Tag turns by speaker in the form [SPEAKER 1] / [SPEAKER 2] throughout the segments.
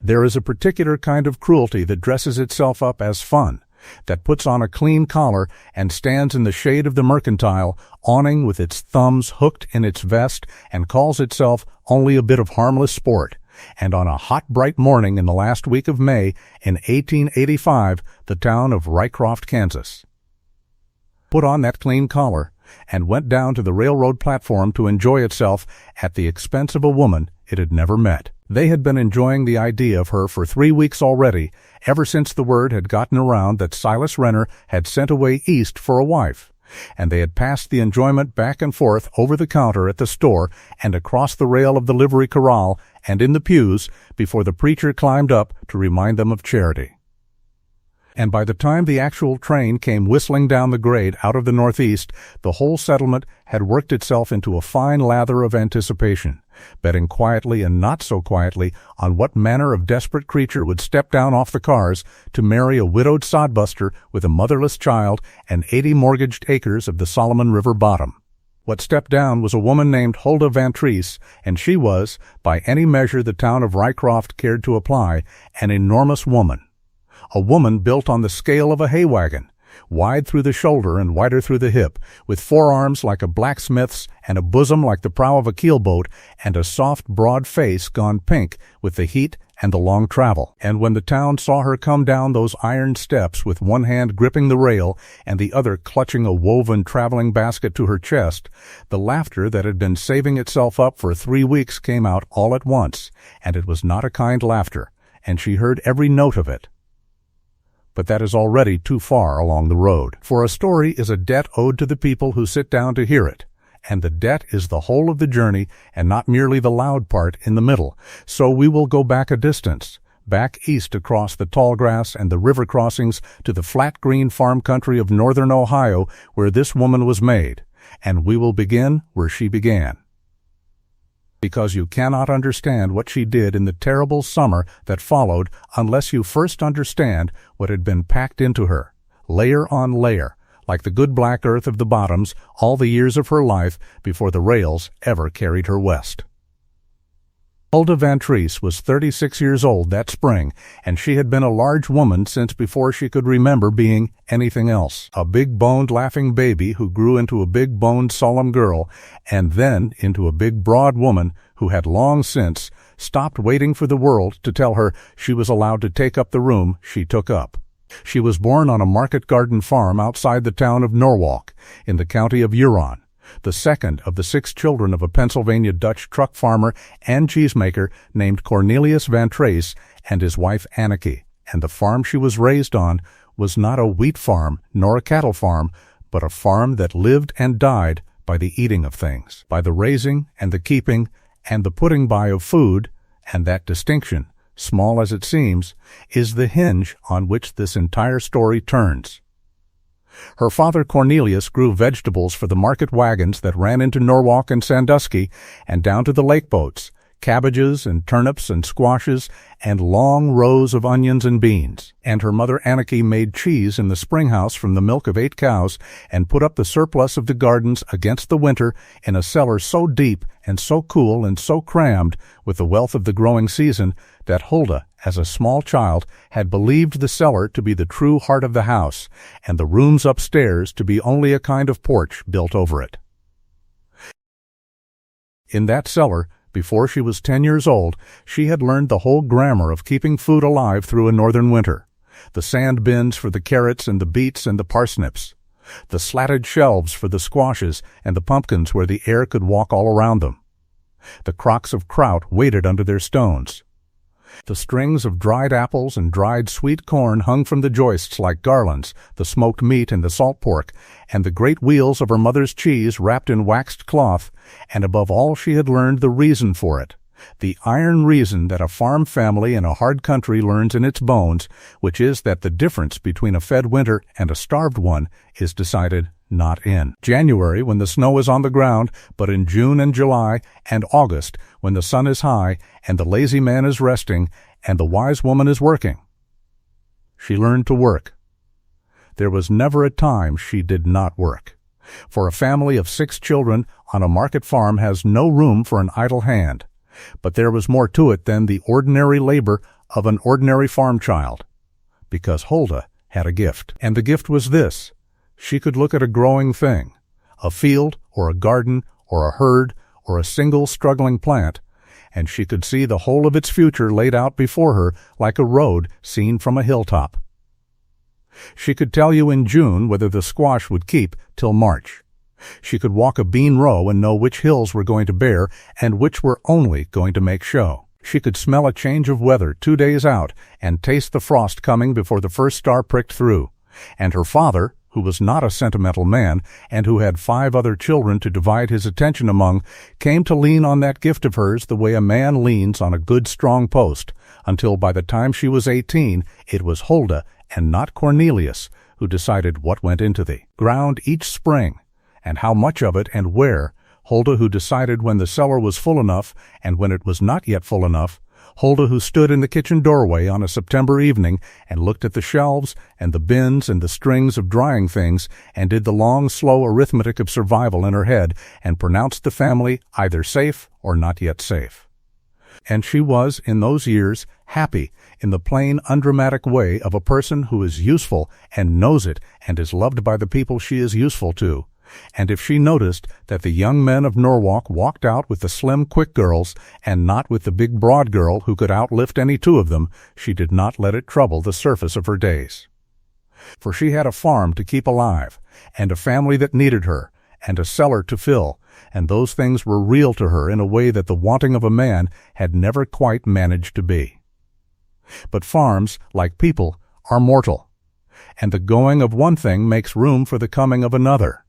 [SPEAKER 1] There is a particular kind of cruelty that dresses itself up as fun, that puts on a clean collar and stands in the shade of the mercantile awning with its thumbs hooked in its vest and calls itself only a bit of harmless sport. And on a hot, bright morning in the last week of May in 1885, the town of Rycroft, Kansas, put on that clean collar and went down to the railroad platform to enjoy itself at the expense of a woman it had never met. They had been enjoying the idea of her for 3 weeks already, ever since the word had gotten around that Silas Renner had sent away east for a wife, and they had passed the enjoyment back and forth over the counter at the store and across the rail of the livery corral and in the pews before the preacher climbed up to remind them of charity. And by the time the actual train came whistling down the grade out of the northeast, the whole settlement had worked itself into a fine lather of anticipation, betting quietly and not so quietly on what manner of desperate creature would step down off the cars to marry a widowed sodbuster with a motherless child and 80 mortgaged acres of the Solomon River bottom. What stepped down was a woman named Huldah Van Treese, and she was, by any measure the town of Rycroft cared to apply, an enormous woman. A woman built on the scale of a hay wagon, wide through the shoulder and wider through the hip, with forearms like a blacksmith's and a bosom like the prow of a keelboat, and a soft, broad face gone pink with the heat and the long travel. And when the town saw her come down those iron steps with one hand gripping the rail and the other clutching a woven traveling basket to her chest, the laughter that had been saving itself up for 3 weeks came out all at once, and it was not a kind laughter, and she heard every note of it. But that is already too far along the road. For a story is a debt owed to the people who sit down to hear it, and the debt is the whole of the journey and not merely the loud part in the middle. So we will go back a distance, back east across the tall grass and the river crossings to the flat green farm country of northern Ohio where this woman was made, and we will begin where she began. Because you cannot understand what she did in the terrible summer that followed unless you first understand what had been packed into her, layer on layer, like the good black earth of the bottoms, all the years of her life before the rails ever carried her west. Huldah Van Treese was 36 years old that spring, and she had been a large woman since before she could remember being anything else. A big-boned, laughing baby who grew into a big-boned, solemn girl, and then into a big, broad woman who had long since stopped waiting for the world to tell her she was allowed to take up the room she took up. She was born on a market garden farm outside the town of Norwalk, in the county of Huron, the second of the 6 children of a Pennsylvania Dutch truck farmer and cheesemaker named Cornelius Van Treese and his wife Anneke, and the farm she was raised on was not a wheat farm nor a cattle farm, but a farm that lived and died by the eating of things, by the raising and the keeping and the putting by of food, and that distinction, small as it seems, is the hinge on which this entire story turns. Her father Cornelius grew vegetables for the market wagons that ran into Norwalk and Sandusky and down to the lake boats, cabbages and turnips and squashes and long rows of onions and beans. And her mother Anneke made cheese in the spring house from the milk of 8 cows and put up the surplus of the gardens against the winter in a cellar so deep and so cool and so crammed with the wealth of the growing season that Huldah, as a small child, had believed the cellar to be the true heart of the house and the rooms upstairs to be only a kind of porch built over it. In that cellar, before she was 10 years old, she had learned the whole grammar of keeping food alive through a northern winter, the sand bins for the carrots and the beets and the parsnips, the slatted shelves for the squashes and the pumpkins where the air could walk all around them. The crocks of kraut waited under their stones. The strings of dried apples and dried sweet corn hung from the joists like garlands, the smoked meat and the salt pork, and the great wheels of her mother's cheese wrapped in waxed cloth, and above all she had learned the reason for it, the iron reason that a farm family in a hard country learns in its bones, which is that the difference between a fed winter and a starved one is decided not in January when the snow is on the ground, but in June and July and August when the sun is high and the lazy man is resting and the wise woman is working. She learned to work. There was never a time she did not work. For a family of 6 children on a market farm has no room for an idle hand. But there was more to it than the ordinary labor of an ordinary farm child, because Huldah had a gift. And the gift was this: she could look at a growing thing, a field or a garden or a herd or a single struggling plant, and she could see the whole of its future laid out before her like a road seen from a hilltop. She could tell you in June whether the squash would keep till March. She could walk a bean row and know which hills were going to bear and which were only going to make show. She could smell a change of weather 2 days out and taste the frost coming before the first star pricked through. And her father, who was not a sentimental man and who had 5 other children to divide his attention among, came to lean on that gift of hers the way a man leans on a good strong post, until by the time she was 18, it was Huldah and not Cornelius who decided what went into the ground each spring, and how much of it and where. Huldah who decided when the cellar was full enough and when it was not yet full enough. Huldah who stood in the kitchen doorway on a September evening and looked at the shelves and the bins and the strings of drying things and did the long, slow arithmetic of survival in her head and pronounced the family either safe or not yet safe. And she was, in those years, happy in the plain, undramatic way of a person who is useful and knows it and is loved by the people she is useful to. And if she noticed that the young men of Norwalk walked out with the slim, quick girls and not with the big, broad girl who could outlift any 2 of them, she did not let it trouble the surface of her days. For she had a farm to keep alive, and a family that needed her, and a cellar to fill, and those things were real to her in a way that the wanting of a man had never quite managed to be. But farms, like people, are mortal, and the going of one thing makes room for the coming of another.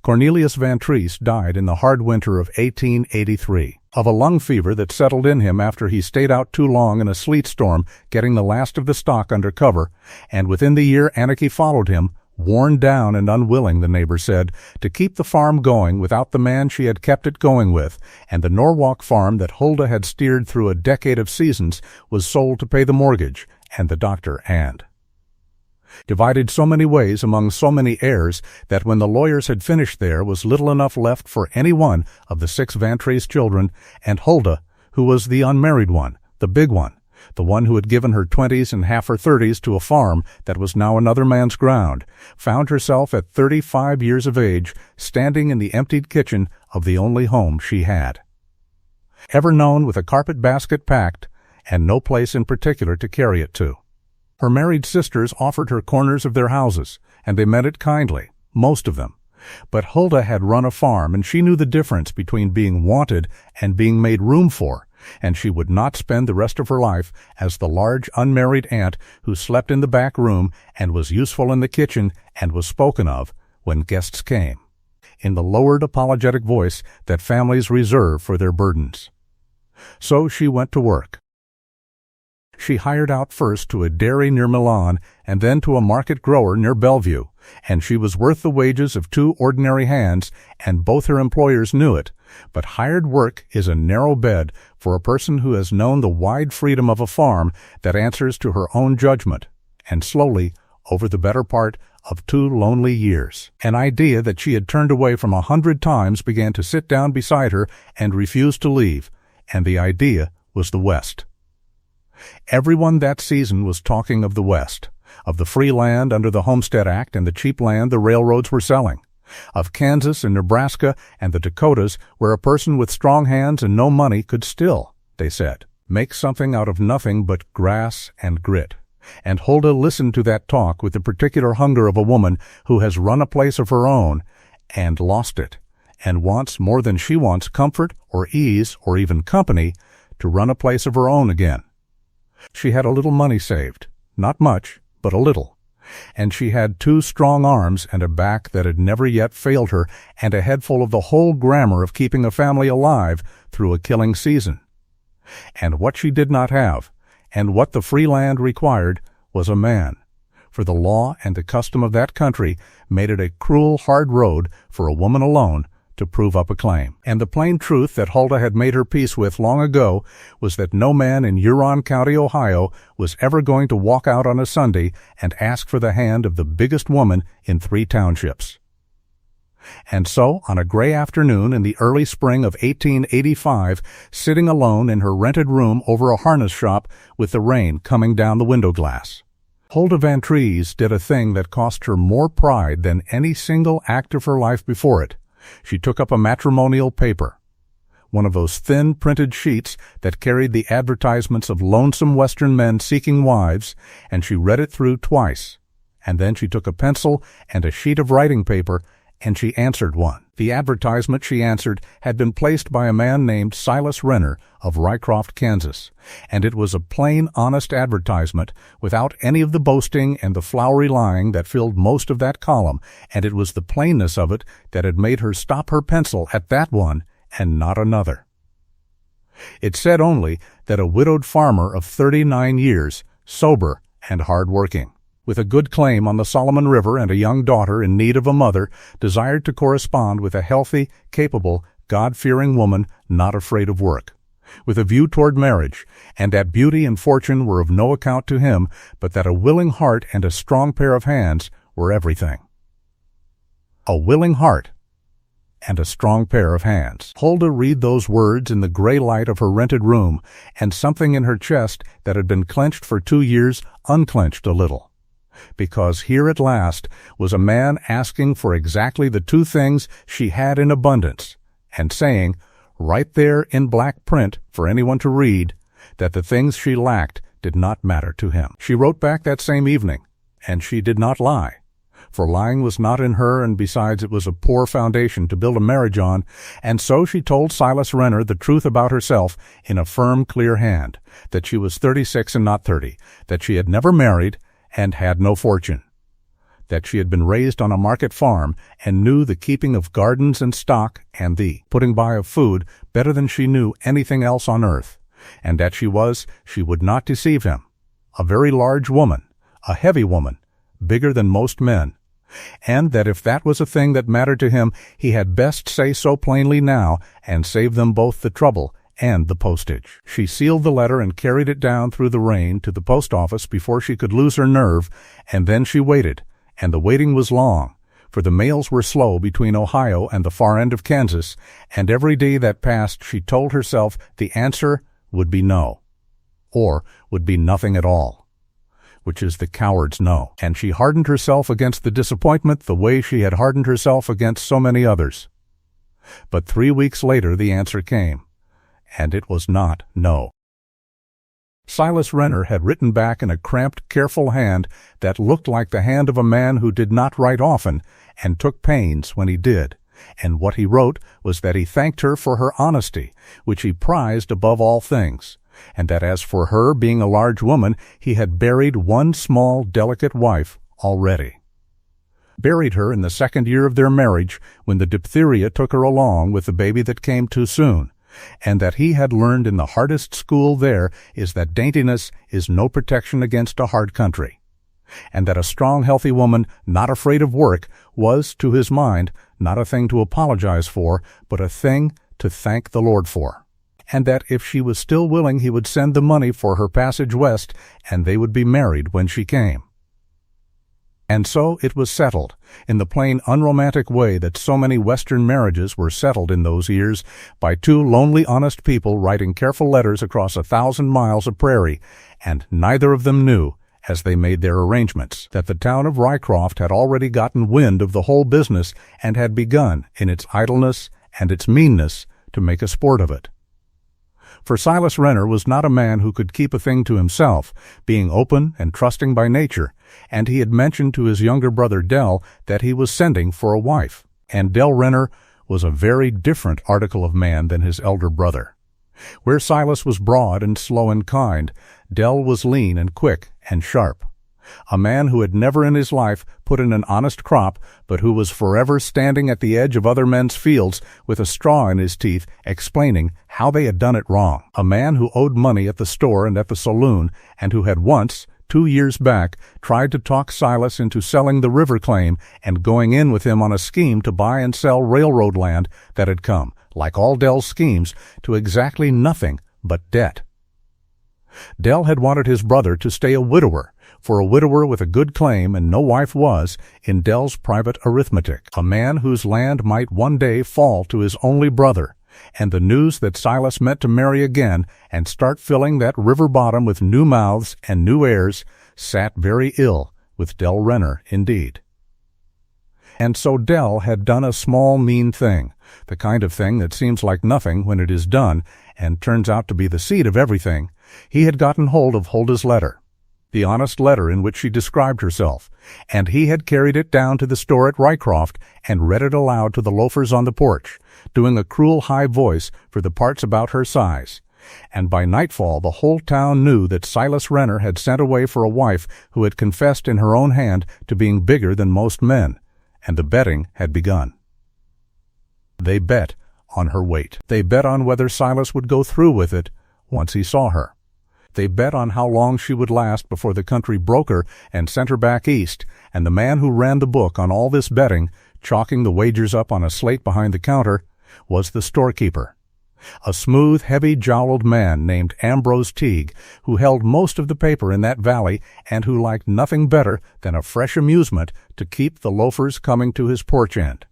[SPEAKER 1] Cornelius Van Treese died in the hard winter of 1883 of a lung fever that settled in him after he stayed out too long in a sleet storm getting the last of the stock under cover, and within the year anarchy followed him, worn down and unwilling, the neighbor said, to keep the farm going without the man she had kept it going with, and the Norwalk farm that Huldah had steered through a decade of seasons was sold to pay the mortgage, and the doctor and divided so many ways among so many heirs that when the lawyers had finished there was little enough left for any one of the 6 Van Treese children, and Huldah, who was the unmarried one, the big one, the one who had given her 20s and half her 30s to a farm that was now another man's ground, found herself at 35 years of age standing in the emptied kitchen of the only home she had ever known, with a carpet basket packed and no place in particular to carry it to. Her married sisters offered her corners of their houses, and they meant it kindly, most of them. But Huldah had run a farm, and she knew the difference between being wanted and being made room for, and she would not spend the rest of her life as the large unmarried aunt who slept in the back room and was useful in the kitchen and was spoken of when guests came, in the lowered apologetic voice that families reserve for their burdens. So she went to work. She hired out first to a dairy near Milan and then to a market grower near Bellevue, and she was worth the wages of 2 ordinary hands, and both her employers knew it. But hired work is a narrow bed for a person who has known the wide freedom of a farm that answers to her own judgment, and slowly, over the better part of 2 lonely years, an idea that she had turned away from 100 times began to sit down beside her and refuse to leave, and the idea was the West. Everyone that season was talking of the West, of the free land under the Homestead Act and the cheap land the railroads were selling, of Kansas and Nebraska and the Dakotas, where a person with strong hands and no money could still, they said, make something out of nothing but grass and grit. And Huldah listened to that talk with the particular hunger of a woman who has run a place of her own and lost it, and wants more than she wants comfort or ease or even company to run a place of her own again. She had a little money saved, not much, but a little, and she had 2 strong arms and a back that had never yet failed her, and a head full of the whole grammar of keeping a family alive through a killing season. And what she did not have, and what the free land required, was a man, for the law and the custom of that country made it a cruel, hard road for a woman alone to prove up a claim. And the plain truth that Huldah had made her peace with long ago was that no man in Huron County, Ohio, was ever going to walk out on a Sunday and ask for the hand of the biggest woman in 3 townships. And so, on a gray afternoon in the early spring of 1885, sitting alone in her rented room over a harness shop with the rain coming down the window glass, Hulda Van Trees did a thing that cost her more pride than any single act of her life before it. She took up a matrimonial paper, one of those thin printed sheets that carried the advertisements of lonesome Western men seeking wives, and she read it through twice. And then she took a pencil and a sheet of writing paper, and she answered one. The advertisement she answered had been placed by a man named Silas Renner of Rycroft, Kansas, and it was a plain, honest advertisement without any of the boasting and the flowery lying that filled most of that column, and it was the plainness of it that had made her stop her pencil at that one and not another. It said only that a widowed farmer of 39 years, sober and hard-working, with a good claim on the Solomon River and a young daughter in need of a mother, desired to correspond with a healthy, capable, God-fearing woman not afraid of work, with a view toward marriage, and that beauty and fortune were of no account to him, but that a willing heart and a strong pair of hands were everything. A willing heart and a strong pair of hands. Hulda read those words in the gray light of her rented room, and something in her chest that had been clenched for 2 years unclenched a little. Because here at last was a man asking for exactly the 2 things she had in abundance, and saying, right there in black print for anyone to read, that the things she lacked did not matter to him. She wrote back that same evening, and she did not lie, for lying was not in her, and besides it was a poor foundation to build a marriage on, and so she told Silas Renner the truth about herself in a firm, clear hand, that she was 36 and not 30, that she had never married, and had no fortune, that she had been raised on a market farm and knew the keeping of gardens and stock and the putting by of food better than she knew anything else on earth, and that she would not deceive him, a very large woman, a heavy woman, bigger than most men, and that if that was a thing that mattered to him, he had best say so plainly now and save them both the trouble and the postage. She sealed the letter and carried it down through the rain to the post office before she could lose her nerve, and then she waited, and the waiting was long, for the mails were slow between Ohio and the far end of Kansas, and every day that passed she told herself the answer would be no, or would be nothing at all, which is the coward's no, and she hardened herself against the disappointment the way she had hardened herself against so many others. But 3 weeks later the answer came, and it was not no. Silas Renner had written back in a cramped, careful hand that looked like the hand of a man who did not write often and took pains when he did, and what he wrote was that he thanked her for her honesty, which he prized above all things, and that as for her being a large woman, he had buried one small, delicate wife already. Buried her in the 2nd year of their marriage when the diphtheria took her along with the baby that came too soon, and that he had learned in the hardest school there is that daintiness is no protection against a hard country, and that a strong, healthy woman not afraid of work was, to his mind, not a thing to apologize for, but a thing to thank the Lord for, and that if she was still willing he would send the money for her passage west, and they would be married when she came. And so it was settled, in the plain unromantic way that so many Western marriages were settled in those years, by 2 lonely, honest people writing careful letters across 1,000 miles of prairie, and neither of them knew, as they made their arrangements, that the town of Rycroft had already gotten wind of the whole business and had begun, in its idleness and its meanness, to make a sport of it. For Silas Renner was not a man who could keep a thing to himself, being open and trusting by nature, and he had mentioned to his younger brother Dell that he was sending for a wife, and Dell Renner was a very different article of man than his elder brother. Where Silas was broad and slow and kind, Dell was lean and quick and sharp. A man who had never in his life put in an honest crop, but who was forever standing at the edge of other men's fields with a straw in his teeth, explaining how they had done it wrong. A man who owed money at the store and at the saloon, and who had once, 2 years back, tried to talk Silas into selling the river claim and going in with him on a scheme to buy and sell railroad land that had come, like all Dell's schemes, to exactly nothing but debt. Dell had wanted his brother to stay a widower, for a widower with a good claim and no wife was, in Dell's private arithmetic, a man whose land might one day fall to his only brother, and the news that Silas meant to marry again and start filling that river bottom with new mouths and new heirs sat very ill with Dell Renner indeed. And so Dell had done a small, mean thing, the kind of thing that seems like nothing when it is done and turns out to be the seed of everything. He had gotten hold of Huldah's letter, the honest letter in which she described herself, and he had carried it down to the store at Rycroft and read it aloud to the loafers on the porch, doing a cruel high voice for the parts about her size. And by nightfall the whole town knew that Silas Renner had sent away for a wife who had confessed in her own hand to being bigger than most men, and the betting had begun. They bet on her weight. They bet on whether Silas would go through with it once he saw her. They bet on how long she would last before the country broke her and sent her back east, and the man who ran the book on all this betting, chalking the wagers up on a slate behind the counter, was the storekeeper, a smooth, heavy-jowled man named Ambrose Teague, who held most of the paper in that valley and who liked nothing better than a fresh amusement to keep the loafers coming to his porch end.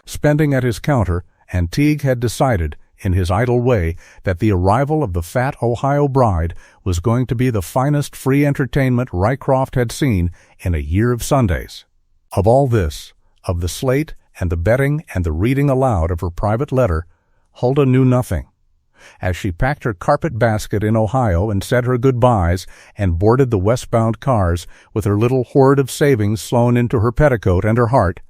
[SPEAKER 1] Spending at his counter, and Teague had decided, in his idle way, that the arrival of the fat Ohio bride was going to be the finest free entertainment Rycroft had seen in a year of Sundays. Of all this, of the slate and the betting and the reading aloud of her private letter, Huldah knew nothing. As she packed her carpet basket in Ohio and said her goodbyes and boarded the westbound cars with her little hoard of savings sewn into her petticoat and her heart,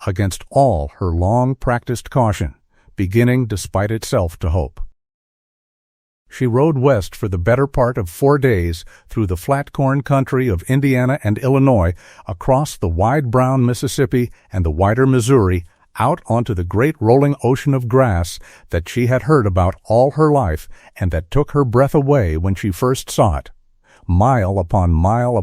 [SPEAKER 1] against all her long-practiced caution, beginning despite itself to hope. She rode west for the better part of 4 days through the flat corn country of Indiana and Illinois, across the wide brown Mississippi and the wider Missouri, out onto the great rolling ocean of grass that she had heard about all her life and that took her breath away when she first saw it. Mile upon mile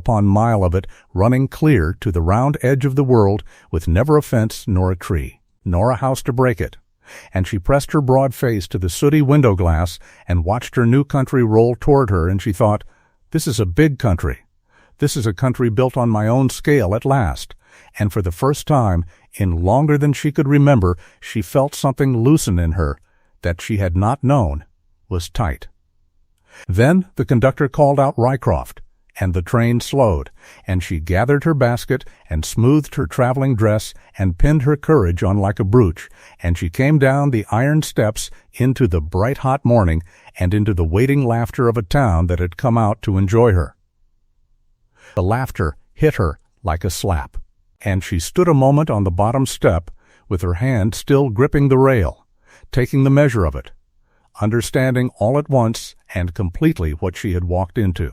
[SPEAKER 1] of it running clear to the round edge of the world with never a fence nor a tree, nor a house to break it. And she pressed her broad face to the sooty window glass and watched her new country roll toward her, and she thought, "This is a big country. This is a country built on my own scale at last." And for the first time, in longer than she could remember, she felt something loosen in her that she had not known was tight. Then the conductor called out Rycroft, and the train slowed, and she gathered her basket and smoothed her traveling dress and pinned her courage on like a brooch, and she came down the iron steps into the bright hot morning and into the waiting laughter of a town that had come out to enjoy her. The laughter hit her like a slap, and she stood a moment on the bottom step with her hand still gripping the rail, taking the measure of it, understanding all at once and completely what she had walked into.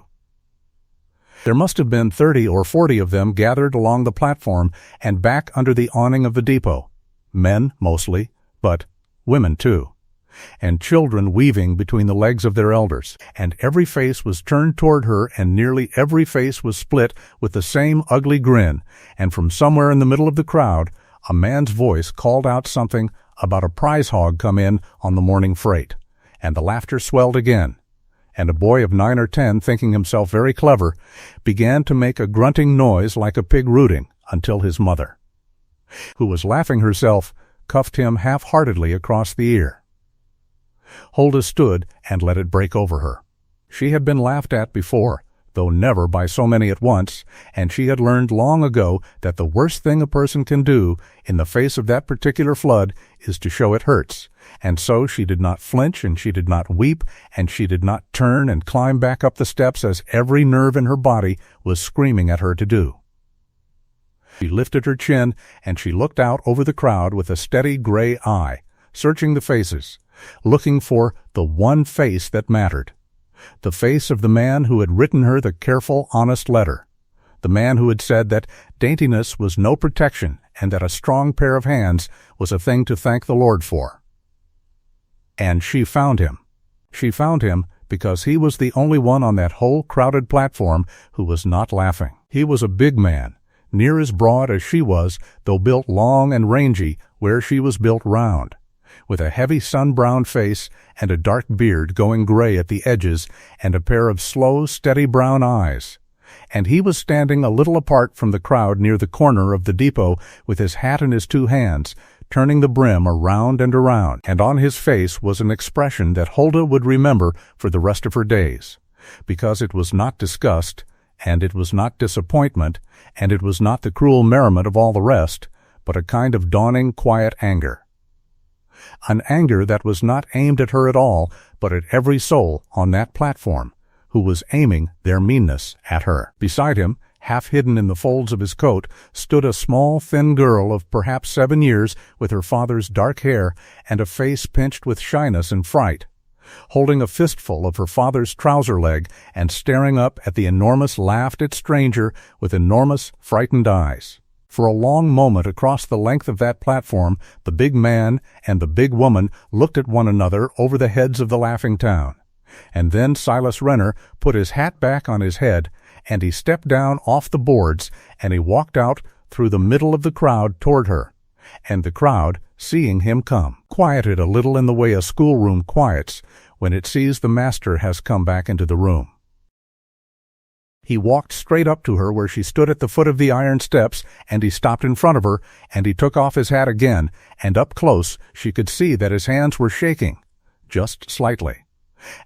[SPEAKER 1] There must have been 30 or 40 of them gathered along the platform and back under the awning of the depot, men mostly, but women too, and children weaving between the legs of their elders, and every face was turned toward her, and nearly every face was split with the same ugly grin, and from somewhere in the middle of the crowd a man's voice called out something about a prize hog come in on the morning freight, and the laughter swelled again, and a boy of 9 or 10, thinking himself very clever, began to make a grunting noise like a pig rooting until his mother, who was laughing herself, cuffed him half-heartedly across the ear. Huldah stood and let it break over her. She had been laughed at before, though never by so many at once, and she had learned long ago that the worst thing a person can do in the face of that particular flood is to show it hurts, and so she did not flinch, and she did not weep, and she did not turn and climb back up the steps as every nerve in her body was screaming at her to do. She lifted her chin, and she looked out over the crowd with a steady gray eye, searching the faces, looking for the one face that mattered, the face of the man who had written her the careful, honest letter, the man who had said that daintiness was no protection and that a strong pair of hands was a thing to thank the Lord for. And she found him. She found him because he was the only one on that whole crowded platform who was not laughing. He was a big man, near as broad as she was, though built long and rangy where she was built round. with a heavy sun-browned face and a dark beard going gray at the edges and a pair of slow, steady brown eyes. And he was standing a little apart from the crowd near the corner of the depot with his hat in his two hands, turning the brim around and around, and on his face was an expression that Hulda would remember for the rest of her days, because it was not disgust, and it was not disappointment, and it was not the cruel merriment of all the rest, but a kind of dawning, quiet anger. An anger that was not aimed at her at all, but at every soul on that platform, who was aiming their meanness at her. Beside him, half hidden in the folds of his coat, stood a small, thin girl of perhaps 7 years with her father's dark hair and a face pinched with shyness and fright, holding a fistful of her father's trouser leg and staring up at the enormous laughed-at stranger with enormous, frightened eyes. For a long moment across the length of that platform, the big man and the big woman looked at one another over the heads of the laughing town. And then Silas Renner put his hat back on his head, and he stepped down off the boards, and he walked out through the middle of the crowd toward her. And the crowd, seeing him come, quieted a little in the way a schoolroom quiets when it sees the master has come back into the room. He walked straight up to her where she stood at the foot of the iron steps, and he stopped in front of her, and he took off his hat again, and up close she could see that his hands were shaking, just slightly,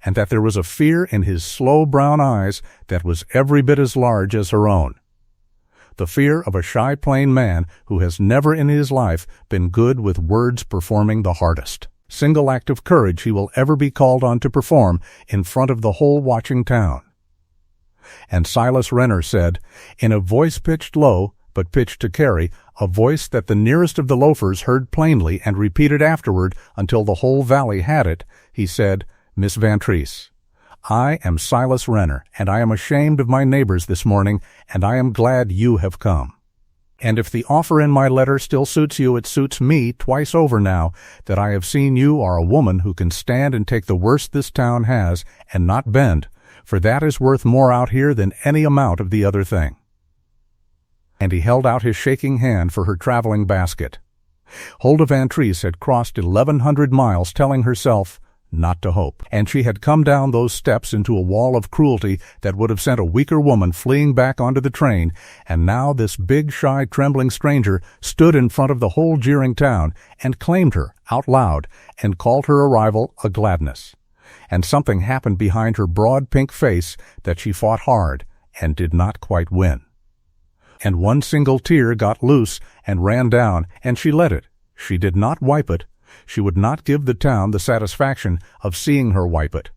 [SPEAKER 1] and that there was a fear in his slow brown eyes that was every bit as large as her own. The fear of a shy plain man who has never in his life been good with words performing the hardest single act of courage he will ever be called on to perform in front of the whole watching town. And Silas Renner said, in a voice pitched low, but pitched to Carrie, a voice that the nearest of the loafers heard plainly and repeated afterward until the whole valley had it, he said, "Miss Vantrease, I am Silas Renner, and I am ashamed of my neighbors this morning, and I am glad you have come. And if the offer in my letter still suits you, it suits me twice over now that I have seen you are a woman who can stand and take the worst this town has and not bend, for that is worth more out here than any amount of the other thing." And he held out his shaking hand for her traveling basket. Hulda Vantrease had crossed 1,100 miles telling herself not to hope, and she had come down those steps into a wall of cruelty that would have sent a weaker woman fleeing back onto the train, and now this big, shy, trembling stranger stood in front of the whole jeering town and claimed her out loud and called her arrival a gladness. And something happened behind her broad pink face that she fought hard and did not quite win. And one single tear got loose and ran down, and she let it. She did not wipe it. She would not give the town the satisfaction of seeing her wipe it.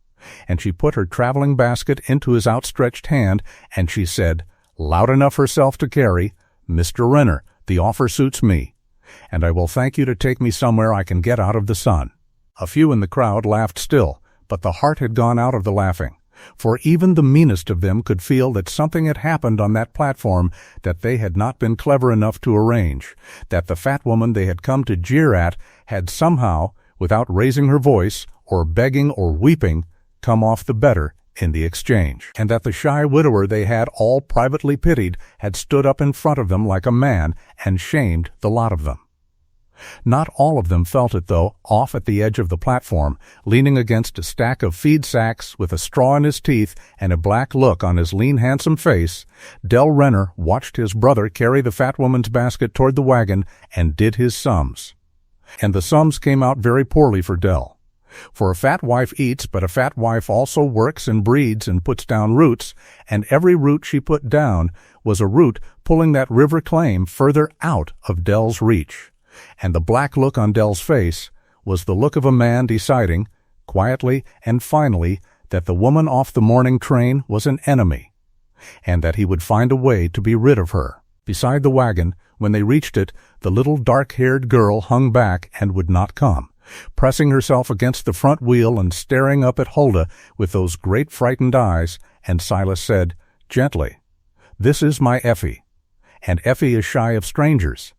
[SPEAKER 1] And she put her traveling basket into his outstretched hand, and she said, loud enough herself to carry, "Mr. Renner, the offer suits me, and I will thank you to take me somewhere I can get out of the sun." A few in the crowd laughed still, but the heart had gone out of the laughing, for even the meanest of them could feel that something had happened on that platform that they had not been clever enough to arrange, that the fat woman they had come to jeer at had somehow, without raising her voice, or begging or weeping, come off the better in the exchange, and that the shy widower they had all privately pitied had stood up in front of them like a man and shamed the lot of them. Not all of them felt it, though, off at the edge of the platform, leaning against a stack of feed sacks with a straw in his teeth and a black look on his lean, handsome face, Del Renner watched his brother carry the fat woman's basket toward the wagon and did his sums. And the sums came out very poorly for Del. For a fat wife eats, but a fat wife also works and breeds and puts down roots, and every root she put down was a root pulling that river claim further out of Del's reach. And the black look on Del's face was the look of a man deciding, quietly and finally, that the woman off the morning train was an enemy, and that he would find a way to be rid of her. Beside the wagon, when they reached it, the little dark-haired girl hung back and would not come, pressing herself against the front wheel and staring up at Hulda with those great frightened eyes, and Silas said, gently, "This is my Effie, and Effie is shy of strangers."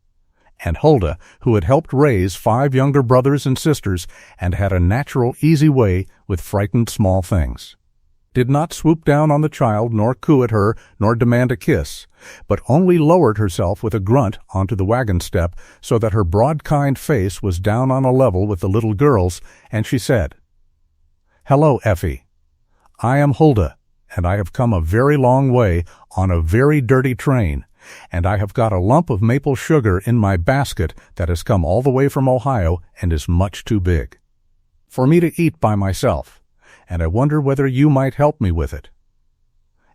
[SPEAKER 1] And Hulda, who had helped raise 5 younger brothers and sisters and had a natural, easy way with frightened small things, did not swoop down on the child, nor coo at her, nor demand a kiss, but only lowered herself with a grunt onto the wagon step so that her broad, kind face was down on a level with the little girl's, and she said, "Hello, Effie. I am Hulda, and I have come a very long way on a very dirty train, and I have got a lump of maple sugar in my basket that has come all the way from Ohio and is much too big for me to eat by myself, and I wonder whether you might help me with it."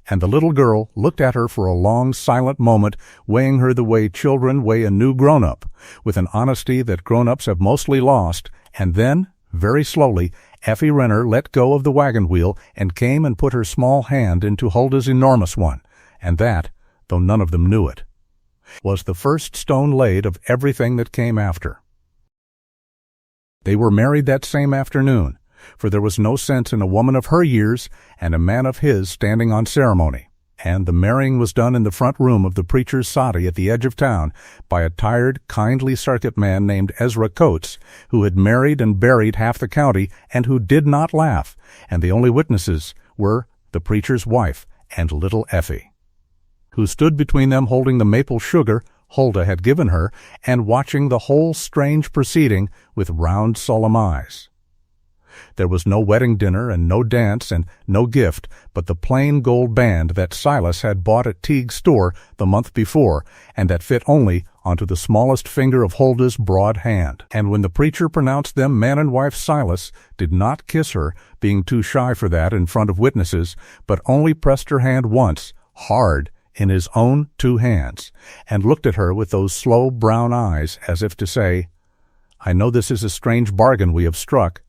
[SPEAKER 1] And the little girl looked at her for a long, silent moment, weighing her the way children weigh a new grown-up, with an honesty that grown-ups have mostly lost, and then, very slowly, Effie Renner let go of the wagon wheel and came and put her small hand into Hulda's enormous one, and that, though none of them knew it, was the first stone laid of everything that came after. They were married that same afternoon, for there was no sense in a woman of her years and a man of his standing on ceremony, and the marrying was done in the front room of the preacher's soddy at the edge of town by a tired, kindly circuit man named Ezra Coates, who had married and buried half the county and who did not laugh, and the only witnesses were the preacher's wife and little Effie, who stood between them holding the maple sugar Hulda had given her and watching the whole strange proceeding with round, solemn eyes. There was no wedding dinner and no dance and no gift but the plain gold band that Silas had bought at Teague's store the month before and that fit only onto the smallest finger of Hulda's broad hand. And when the preacher pronounced them man and wife, Silas did not kiss her, being too shy for that in front of witnesses, but only pressed her hand once, hard, in his own 2 hands, and looked at her with those slow brown eyes as if to say, "I know this is a strange bargain we have struck,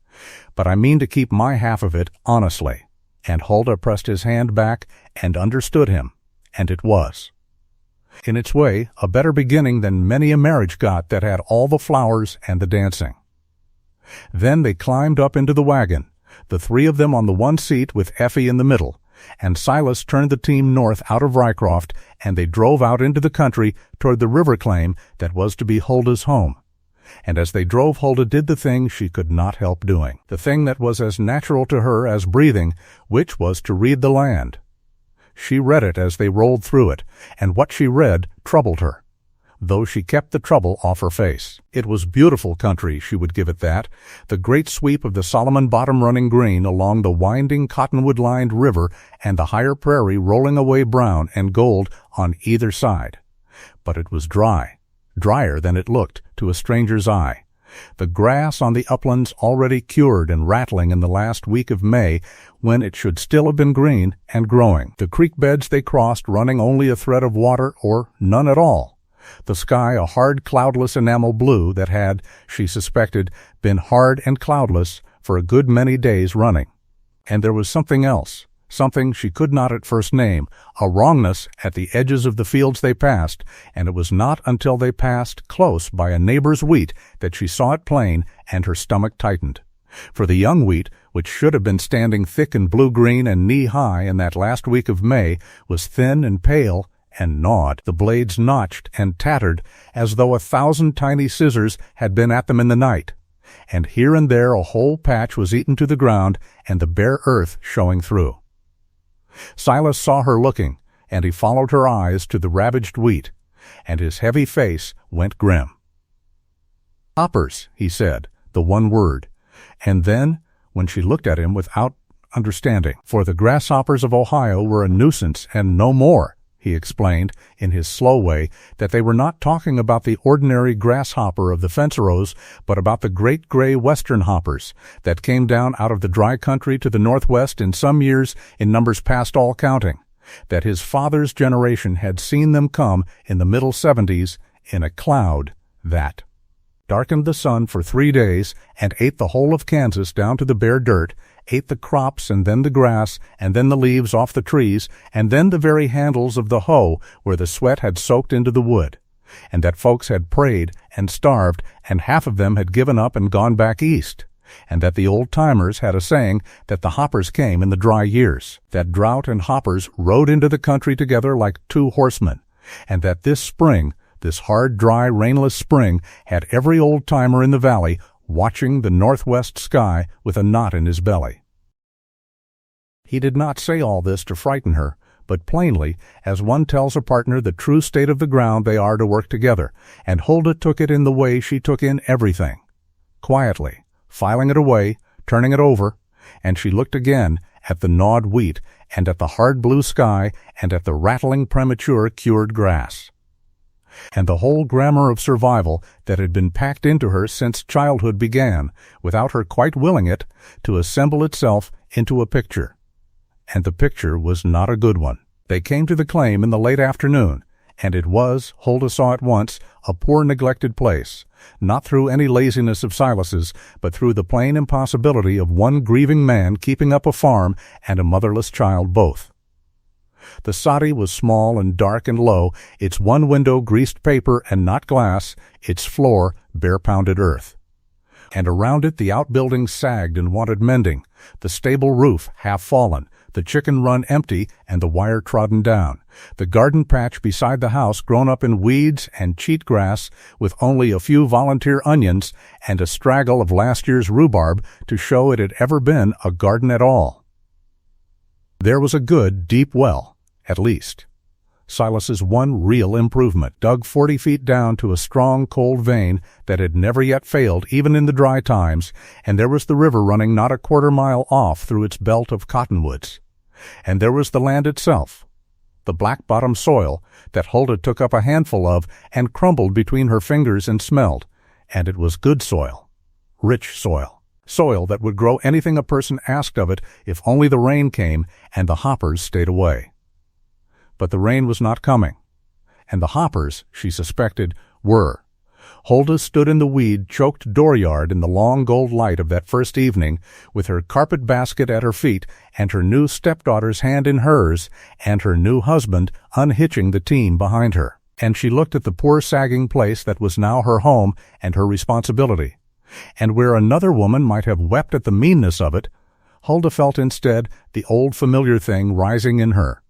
[SPEAKER 1] but I mean to keep my half of it honestly." And Hulda pressed his hand back and understood him, and it was, in its way, a better beginning than many a marriage got that had all the flowers and the dancing. Then they climbed up into the wagon, the 3 of them on the one seat with Effie in the middle, and Silas turned the team north out of Rycroft, and they drove out into the country toward the river claim that was to be Hulda's home. And as they drove, Hulda did the thing she could not help doing, the thing that was as natural to her as breathing, which was to read the land. She read it as they rolled through it, and what she read troubled her, though she kept the trouble off her face. It was beautiful country, she would give it that, the great sweep of the Solomon Bottom running green along the winding cottonwood-lined river and the higher prairie rolling away brown and gold on either side. But it was dry, drier than it looked to a stranger's eye. The grass on the uplands already cured and rattling in the last week of May, when it should still have been green and growing. The creek beds they crossed running only a thread of water or none at all. The sky a hard cloudless enamel blue that had, she suspected, been hard and cloudless for a good many days running. And there was something else, something she could not at first name, a wrongness at the edges of the fields they passed, and it was not until they passed close by a neighbor's wheat that she saw it plain and her stomach tightened. For the young wheat, which should have been standing thick and blue-green and knee-high in that last week of May, was thin and pale and gnawed, the blades notched and tattered as though 1,000 tiny scissors had been at them in the night. And here and there a whole patch was eaten to the ground and the bare earth showing through. Silas saw her looking, and he followed her eyes to the ravaged wheat, and his heavy face went grim. "Hoppers," he said, the one word, and then, when she looked at him without understanding, for the grasshoppers of Ohio were a nuisance and no more, he explained, in his slow way, that they were not talking about the ordinary grasshopper of the fence rows, but about the great gray western hoppers that came down out of the dry country to the northwest in some years in numbers past all counting, that his father's generation had seen them come in the middle 70s in a cloud that darkened the sun for 3 days and ate the whole of Kansas down to the bare dirt, ate the crops and then the grass and then the leaves off the trees and then the very handles of the hoe where the sweat had soaked into the wood, and that folks had prayed and starved and half of them had given up and gone back east, and that the old-timers had a saying that the hoppers came in the dry years, that drought and hoppers rode into the country together like 2 horsemen, and that this spring, this hard, dry, rainless spring, had every old-timer in the valley watching the northwest sky with a knot in his belly. He did not say all this to frighten her, but plainly, as one tells a partner the true state of the ground they are to work together, and Hulda took it in the way she took in everything. Quietly, filing it away, turning it over, and she looked again at the gnawed wheat, and at the hard blue sky, and at the rattling premature cured grass. And the whole grammar of survival that had been packed into her since childhood began, without her quite willing it, to assemble itself into a picture. And the picture was not a good one. They came to the claim in the late afternoon, and it was, Hulda saw at once, a poor neglected place, not through any laziness of Silas's, but through the plain impossibility of one grieving man keeping up a farm and a motherless child both. The soddy was small and dark and low, its one window greased paper and not glass, its floor bare-pounded earth. And around it the outbuildings sagged and wanted mending, the stable roof half fallen, the chicken run empty and the wire trodden down, the garden patch beside the house grown up in weeds and cheat grass with only a few volunteer onions and a straggle of last year's rhubarb to show it had ever been a garden at all. There was a good, deep well, at least. Silas's one real improvement, dug 40 feet down to a strong, cold vein that had never yet failed even in the dry times, and there was the river running not a quarter-mile off through its belt of cottonwoods. And there was the land itself, the black-bottom soil that Hulda took up a handful of and crumbled between her fingers and smelled, and it was good soil, rich soil, soil that would grow anything a person asked of it if only the rain came and the hoppers stayed away. But the rain was not coming, and the hoppers, she suspected, were. Hulda stood in the weed-choked dooryard in the long gold light of that first evening, with her carpet basket at her feet and her new stepdaughter's hand in hers, and her new husband unhitching the team behind her. And she looked at the poor sagging place that was now her home and her responsibility. And where another woman might have wept at the meanness of it, Hulda felt instead the old familiar thing rising in her,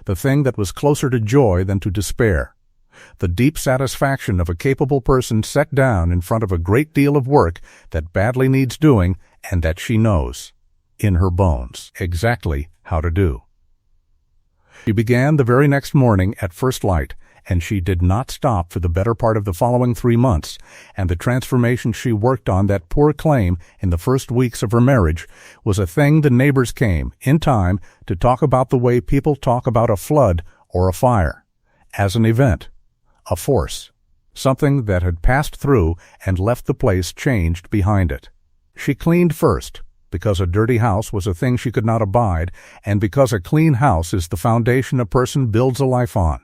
[SPEAKER 1] the thing that was closer to joy than to despair, the deep satisfaction of a capable person set down in front of a great deal of work that badly needs doing and that she knows, in her bones, exactly how to do. She began the very next morning at first light, and she did not stop for the better part of the following 3 months, and the transformation she worked on that poor claim in the first weeks of her marriage was a thing the neighbors came, in time, to talk about the way people talk about a flood or a fire, as an event, a force, something that had passed through and left the place changed behind it. She cleaned first, because a dirty house was a thing she could not abide, and because a clean house is the foundation a person builds a life on.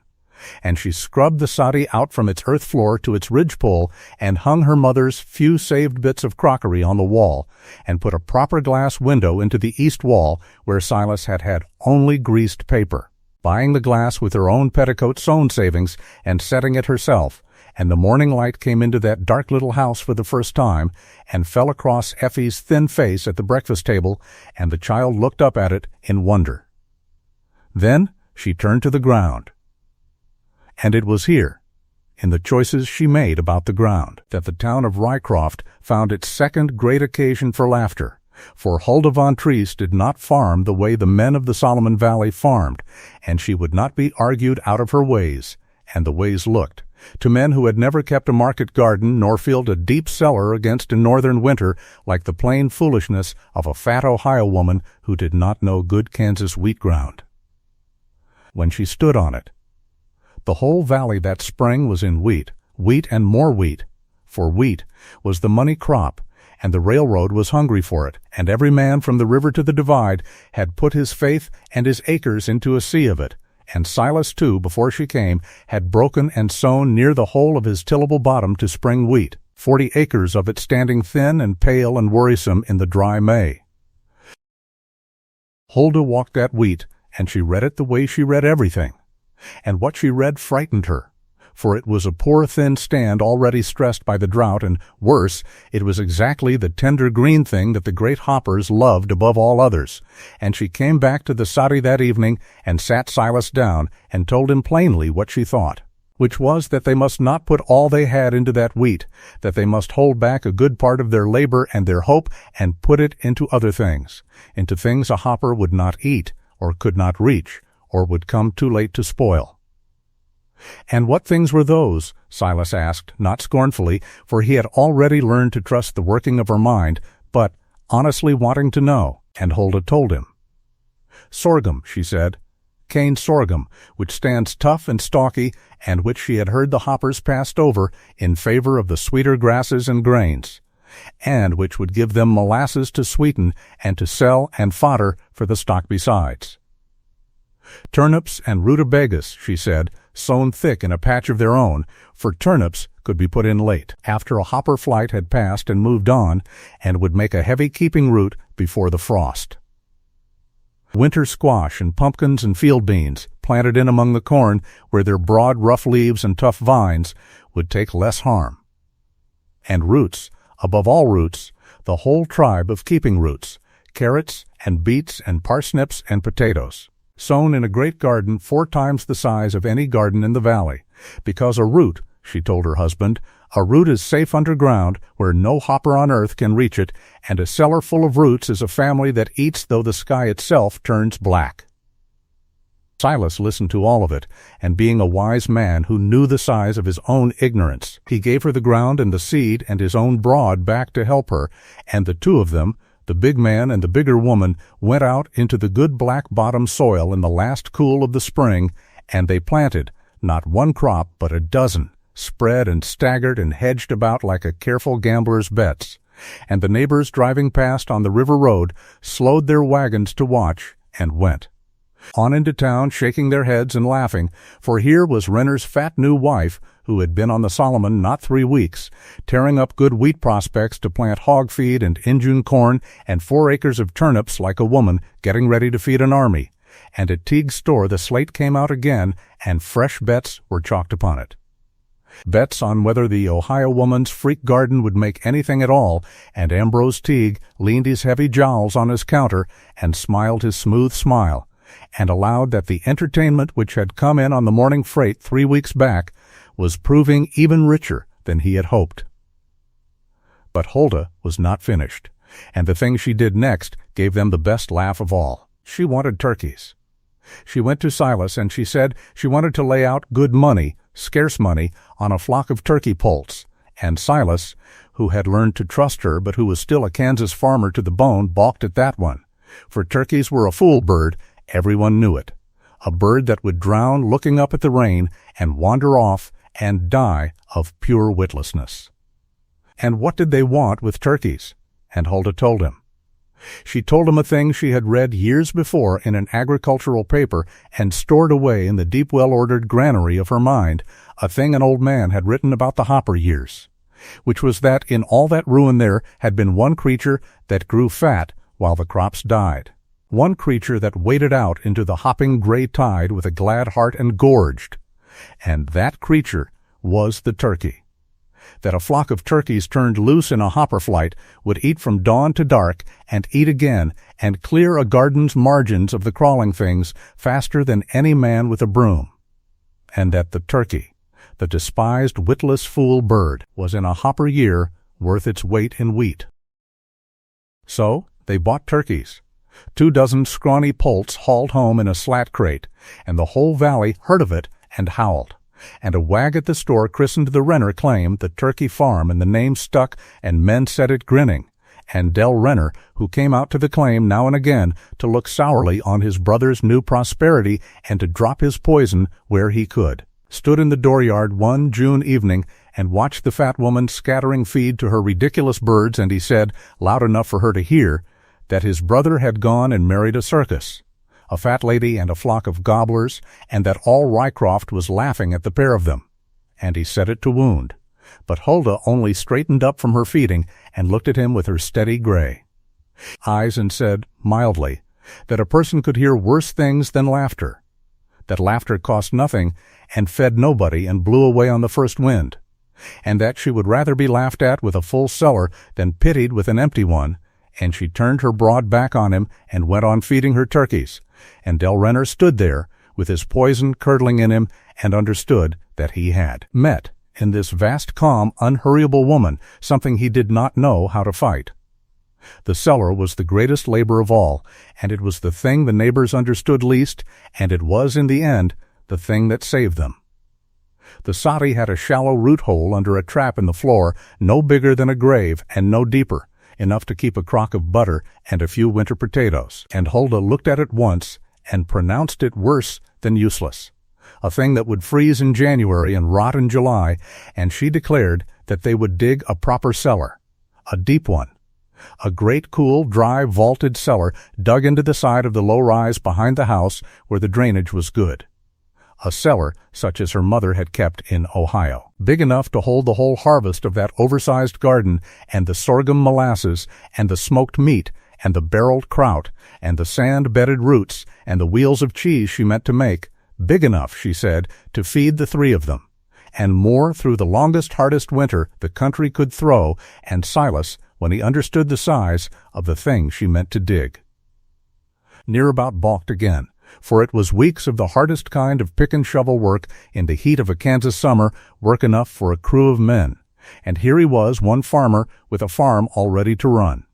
[SPEAKER 1] And she scrubbed the soddy out from its earth floor to its ridgepole and hung her mother's few saved bits of crockery on the wall and put a proper glass window into the east wall where Silas had had only greased paper, buying the glass with her own petticoat sewn savings and setting it herself, and the morning light came into that dark little house for the first time and fell across Effie's thin face at the breakfast table, and the child looked up at it in wonder. Then she turned to the ground. And it was here, in the choices she made about the ground, that the town of Rycroft found its second great occasion for laughter, for Hulda von Treese did not farm the way the men of the Solomon Valley farmed, and she would not be argued out of her ways, and the ways looked, to men who had never kept a market garden nor filled a deep cellar against a northern winter, like the plain foolishness of a fat Ohio woman who did not know good Kansas wheat ground. When she stood on it, the whole valley that spring was in wheat, wheat and more wheat, for wheat was the money crop, and the railroad was hungry for it, and every man from the river to the divide had put his faith and his acres into a sea of it, and Silas, too, before she came, had broken and sown near the whole of his tillable bottom to spring wheat, 40 acres of it standing thin and pale and worrisome in the dry May. Hulda walked that wheat, and she read it the way she read everything. And what she read frightened her, for it was a poor thin stand already stressed by the drought, and worse, it was exactly the tender green thing that the great hoppers loved above all others. And she came back to the soddy that evening and sat Silas down and told him plainly what she thought. which was that they must not put all they had into that wheat, that they must hold back a good part of their labor and their hope and put it into other things, into things a hopper would not eat, or could not reach, or would come too late to spoil. And what things were those? Silas asked, not scornfully, for he had already learned to trust the working of her mind, but honestly wanting to know, and Huldah told him. Sorghum, she said, cane sorghum, which stands tough and stalky, and which she had heard the hoppers passed over in favor of the sweeter grasses and grains, and which would give them molasses to sweeten and to sell and fodder for the stock besides. Turnips and rutabagas, she said, sown thick in a patch of their own, for turnips could be put in late, after a hopper flight had passed and moved on, and would make a heavy keeping root before the frost. Winter squash and pumpkins and field beans, planted in among the corn, where their broad, rough leaves and tough vines would take less harm. And roots, above all roots, the whole tribe of keeping roots, carrots and beets and parsnips and potatoes, sown in a great garden 4 times the size of any garden in the valley, because a root, she told her husband, a root is safe underground where no hopper on earth can reach it, and a cellar full of roots is a family that eats though the sky itself turns black. Silas listened to all of it, and being a wise man who knew the size of his own ignorance, he gave her the ground and the seed and his own broad back to help her, and the two of them, the big man and the bigger woman, went out into the good black-bottom soil in the last cool of the spring, and they planted, not 1 crop, but 12, spread and staggered and hedged about like a careful gambler's bets. And the neighbors driving past on the river road slowed their wagons to watch and went on into town, shaking their heads and laughing, for here was Renner's fat new wife, who had been on the Solomon not 3 weeks, tearing up good wheat prospects to plant hog feed and Injun corn and 4 acres of turnips like a woman getting ready to feed an army. And at Teague's store the slate came out again, and fresh bets were chalked upon it. Bets on whether the Ohio woman's freak garden would make anything at all, and Ambrose Teague leaned his heavy jowls on his counter and smiled his smooth smile, and allowed that the entertainment which had come in on the morning freight 3 weeks back was proving even richer than he had hoped. But Huldah was not finished, and the thing she did next gave them the best laugh of all. She wanted turkeys. She went to Silas, and she said she wanted to lay out good money, scarce money, on a flock of turkey poults, and Silas, who had learned to trust her but who was still a Kansas farmer to the bone, balked at that one, for turkeys were a fool bird, everyone knew it, a bird that would drown looking up at the rain and wander off and die of pure witlessness. And what did they want with turkeys? And Huldah told him. She told him a thing she had read years before in an agricultural paper and stored away in the deep well-ordered granary of her mind, a thing an old man had written about the hopper years, which was that in all that ruin there had been one creature that grew fat while the crops died, one creature that waded out into the hopping gray tide with a glad heart and gorged, and that creature was the turkey. That a flock of turkeys turned loose in a hopper flight would eat from dawn to dark and eat again and clear a garden's margins of the crawling things faster than any man with a broom. And that the turkey, the despised witless fool bird, was in a hopper year worth its weight in wheat. So they bought turkeys, 24 scrawny poults hauled home in a slat crate, and the whole valley heard of it and howled. And a wag at the store christened the Renner claim the Turkey Farm, and the name stuck, and men said it grinning. And Del Renner, who came out to the claim now and again to look sourly on his brother's new prosperity and to drop his poison where he could, stood in the dooryard one June evening and watched the fat woman scattering feed to her ridiculous birds, and he said, loud enough for her to hear, that his brother had gone and married a circus, a fat lady and a flock of gobblers, and that all Rycroft was laughing at the pair of them. And he said it to wound. But Huldah only straightened up from her feeding and looked at him with her steady gray eyes and said, mildly, that a person could hear worse things than laughter, that laughter cost nothing and fed nobody and blew away on the first wind, and that she would rather be laughed at with a full cellar than pitied with an empty one, and she turned her broad back on him and went on feeding her turkeys. And Del Renner stood there, with his poison curdling in him, and understood that he had met in this vast, calm, unhurriable woman something he did not know how to fight. The cellar was the greatest labor of all, and it was the thing the neighbors understood least, and it was, in the end, the thing that saved them. The soddy had a shallow root hole under a trap in the floor, no bigger than a grave and no deeper, enough to keep a crock of butter and a few winter potatoes, and Huldah looked at it once and pronounced it worse than useless, a thing that would freeze in January and rot in July, and she declared that they would dig a proper cellar, a deep one, a great, cool, dry, vaulted cellar dug into the side of the low rise behind the house where the drainage was good. A cellar such as her mother had kept in Ohio, big enough to hold the whole harvest of that oversized garden, and the sorghum molasses, and the smoked meat, and the barreled kraut, and the sand-bedded roots, and the wheels of cheese she meant to make, big enough, she said, to feed the three of them, and more through the longest, hardest winter the country could throw, and Silas, when he understood the size of the thing she meant to dig, near about balked again, for it was weeks of the hardest kind of pick-and-shovel work in the heat of a Kansas summer, work enough for a crew of men, and here he was, one farmer, with a farm all ready to run.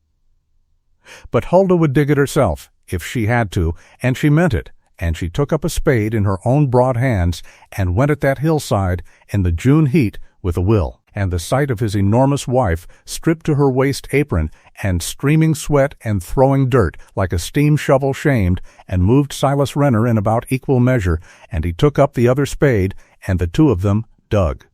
[SPEAKER 1] But Huldah would dig it herself, if she had to, and she meant it, and she took up a spade in her own broad hands and went at that hillside in the June heat with a will. And the sight of his enormous wife, stripped to her waist apron and streaming sweat and throwing dirt like a steam shovel, shamed and moved Silas Renner in about equal measure, and he took up the other spade, and the two of them dug.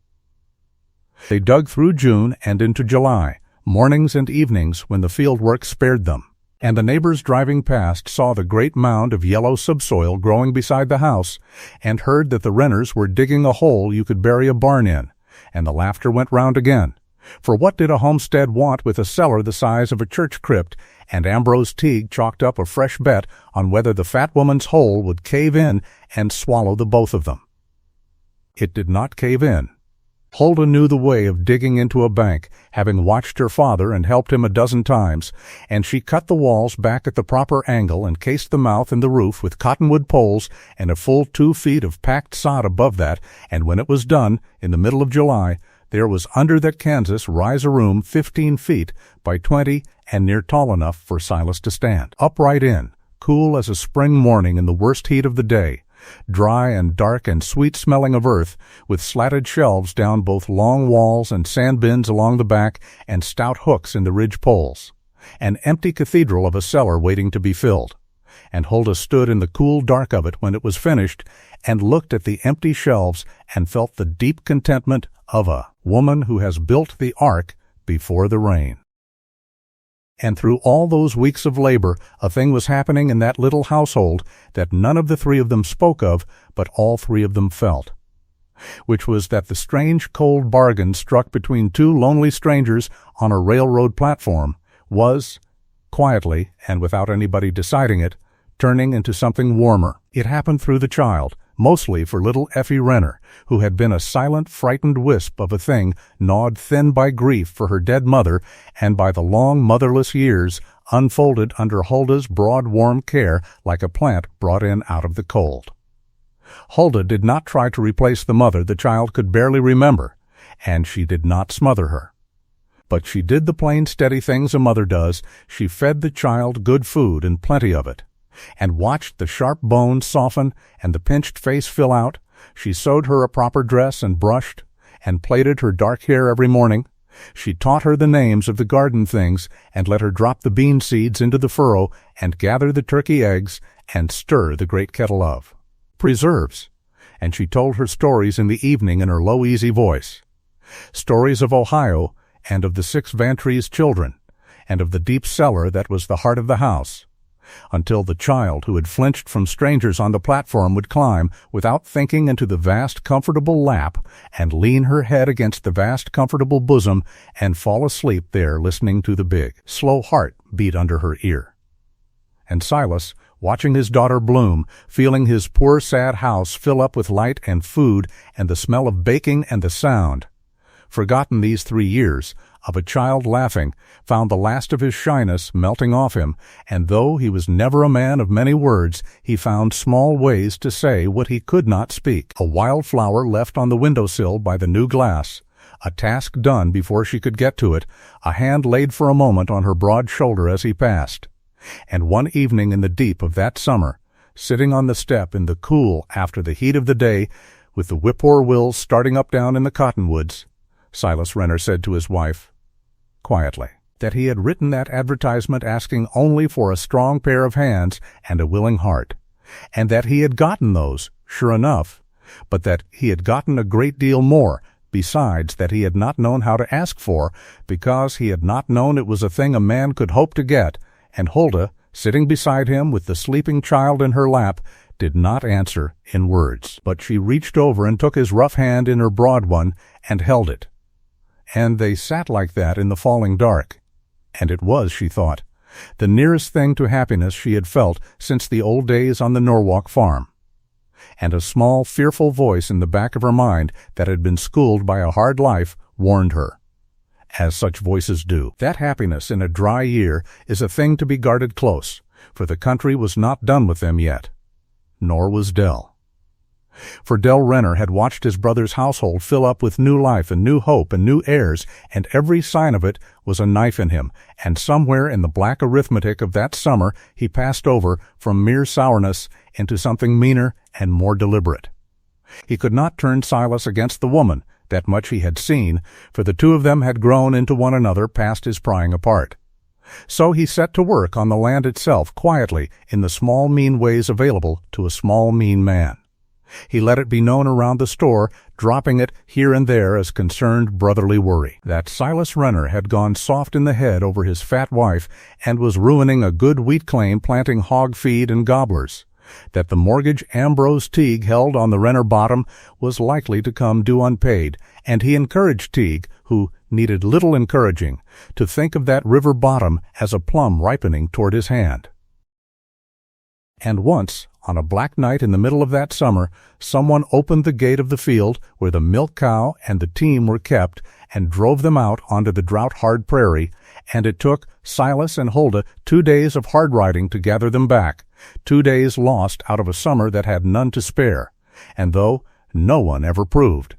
[SPEAKER 1] They dug through June and into July, mornings and evenings when the field work spared them, and the neighbors driving past saw the great mound of yellow subsoil growing beside the house, and heard that the Renners were digging a hole you could bury a barn in, and the laughter went round again. For what did a homestead want with a cellar the size of a church crypt? And Ambrose Teague chalked up a fresh bet on whether the fat woman's hole would cave in and swallow the both of them. It did not cave in. Huldah knew the way of digging into a bank, having watched her father and helped him a dozen times, and she cut the walls back at the proper angle and cased the mouth and the roof with cottonwood poles and a full 2 feet of packed sod above that, and when it was done, in the middle of July, there was under that Kansas rise-a-room 15 feet by 20 and near tall enough for Silas to stand upright in, cool as a spring morning in the worst heat of the day, dry and dark and sweet-smelling of earth, with slatted shelves down both long walls and sand bins along the back and stout hooks in the ridge poles, an empty cathedral of a cellar waiting to be filled. And Huldah stood in the cool dark of it when it was finished and looked at the empty shelves and felt the deep contentment of a woman who has built the ark before the rain. And through all those weeks of labor, a thing was happening in that little household that none of the three of them spoke of, but all three of them felt, which was that the strange, cold bargain struck between two lonely strangers on a railroad platform was, quietly and without anybody deciding it, turning into something warmer. It happened through the child, mostly for little Effie Renner, who had been a silent, frightened wisp of a thing gnawed thin by grief for her dead mother and by the long motherless years, unfolded under Huldah's broad, warm care like a plant brought in out of the cold. Huldah did not try to replace the mother the child could barely remember, and she did not smother her. But she did the plain, steady things a mother does. She fed the child good food and plenty of it, and watched the sharp bones soften and the pinched face fill out. She sewed her a proper dress and brushed and plaited her dark hair every morning. She taught her the names of the garden things and let her drop the bean seeds into the furrow and gather the turkey eggs and stir the great kettle of preserves. And she told her stories in the evening in her low, easy voice, stories of Ohio and of the 6 Vantrees children and of the deep cellar that was the heart of the house, until the child who had flinched from strangers on the platform would climb, without thinking, into the vast, comfortable lap and lean her head against the vast, comfortable bosom and fall asleep there listening to the big, slow heart beat under her ear. And Silas, watching his daughter bloom, feeling his poor, sad house fill up with light and food and the smell of baking and the sound, forgotten these 3 years, of a child laughing, found the last of his shyness melting off him, and though he was never a man of many words, he found small ways to say what he could not speak. A wild flower left on the windowsill by the new glass, a task done before she could get to it, a hand laid for a moment on her broad shoulder as he passed. And one evening in the deep of that summer, sitting on the step in the cool after the heat of the day, with the whippoorwills starting up down in the cottonwoods, Silas Renner said to his wife, quietly, that he had written that advertisement asking only for a strong pair of hands and a willing heart, and that he had gotten those, sure enough, but that he had gotten a great deal more, besides that he had not known how to ask for, because he had not known it was a thing a man could hope to get, and Huldah, sitting beside him with the sleeping child in her lap, did not answer in words, but she reached over and took his rough hand in her broad one and held it. And they sat like that in the falling dark. And it was, she thought, the nearest thing to happiness she had felt since the old days on the Norwalk farm. And a small, fearful voice in the back of her mind that had been schooled by a hard life warned her, as such voices do, that happiness in a dry year is a thing to be guarded close, for the country was not done with them yet. Nor was Dell. For Dell Renner had watched his brother's household fill up with new life and new hope and new heirs, and every sign of it was a knife in him, and somewhere in the black arithmetic of that summer he passed over from mere sourness into something meaner and more deliberate. He could not turn Silas against the woman, that much he had seen, for the two of them had grown into one another past his prying apart. So he set to work on the land itself quietly in the small mean ways available to a small mean man. He let it be known around the store, dropping it here and there as concerned brotherly worry, that Silas Renner had gone soft in the head over his fat wife and was ruining a good wheat claim planting hog feed and gobblers, that the mortgage Ambrose Teague held on the Renner bottom was likely to come due unpaid, and he encouraged Teague, who needed little encouraging, to think of that river bottom as a plum ripening toward his hand. And once, on a black night in the middle of that summer, someone opened the gate of the field where the milk cow and the team were kept and drove them out onto the drought-hard prairie, and it took Silas and Huldah 2 days of hard riding to gather them back, 2 days lost out of a summer that had none to spare, and though no one ever proved,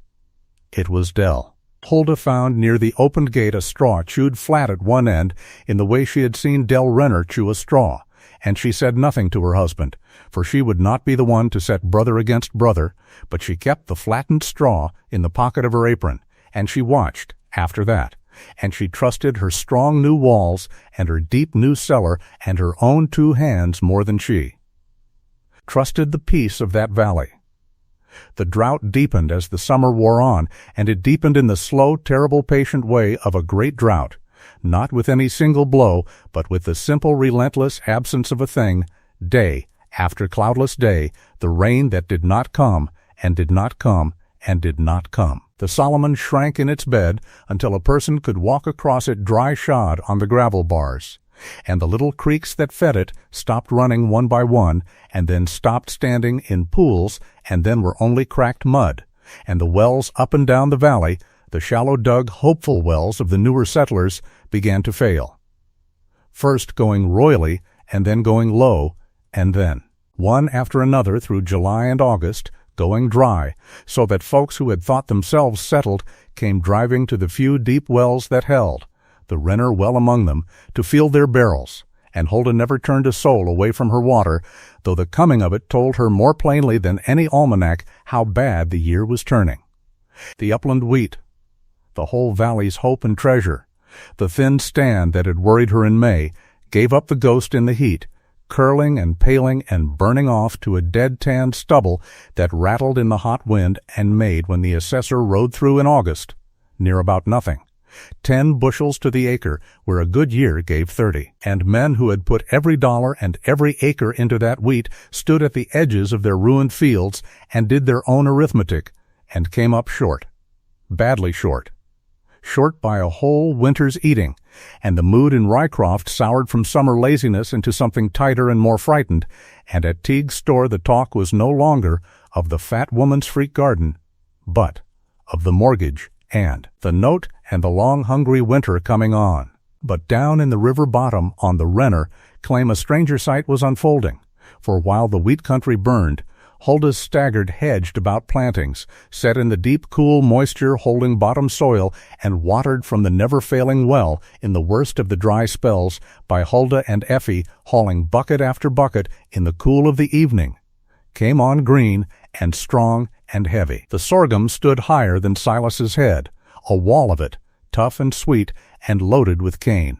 [SPEAKER 1] it was Dell. Huldah found near the opened gate a straw chewed flat at one end in the way she had seen Dell Renner chew a straw, and she said nothing to her husband, for she would not be the one to set brother against brother, but she kept the flattened straw in the pocket of her apron, and she watched after that, and she trusted her strong new walls and her deep new cellar and her own 2 hands more than she trusted the peace of that valley. The drought deepened as the summer wore on, and it deepened in the slow, terrible, patient way of a great drought, not with any single blow, but with the simple, relentless absence of a thing, day after cloudless day, the rain that did not come, and did not come, and did not come. The Solomon shrank in its bed until a person could walk across it dry-shod on the gravel bars, and the little creeks that fed it stopped running one by one, and then stopped standing in pools, and then were only cracked mud, and the wells up and down the valley, the shallow-dug, hopeful wells of the newer settlers, began to fail, first going royally, and then going low, and then, one after another through July and August, going dry, so that folks who had thought themselves settled came driving to the few deep wells that held, the Renner well among them, to fill their barrels, and Huldah never turned a soul away from her water, though the coming of it told her more plainly than any almanac how bad the year was turning. The upland wheat, the whole valley's hope and treasure, the thin stand that had worried her in May, gave up the ghost in the heat, curling and paling and burning off to a dead-tanned stubble that rattled in the hot wind and made, when the assessor rode through in August, near about nothing, 10 bushels to the acre, where a good year gave 30. And men who had put every dollar and every acre into that wheat stood at the edges of their ruined fields and did their own arithmetic, and came up short, badly short by a whole winter's eating, and the mood in Rycroft soured from summer laziness into something tighter and more frightened, and at Teague's store the talk was no longer of the fat woman's freak garden, but of the mortgage and the note and the long hungry winter coming on. But down in the river bottom on the Renner claim a stranger sight was unfolding, for while the wheat country burned, Huldah's staggered hedged about plantings, set in the deep, cool, moisture-holding bottom soil and watered from the never-failing well in the worst of the dry spells by Huldah and Effie hauling bucket after bucket in the cool of the evening, came on green and strong and heavy. The sorghum stood higher than Silas's head, a wall of it, tough and sweet and loaded with cane.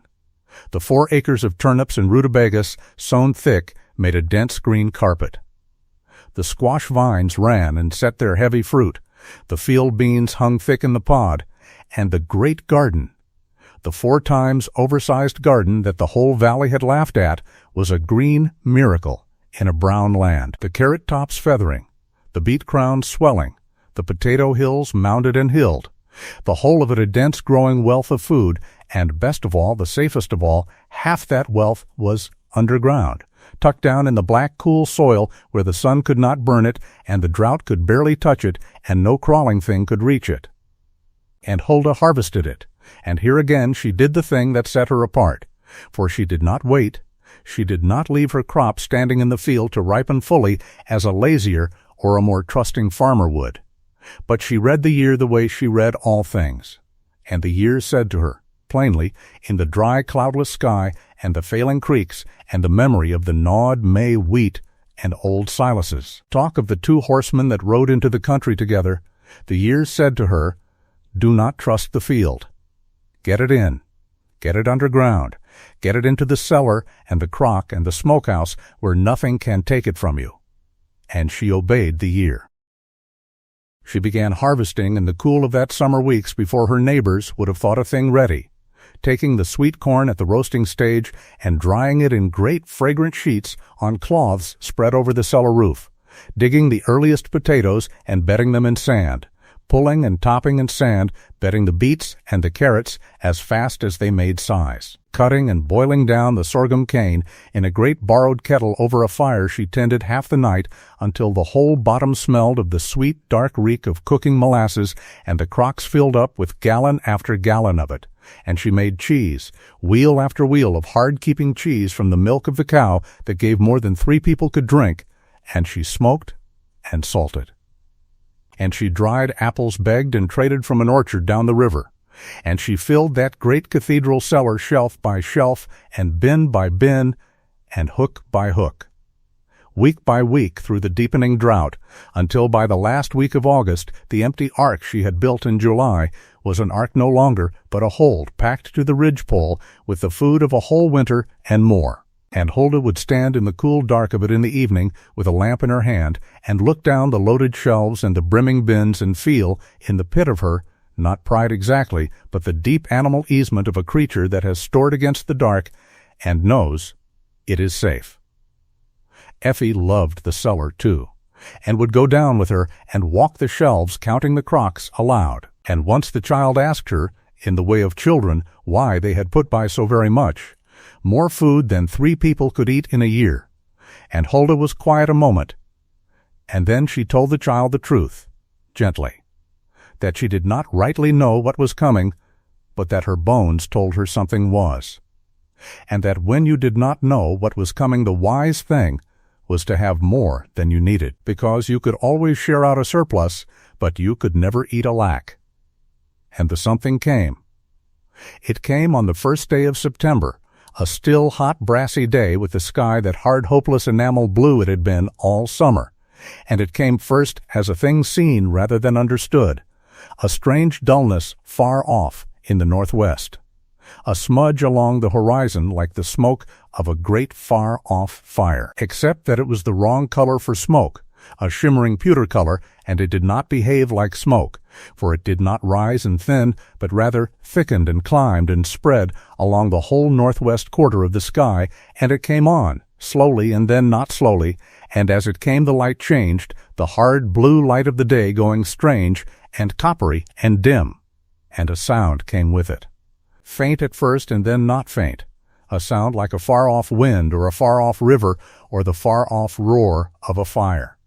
[SPEAKER 1] The 4 acres of turnips and rutabagas, sown thick, made a dense green carpet. The squash vines ran and set their heavy fruit, the field beans hung thick in the pod, and the great garden, the 4 times oversized garden that the whole valley had laughed at, was a green miracle in a brown land. The carrot tops feathering, the beet crowns swelling, the potato hills mounded and hilled, the whole of it a dense growing wealth of food, and best of all, the safest of all, half that wealth was underground, tucked down in the black, cool soil where the sun could not burn it and the drought could barely touch it and no crawling thing could reach it. And Huldah harvested it, and here again she did the thing that set her apart, for she did not wait, she did not leave her crop standing in the field to ripen fully as a lazier or a more trusting farmer would, but she read the year the way she read all things, and the year said to her, plainly, in the dry, cloudless sky and the failing creeks and the memory of the gnawed May wheat and old Silas's talk of the 2 horsemen that rode into the country together, the year said to her, do not trust the field. Get it in. Get it underground. Get it into the cellar and the crock and the smokehouse where nothing can take it from you. And she obeyed the year. She began harvesting in the cool of that summer weeks before her neighbors would have thought a thing ready, taking the sweet corn at the roasting stage and drying it in great fragrant sheets on cloths spread over the cellar roof, digging the earliest potatoes and bedding them in sand, pulling and topping in sand, bedding the beets and the carrots as fast as they made size, cutting and boiling down the sorghum cane in a great borrowed kettle over a fire she tended half the night until the whole bottom smelled of the sweet, dark reek of cooking molasses and the crocks filled up with gallon after gallon of it. And she made cheese, wheel after wheel of hard-keeping cheese from the milk of the cow that gave more than 3 people could drink, and she smoked and salted. And she dried apples begged and traded from an orchard down the river, and she filled that great cathedral cellar shelf by shelf and bin by bin and hook by hook, week by week through the deepening drought, until by the last week of August the empty ark she had built in July was an ark no longer, but a hold packed to the ridgepole with the food of a whole winter and more. And Huldah would stand in the cool dark of it in the evening with a lamp in her hand and look down the loaded shelves and the brimming bins and feel, in the pit of her, not pride exactly, but the deep animal easement of a creature that has stored against the dark and knows it is safe. Effie loved the cellar, too, and would go down with her and walk the shelves counting the crocks aloud. And once the child asked her, in the way of children, why they had put by so very much, more food than 3 people could eat in a year. And Huldah was quiet a moment, and then she told the child the truth, gently, that she did not rightly know what was coming, but that her bones told her something was, and that when you did not know what was coming, the wise thing was to have more than you needed, because you could always share out a surplus, but you could never eat a lack. And the something came. It came on the first day of September, a still, hot, brassy day with the sky that hard, hopeless enamel blue it had been all summer, and it came first as a thing seen rather than understood, a strange dullness far off in the northwest, a smudge along the horizon like the smoke of a great far-off fire, except that it was the wrong color for smoke, a shimmering pewter color, and it did not behave like smoke, for it did not rise and thin, but rather thickened and climbed and spread along the whole northwest quarter of the sky, and it came on, slowly and then not slowly, and as it came the light changed, the hard blue light of the day going strange and coppery and dim, and a sound came with it. Faint at first and then not faint, a sound like a far-off wind or a far-off river or the far-off roar of a fire.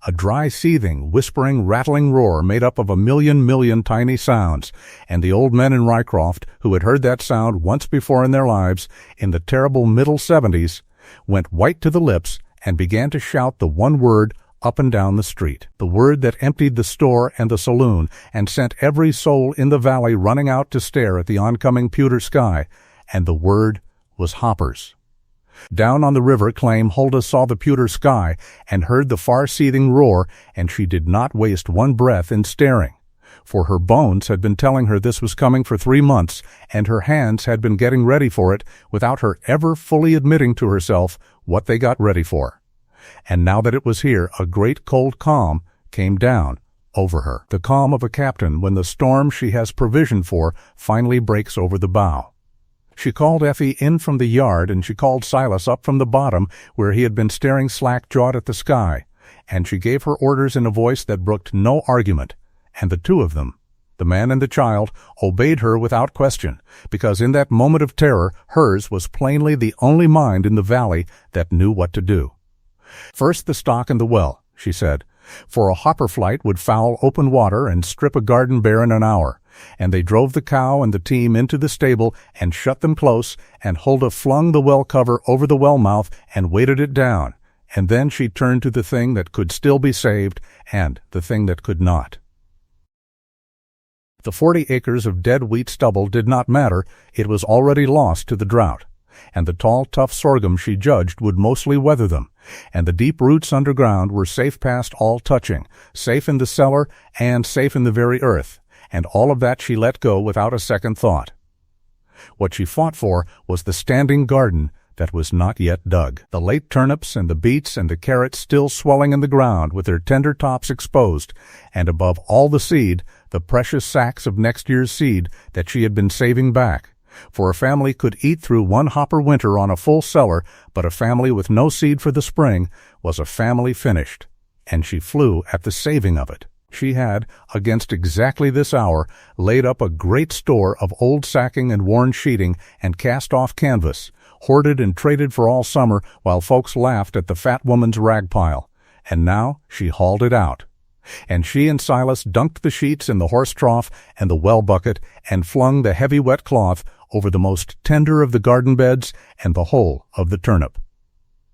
[SPEAKER 1] a dry, seething, whispering, rattling roar made up of a million tiny sounds, and the old men in Rycroft, who had heard that sound once before in their lives, in the terrible middle 70s, went white to the lips and began to shout the one word up and down the street, the word that emptied the store and the saloon and sent every soul in the valley running out to stare at the oncoming pewter sky, and the word was hoppers. Down on the river claim Huldah saw the pewter sky and heard the far-seething roar, and she did not waste one breath in staring, for her bones had been telling her this was coming for 3 months, and her hands had been getting ready for it without her ever fully admitting to herself what they got ready for. And now that it was here, a great cold calm came down over her, the calm of a captain when the storm she has provision for finally breaks over the bow. She called Effie in from the yard, and she called Silas up from the bottom where he had been staring slack-jawed at the sky, and she gave her orders in a voice that brooked no argument, and the two of them, the man and the child, obeyed her without question, because in that moment of terror hers was plainly the only mind in the valley that knew what to do. "First the stock and the well," she said, "for a hopper flight would foul open water and strip a garden bare in an hour." And they drove the cow and the team into the stable and shut them close, and Huldah flung the well cover over the well mouth and weighted it down, and then she turned to the thing that could still be saved and the thing that could not. The 40 acres of dead wheat stubble did not matter, it was already lost to the drought, and the tall, tough sorghum she judged would mostly weather them, and the deep roots underground were safe past all touching, safe in the cellar and safe in the very earth, and all of that she let go without a second thought. What she fought for was the standing garden that was not yet dug, the late turnips and the beets and the carrots still swelling in the ground with their tender tops exposed, and above all the seed, the precious sacks of next year's seed that she had been saving back. For a family could eat through one hopper winter on a full cellar, but a family with no seed for the spring was a family finished, and she flew at the saving of it. She had, against exactly this hour, laid up a great store of old sacking and worn sheeting and cast-off canvas, hoarded and traded for all summer while folks laughed at the fat woman's rag pile, and now she hauled it out. And she and Silas dunked the sheets in the horse trough and the well bucket and flung the heavy wet cloth over the most tender of the garden beds and the whole of the turnip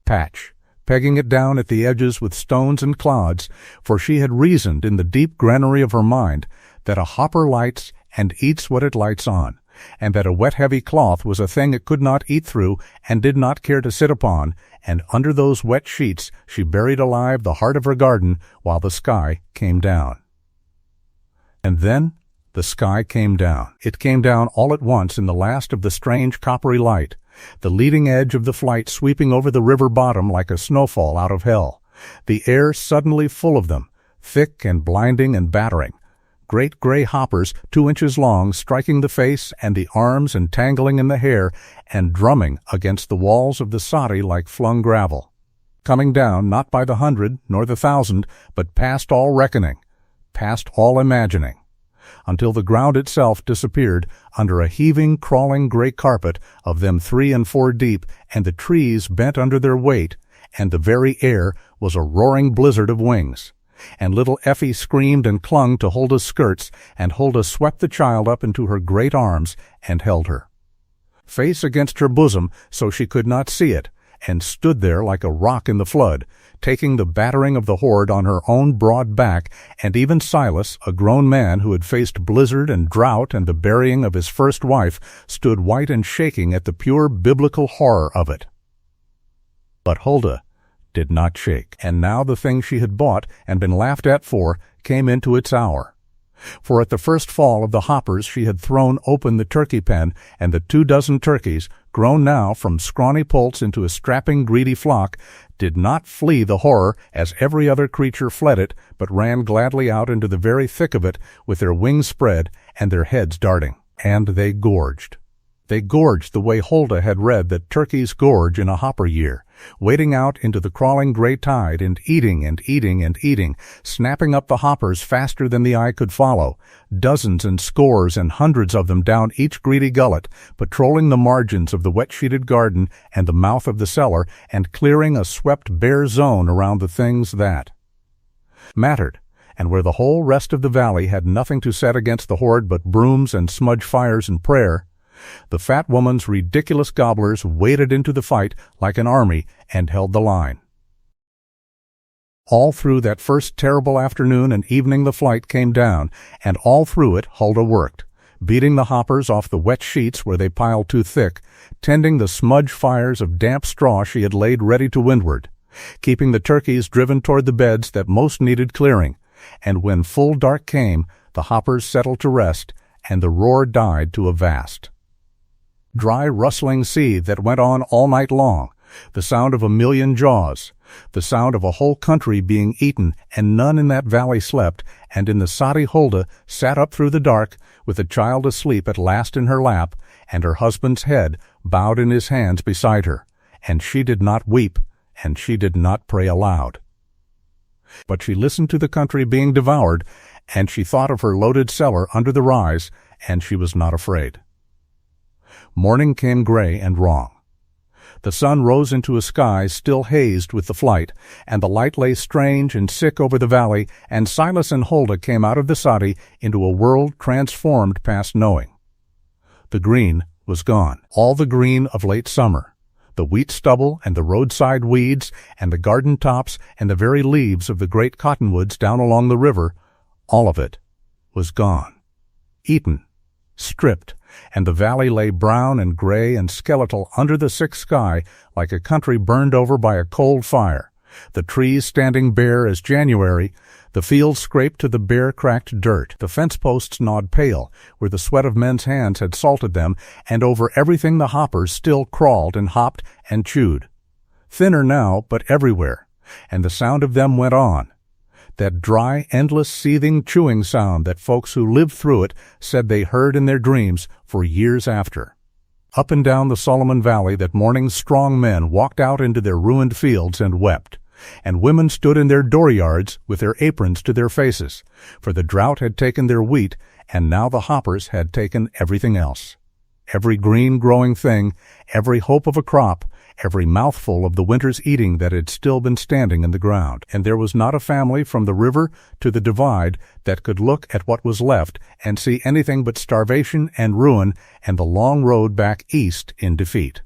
[SPEAKER 1] patch, pegging it down at the edges with stones and clods, for she had reasoned in the deep granary of her mind that a hopper lights and eats what it lights on, and that a wet heavy cloth was a thing it could not eat through and did not care to sit upon, and under those wet sheets she buried alive the heart of her garden while the sky came down. And then the sky came down. It came down all at once in the last of the strange coppery light, the leading edge of the flight sweeping over the river bottom like a snowfall out of hell, the air suddenly full of them, thick and blinding and battering, great gray hoppers 2 inches long striking the face and the arms and tangling in the hair and drumming against the walls of the soddy like flung gravel, coming down not by the 100 nor the 1,000, but past all reckoning, past all imagining, until the ground itself disappeared under a heaving, crawling gray carpet of them 3 and 4 deep, and the trees bent under their weight, and the very air was a roaring blizzard of wings. And little Effie screamed and clung to Huldah's skirts, and Huldah swept the child up into her great arms and held her, face against her bosom so she could not see it, and stood there like a rock in the flood, taking the battering of the horde on her own broad back, and even Silas, a grown man who had faced blizzard and drought and the burying of his first wife, stood white and shaking at the pure biblical horror of it. But Huldah did not shake, and now the thing she had bought and been laughed at for came into its hour. For at the first fall of the hoppers she had thrown open the turkey pen, and the 24 turkeys, grown now from scrawny poults into a strapping greedy flock, did not flee the horror as every other creature fled it, but ran gladly out into the very thick of it with their wings spread and their heads darting. And they gorged. They gorged the way Huldah had read that turkeys gorge in a hopper year, wading out into the crawling gray tide and eating and eating and eating, snapping up the hoppers faster than the eye could follow, dozens and scores and hundreds of them down each greedy gullet, patrolling the margins of the wet-sheeted garden and the mouth of the cellar, and clearing a swept bare zone around the things that mattered, and where the whole rest of the valley had nothing to set against the horde but brooms and smudge fires and prayer, the fat woman's ridiculous gobblers waded into the fight like an army and held the line. All through that first terrible afternoon and evening the flight came down, and all through it Huldah worked, beating the hoppers off the wet sheets where they piled too thick, tending the smudge fires of damp straw she had laid ready to windward, keeping the turkeys driven toward the beds that most needed clearing, and when full dark came, the hoppers settled to rest, and the roar died to a vast, dry rustling sea that went on all night long, the sound of a million jaws, the sound of a whole country being eaten, and none in that valley slept, and in the soddy Huldah sat up through the dark, with the child asleep at last in her lap, and her husband's head bowed in his hands beside her, and she did not weep, and she did not pray aloud. But she listened to the country being devoured, and she thought of her loaded cellar under the rise, and she was not afraid. Morning came gray and wrong. The sun rose into a sky still hazed with the flight, and the light lay strange and sick over the valley, and Silas and Huldah came out of the soddy into a world transformed past knowing. The green was gone, all the green of late summer, the wheat stubble and the roadside weeds and the garden tops and the very leaves of the great cottonwoods down along the river, all of it was gone, eaten, stripped, and the valley lay brown and gray and skeletal under the sick sky like a country burned over by a cold fire, the trees standing bare as January, the fields scraped to the bare cracked dirt, the fence posts gnawed pale where the sweat of men's hands had salted them, and over everything the hoppers still crawled and hopped and chewed, thinner now but everywhere, and the sound of them went on, that dry, endless, seething, chewing sound that folks who lived through it said they heard in their dreams for years after. Up and down the Solomon Valley that morning strong men walked out into their ruined fields and wept, and women stood in their dooryards with their aprons to their faces, for the drought had taken their wheat, and now the hoppers had taken everything else. Every green growing thing, every hope of a crop, every mouthful of the winter's eating that had still been standing in the ground, and there was not a family from the river to the divide that could look at what was left and see anything but starvation and ruin and the long road back east in defeat.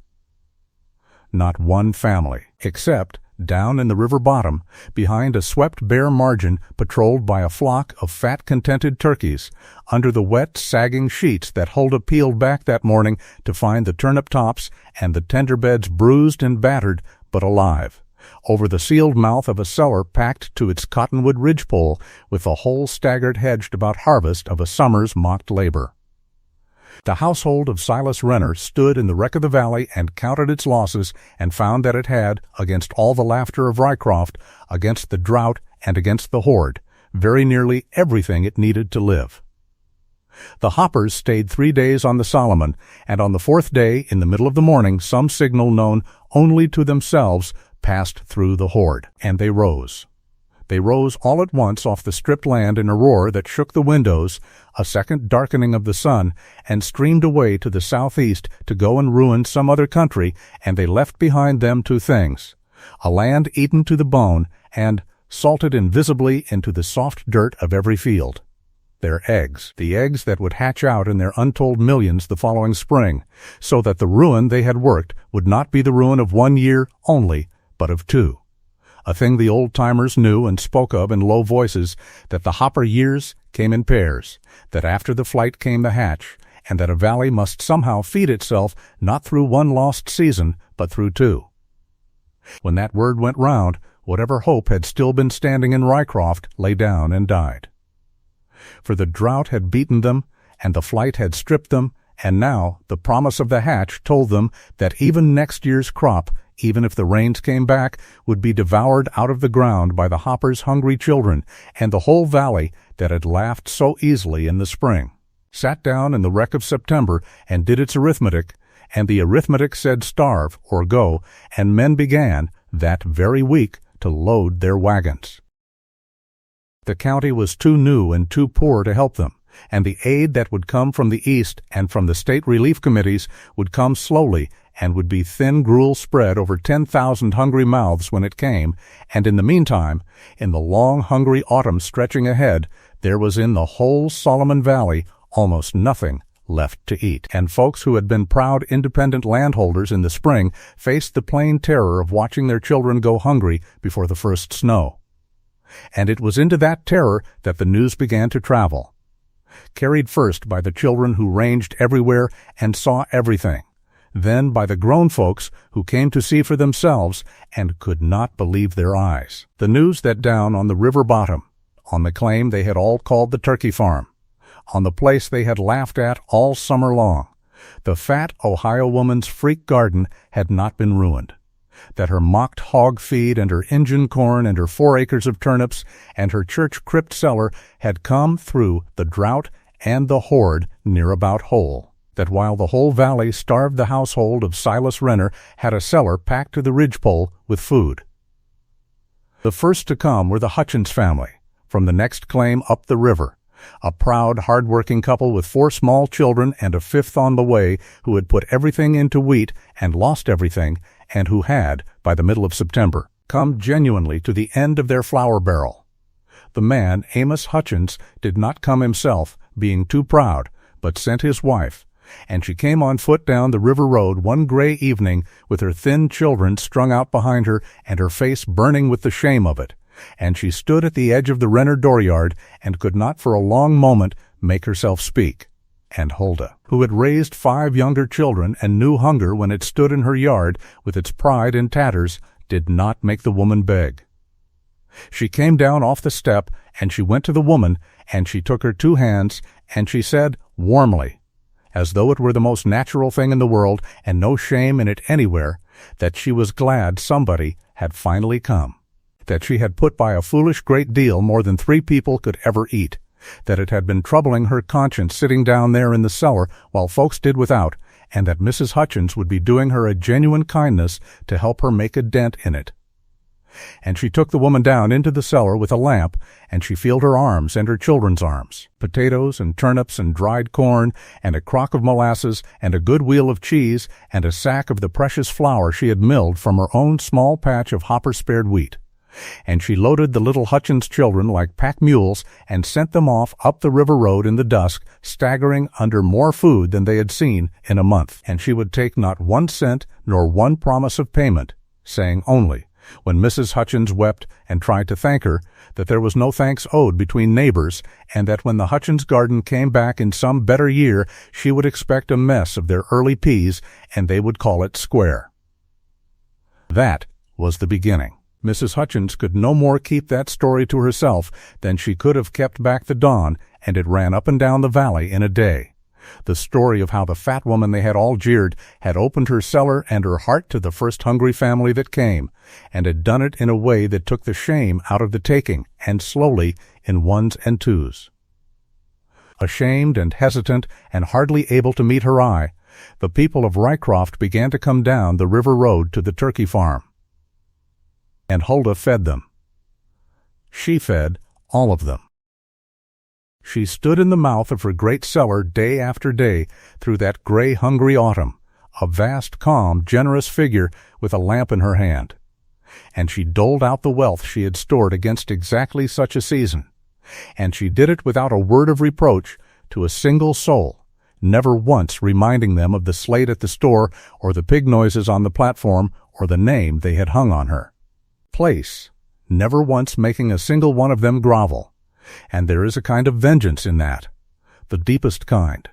[SPEAKER 1] Not one family, except down in the river bottom, behind a swept bare margin patrolled by a flock of fat, contented turkeys, under the wet, sagging sheets that Huldah peeled back that morning to find the turnip tops and the tender beds bruised and battered, but alive, over the sealed mouth of a cellar packed to its cottonwood ridgepole, with the whole staggered hedged about harvest of a summer's mocked labor. The household of Silas Renner stood in the wreck of the valley and counted its losses, and found that it had, against all the laughter of Rycroft, against the drought and against the horde, very nearly everything it needed to live. The hoppers stayed 3 days on the Solomon, and on the 4th day, in the middle of the morning, some signal known only to themselves passed through the horde, and they rose. They rose all at once off the stripped land in a roar that shook the windows, a second darkening of the sun, and streamed away to the southeast to go and ruin some other country, and they left behind them 2 things, a land eaten to the bone, and salted invisibly into the soft dirt of every field. Their eggs, the eggs that would hatch out in their untold millions the following spring, so that the ruin they had worked would not be the ruin of 1 year only, but of 2. A thing the old-timers knew and spoke of in low voices, that the hopper years came in pairs, that after the flight came the hatch, and that a valley must somehow feed itself not through 1 lost season, but through 2. When that word went round, whatever hope had still been standing in Rycroft lay down and died. For the drought had beaten them, and the flight had stripped them, and now the promise of the hatch told them that even next year's crop, even if the rains came back, would be devoured out of the ground by the hoppers' hungry children, and the whole valley that had laughed so easily in the spring sat down in the wreck of September and did its arithmetic, and the arithmetic said starve or go, and men began, that very week, to load their wagons. The county was too new and too poor to help them, and the aid that would come from the East and from the state relief committees would come slowly and would be thin gruel spread over 10,000 hungry mouths when it came, and in the meantime, in the long, hungry autumn stretching ahead, there was in the whole Solomon Valley almost nothing left to eat. And folks who had been proud independent landholders in the spring faced the plain terror of watching their children go hungry before the first snow. And it was into that terror that the news began to travel, carried first by the children who ranged everywhere and saw everything, then by the grown folks who came to see for themselves and could not believe their eyes. The news that down on the river bottom, on the claim they had all called the turkey farm, on the place they had laughed at all summer long, the fat Ohio woman's freak garden had not been ruined, that her mocked hog feed and her Injun corn and her 4 acres of turnips and her church crypt cellar had come through the drought and the horde near about whole, that while the whole valley starved, the household of Silas Renner had a cellar packed to the ridgepole with food. The first to come were the Hutchins family, from the next claim up the river, a proud, hard-working couple with 4 small children and a 5th on the way, who had put everything into wheat and lost everything, and who had, by the middle of September, come genuinely to the end of their flour barrel. The man, Amos Hutchins, did not come himself, being too proud, but sent his wife, and she came on foot down the river road one gray evening with her thin children strung out behind her and her face burning with the shame of it, and she stood at the edge of the Renner dooryard and could not for a long moment make herself speak. And Huldah, who had raised 5 younger children and knew hunger when it stood in her yard with its pride in tatters, did not make the woman beg. She came down off the step, and she went to the woman, and she took her 2 hands, and she said warmly, as though it were the most natural thing in the world and no shame in it anywhere, that she was glad somebody had finally come, that she had put by a foolish great deal more than 3 people could ever eat, that it had been troubling her conscience sitting down there in the cellar while folks did without, and that Mrs. Hutchins would be doing her a genuine kindness to help her make a dent in it. And she took the woman down into the cellar with a lamp, and she filled her arms and her children's arms, potatoes and turnips and dried corn, and a crock of molasses, and a good wheel of cheese, and a sack of the precious flour she had milled from her own small patch of hopper-spared wheat. And she loaded the little Hutchins children like pack mules and sent them off up the river road in the dusk, staggering under more food than they had seen in a month. And she would take not 1 cent nor 1 promise of payment, saying only, when Mrs. Hutchins wept and tried to thank her, that there was no thanks owed between neighbors, and that when the Hutchins garden came back in some better year, she would expect a mess of their early peas, and they would call it square. That was the beginning. Mrs. Hutchins could no more keep that story to herself than she could have kept back the dawn, and it ran up and down the valley in a day. The story of how the fat woman they had all jeered had opened her cellar and her heart to the first hungry family that came, and had done it in a way that took the shame out of the taking, and slowly, in 1s and 2s. Ashamed and hesitant and hardly able to meet her eye, the people of Rycroft began to come down the river road to the turkey farm. And Huldah fed them. She fed all of them. She stood in the mouth of her great cellar day after day through that gray, hungry autumn, a vast, calm, generous figure with a lamp in her hand. And she doled out the wealth she had stored against exactly such a season. And she did it without a word of reproach to a single soul, never once reminding them of the slate at the store or the pig noises on the platform or the name they had hung on her place, never once making a single one of them grovel. And there is a kind of vengeance in that, the deepest kind,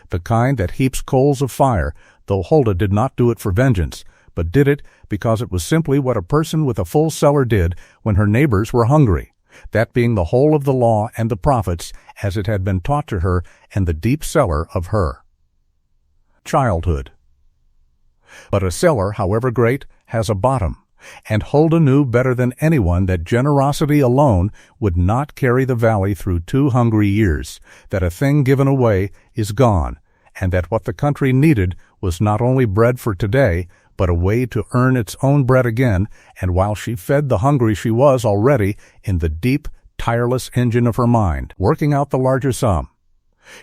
[SPEAKER 1] the kind that heaps coals of fire, though Huldah did not do it for vengeance, but did it because it was simply what a person with a full cellar did when her neighbors were hungry, that being the whole of the law and the prophets as it had been taught to her in the deep cellar of her childhood. But a cellar, however great, has a bottom, and Huldah knew better than anyone that generosity alone would not carry the valley through 2 hungry years, that a thing given away is gone, and that what the country needed was not only bread for today, but a way to earn its own bread again, and while she fed the hungry she was already in the deep, tireless engine of her mind, working out the larger sum.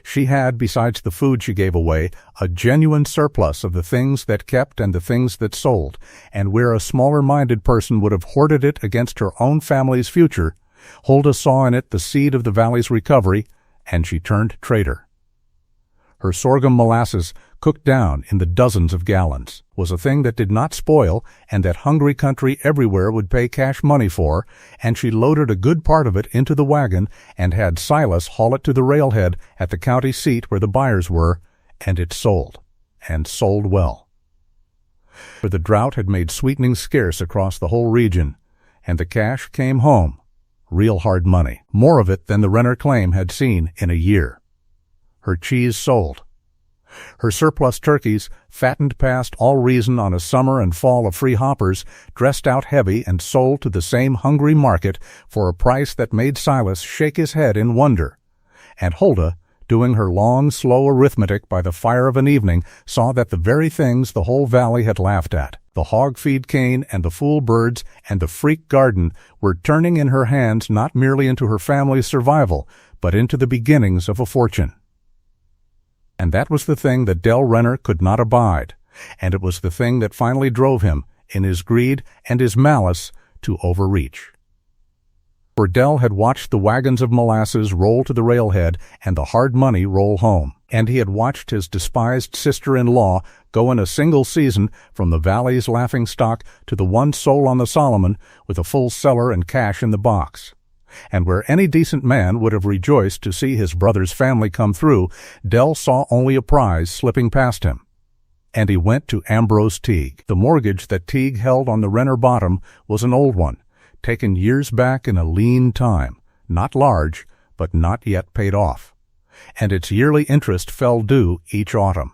[SPEAKER 1] She had, besides the food she gave away, a genuine surplus of the things that kept and the things that sold, and where a smaller-minded person would have hoarded it against her own family's future, Huldah saw in it the seed of the valley's recovery, and she turned traitor. Her sorghum molasses, cooked down in the dozens of gallons, was a thing that did not spoil and that hungry country everywhere would pay cash money for, and she loaded a good part of it into the wagon and had Silas haul it to the railhead at the county seat where the buyers were, and it sold, and sold well. For the drought had made sweetening scarce across the whole region, and the cash came home, real hard money, more of it than the Renner claim had seen in a year. Her cheese sold. Her surplus turkeys, fattened past all reason on a summer and fall of free hoppers, dressed out heavy and sold to the same hungry market for a price that made Silas shake his head in wonder. And Huldah, doing her long, slow arithmetic by the fire of an evening, saw that the very things the whole valley had laughed at, the hog feed cane and the fool birds and the freak garden, were turning in her hands not merely into her family's survival, but into the beginnings of a fortune. And that was the thing that Del Renner could not abide, and it was the thing that finally drove him, in his greed and his malice, to overreach. For Del had watched the wagons of molasses roll to the railhead and the hard money roll home, and he had watched his despised sister-in-law go in a single season from the valley's laughingstock to the one soul on the Solomon with a full cellar and cash in the box. And where any decent man would have rejoiced to see his brother's family come through, Del saw only a prize slipping past him. And he went to Ambrose Teague. The mortgage that Teague held on the Renner bottom was an old one, taken years back in a lean time, not large, but not yet paid off. And its yearly interest fell due each autumn.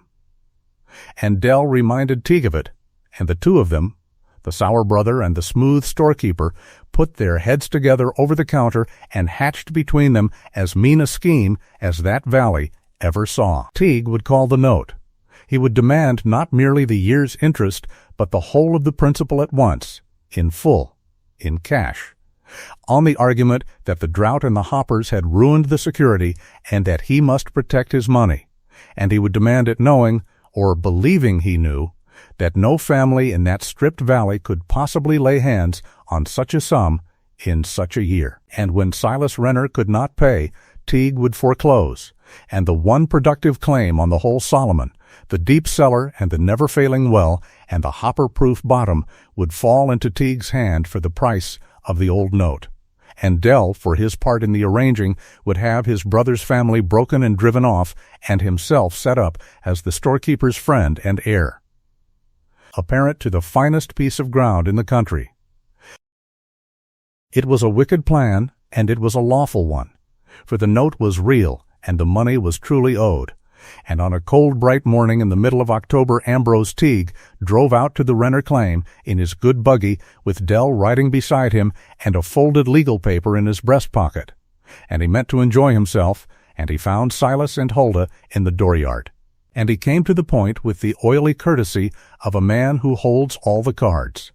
[SPEAKER 1] And Del reminded Teague of it, and the two of them, the sour brother and the smooth storekeeper, put their heads together over the counter and hatched between them as mean a scheme as that valley ever saw. Teague would call the note. He would demand not merely the year's interest, but the whole of the principal at once, in full, in cash, on the argument that the drought and the hoppers had ruined the security and that he must protect his money, and he would demand it knowing, or believing he knew, that no family in that stripped valley could possibly lay hands on such a sum in such a year. And when Silas Renner could not pay, Teague would foreclose, and the one productive claim on the whole Solomon, the deep cellar and the never-failing well and the hopper-proof bottom, would fall into Teague's hand for the price of the old note. And Del, for his part in the arranging, would have his brother's family broken and driven off, and himself set up as the storekeeper's friend and heir, apparent to the finest piece of ground in the country. It was a wicked plan, and it was a lawful one, for the note was real, and the money was truly owed. And on a cold, bright morning in the middle of October, Ambrose Teague drove out to the Renner claim in his good buggy, with Del riding beside him and a folded legal paper in his breast pocket. And he meant to enjoy himself, and he found Silas and Huldah in the dooryard. And he came to the point with the oily courtesy of a man who holds all the cards.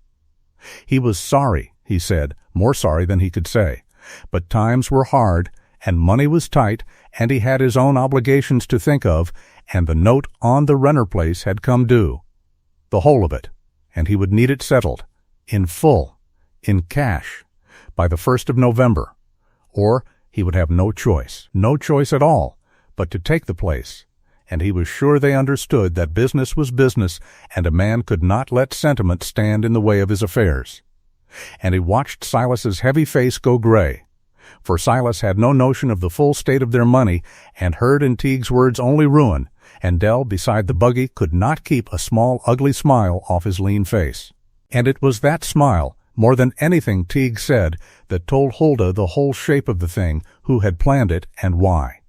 [SPEAKER 1] He was sorry, he said, more sorry than he could say, but times were hard, and money was tight, and he had his own obligations to think of, and the note on the Renner place had come due, the whole of it, and he would need it settled, in full, in cash, by the 1st of November, or he would have no choice at all, but to take the place, and he was sure they understood that business was business, and a man could not let sentiment stand in the way of his affairs. And he watched Silas's heavy face go gray, for Silas had no notion of the full state of their money, and heard in Teague's words only ruin, and Del, beside the buggy, could not keep a small, ugly smile off his lean face. And it was that smile, more than anything Teague said, that told Huldah the whole shape of the thing, who had planned it, and why.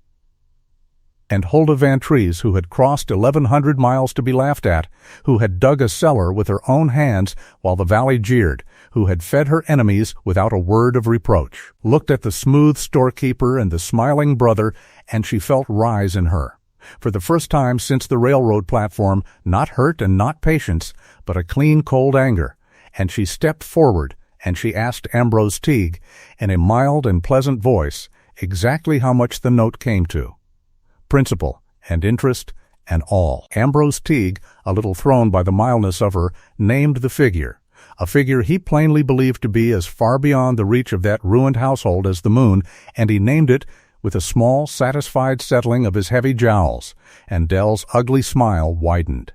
[SPEAKER 1] And Huldah Van Trees, who had crossed 1,100 miles to be laughed at, who had dug a cellar with her own hands while the valley jeered, who had fed her enemies without a word of reproach, looked at the smooth storekeeper and the smiling brother, and she felt rise in her, for the first time since the railroad platform, not hurt and not patience, but a clean, cold anger, and she stepped forward, and she asked Ambrose Teague, in a mild and pleasant voice, exactly how much the note came to. principal and interest and all. Ambrose Teague, a little thrown by the mildness of her, named the figure, a figure he plainly believed to be as far beyond the reach of that ruined household as the moon, and he named it with a small, satisfied settling of his heavy jowls, and Dell's ugly smile widened.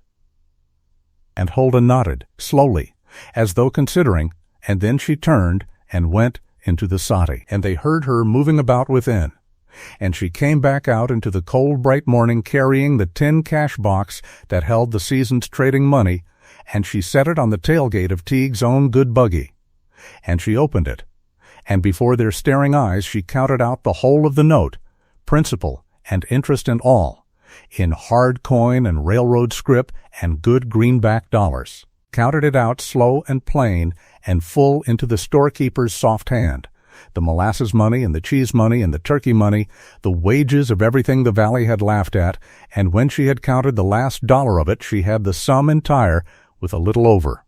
[SPEAKER 1] And Huldah nodded, slowly, as though considering, and then she turned and went into the soddy, and they heard her moving about within. And she came back out into the cold, bright morning carrying the tin cash box that held the season's trading money, and she set it on the tailgate of Teague's own good buggy. And she opened it, and before their staring eyes she counted out the whole of the note, principal and interest and all, in hard coin and railroad scrip and good greenback dollars. Counted it out slow and plain and full into the storekeeper's soft hand, the molasses money and the cheese money and the turkey money, the wages of everything the valley had laughed at, and when she had counted the last dollar of it she had the sum entire with a little over.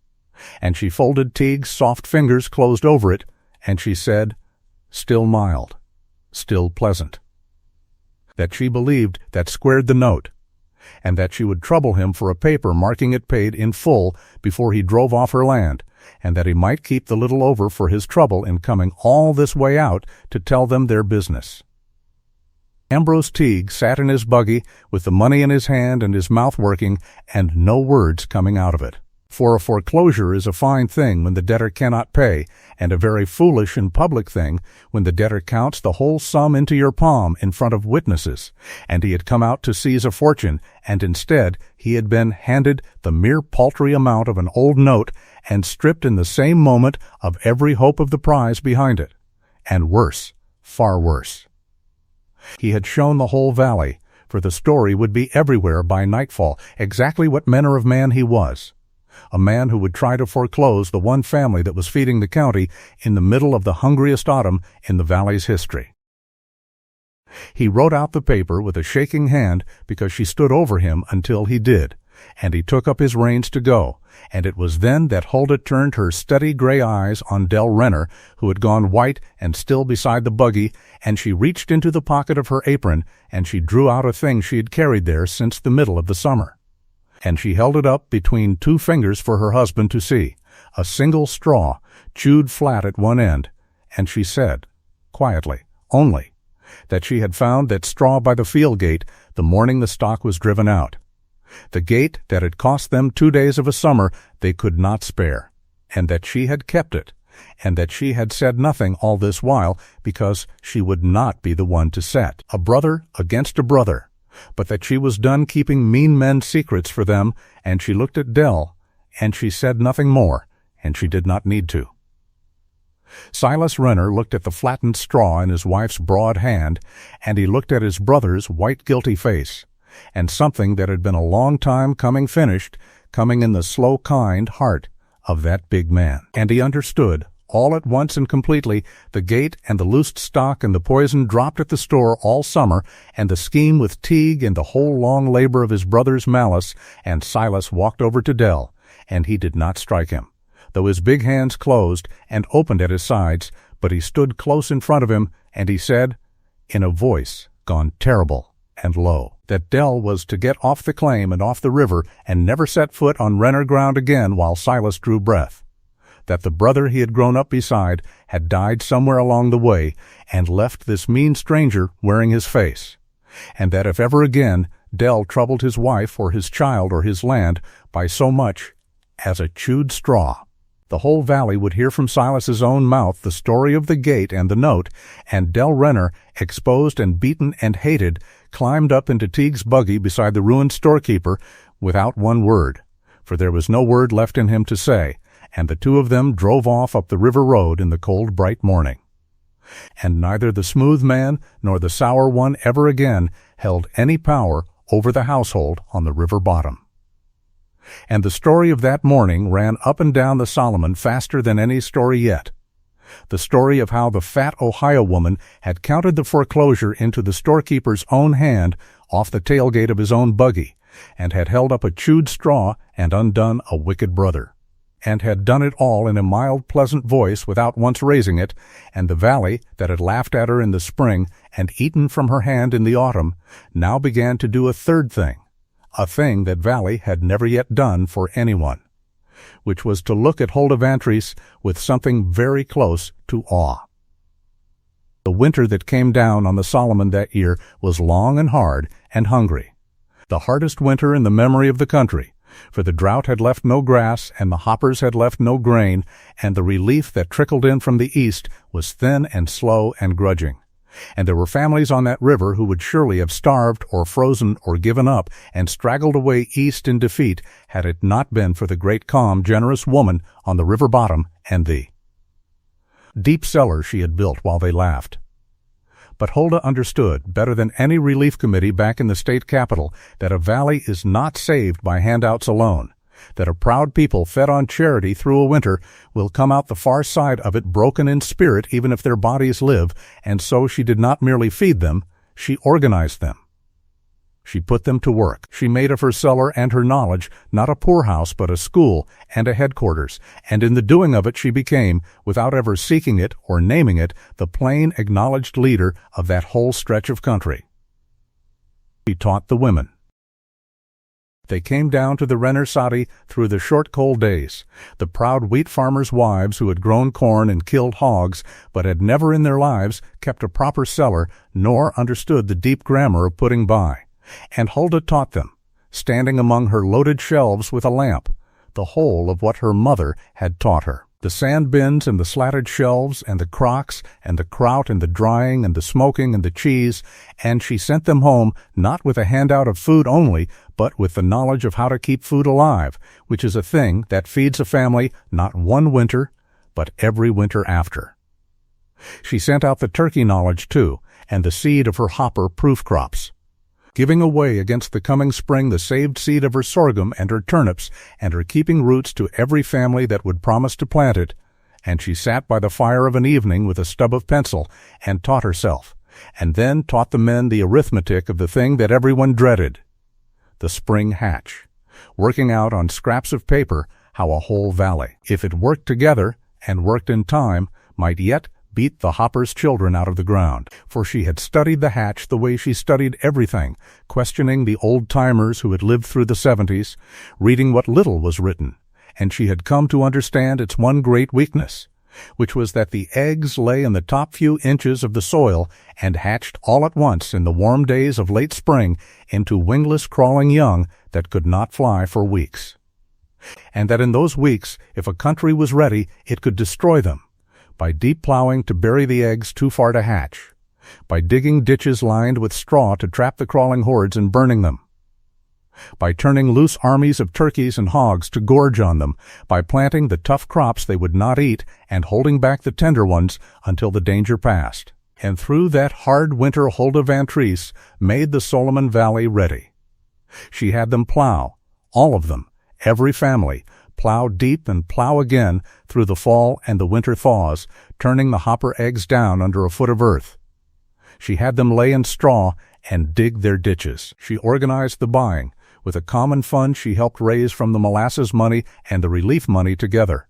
[SPEAKER 1] And she folded Teague's soft fingers closed over it, and she said, still mild, still pleasant, that she believed that squared the note, and that she would trouble him for a paper marking it paid in full before he drove off her land, and that he might keep the little over for his trouble in coming all this way out to tell them their business. Ambrose Teague sat in his buggy with the money in his hand and his mouth working and no words coming out of it. For a foreclosure is a fine thing when the debtor cannot pay, and a very foolish and public thing when the debtor counts the whole sum into your palm in front of witnesses, and he had come out to seize a fortune, and instead he had been handed the mere paltry amount of an old note and stripped in the same moment of every hope of the prize behind it. And worse, far worse. He had shown the whole valley, for the story would be everywhere by nightfall, exactly what manner of man he was. A man who would try to foreclose the one family that was feeding the county in the middle of the hungriest autumn in the valley's history. He wrote out the paper with a shaking hand because she stood over him until he did, and he took up his reins to go, and it was then that Huldah turned her steady gray eyes on Dell Renner, who had gone white and still beside the buggy, and she reached into the pocket of her apron, and she drew out a thing she had carried there since the middle of the summer. And she held it up between two fingers for her husband to see, a single straw, chewed flat at one end, and she said, quietly, only, that she had found that straw by the field gate the morning the stock was driven out. The gate that had cost them 2 days of a summer they could not spare, and that she had kept it, and that she had said nothing all this while because she would not be the one to set a brother against a brother, but that she was done keeping mean men's secrets for them, and she looked at Dell, and she said nothing more, and she did not need to. Silas Renner looked at the flattened straw in his wife's broad hand, and he looked at his brother's white guilty face, and something that had been a long time coming finished, coming in the slow kind heart of that big man. And he understood, all at once and completely, the gate and the loosed stock and the poison dropped at the store all summer, and the scheme with Teague and the whole long labor of his brother's malice, and Silas walked over to Dell, and he did not strike him, though his big hands closed and opened at his sides, but he stood close in front of him, and he said, in a voice gone terrible and low, that Dell was to get off the claim and off the river and never set foot on Renner ground again while Silas drew breath. That the brother he had grown up beside had died somewhere along the way and left this mean stranger wearing his face, and that if ever again Dell troubled his wife or his child or his land by so much as a chewed straw, the whole valley would hear from Silas's own mouth the story of the gate and the note, and Dell Renner, exposed and beaten and hated, climbed up into Teague's buggy beside the ruined storekeeper without one word, for there was no word left in him to say, and the two of them drove off up the river road in the cold, bright morning. And neither the smooth man nor the sour one ever again held any power over the household on the river bottom. And the story of that morning ran up and down the Solomon faster than any story yet. The story of how the fat Ohio woman had counted the foreclosure into the storekeeper's own hand off the tailgate of his own buggy, and had held up a chewed straw and undone a wicked brother, and had done it all in a mild, pleasant voice without once raising it, and the valley that had laughed at her in the spring and eaten from her hand in the autumn, now began to do a third thing, a thing that Valley had never yet done for anyone, which was to look at Hulda Vantries with something very close to awe. The winter that came down on the Solomon that year was long and hard and hungry, the hardest winter in the memory of the country, for the drought had left no grass, and the hoppers had left no grain, and the relief that trickled in from the east was thin and slow and grudging. And there were families on that river who would surely have starved or frozen or given up and straggled away east in defeat had it not been for the great calm, generous woman on the river bottom and the deep cellar she had built while they laughed. But Hulda understood, better than any relief committee back in the state capital, that a valley is not saved by handouts alone, that a proud people fed on charity through a winter will come out the far side of it broken in spirit even if their bodies live, and so she did not merely feed them, she organized them. She put them to work. She made of her cellar and her knowledge not a poorhouse but a school and a headquarters, and in the doing of it she became, without ever seeking it or naming it, the plain acknowledged leader of that whole stretch of country. She taught the women. They came down to the Rennersati through the short cold days, the proud wheat farmers' wives who had grown corn and killed hogs, but had never in their lives kept a proper cellar nor understood the deep grammar of putting by. And Hulda taught them, standing among her loaded shelves with a lamp, the whole of what her mother had taught her. The sand bins and the slatted shelves and the crocks and the kraut and the drying and the smoking and the cheese, and she sent them home not with a handout of food only, but with the knowledge of how to keep food alive, which is a thing that feeds a family not one winter, but every winter after. She sent out the turkey knowledge, too, and the seed of her hopper proof crops, giving away against the coming spring the saved seed of her sorghum and her turnips, and her keeping roots to every family that would promise to plant it. And she sat by the fire of an evening with a stub of pencil, and taught herself, and then taught the men the arithmetic of the thing that everyone dreaded, the spring hatch, working out on scraps of paper how a whole valley, if it worked together and worked in time, might yet beat the hopper's children out of the ground. For she had studied the hatch the way she studied everything, questioning the old-timers who had lived through the 70s, reading what little was written, and she had come to understand its one great weakness, which was that the eggs lay in the top few inches of the soil and hatched all at once in the warm days of late spring into wingless crawling young that could not fly for weeks. And that in those weeks, if a country was ready, it could destroy them, by deep plowing to bury the eggs too far to hatch, by digging ditches lined with straw to trap the crawling hordes and burning them, by turning loose armies of turkeys and hogs to gorge on them, by planting the tough crops they would not eat and holding back the tender ones until the danger passed. And through that hard winter Hulda Vantries made the Solomon Valley ready. She had them plow, all of them, every family, plow deep and plow again through the fall and the winter thaws, turning the hopper eggs down under a foot of earth. She had them lay in straw and dig their ditches. She organized the buying. With a common fund she helped raise from the molasses money and the relief money together,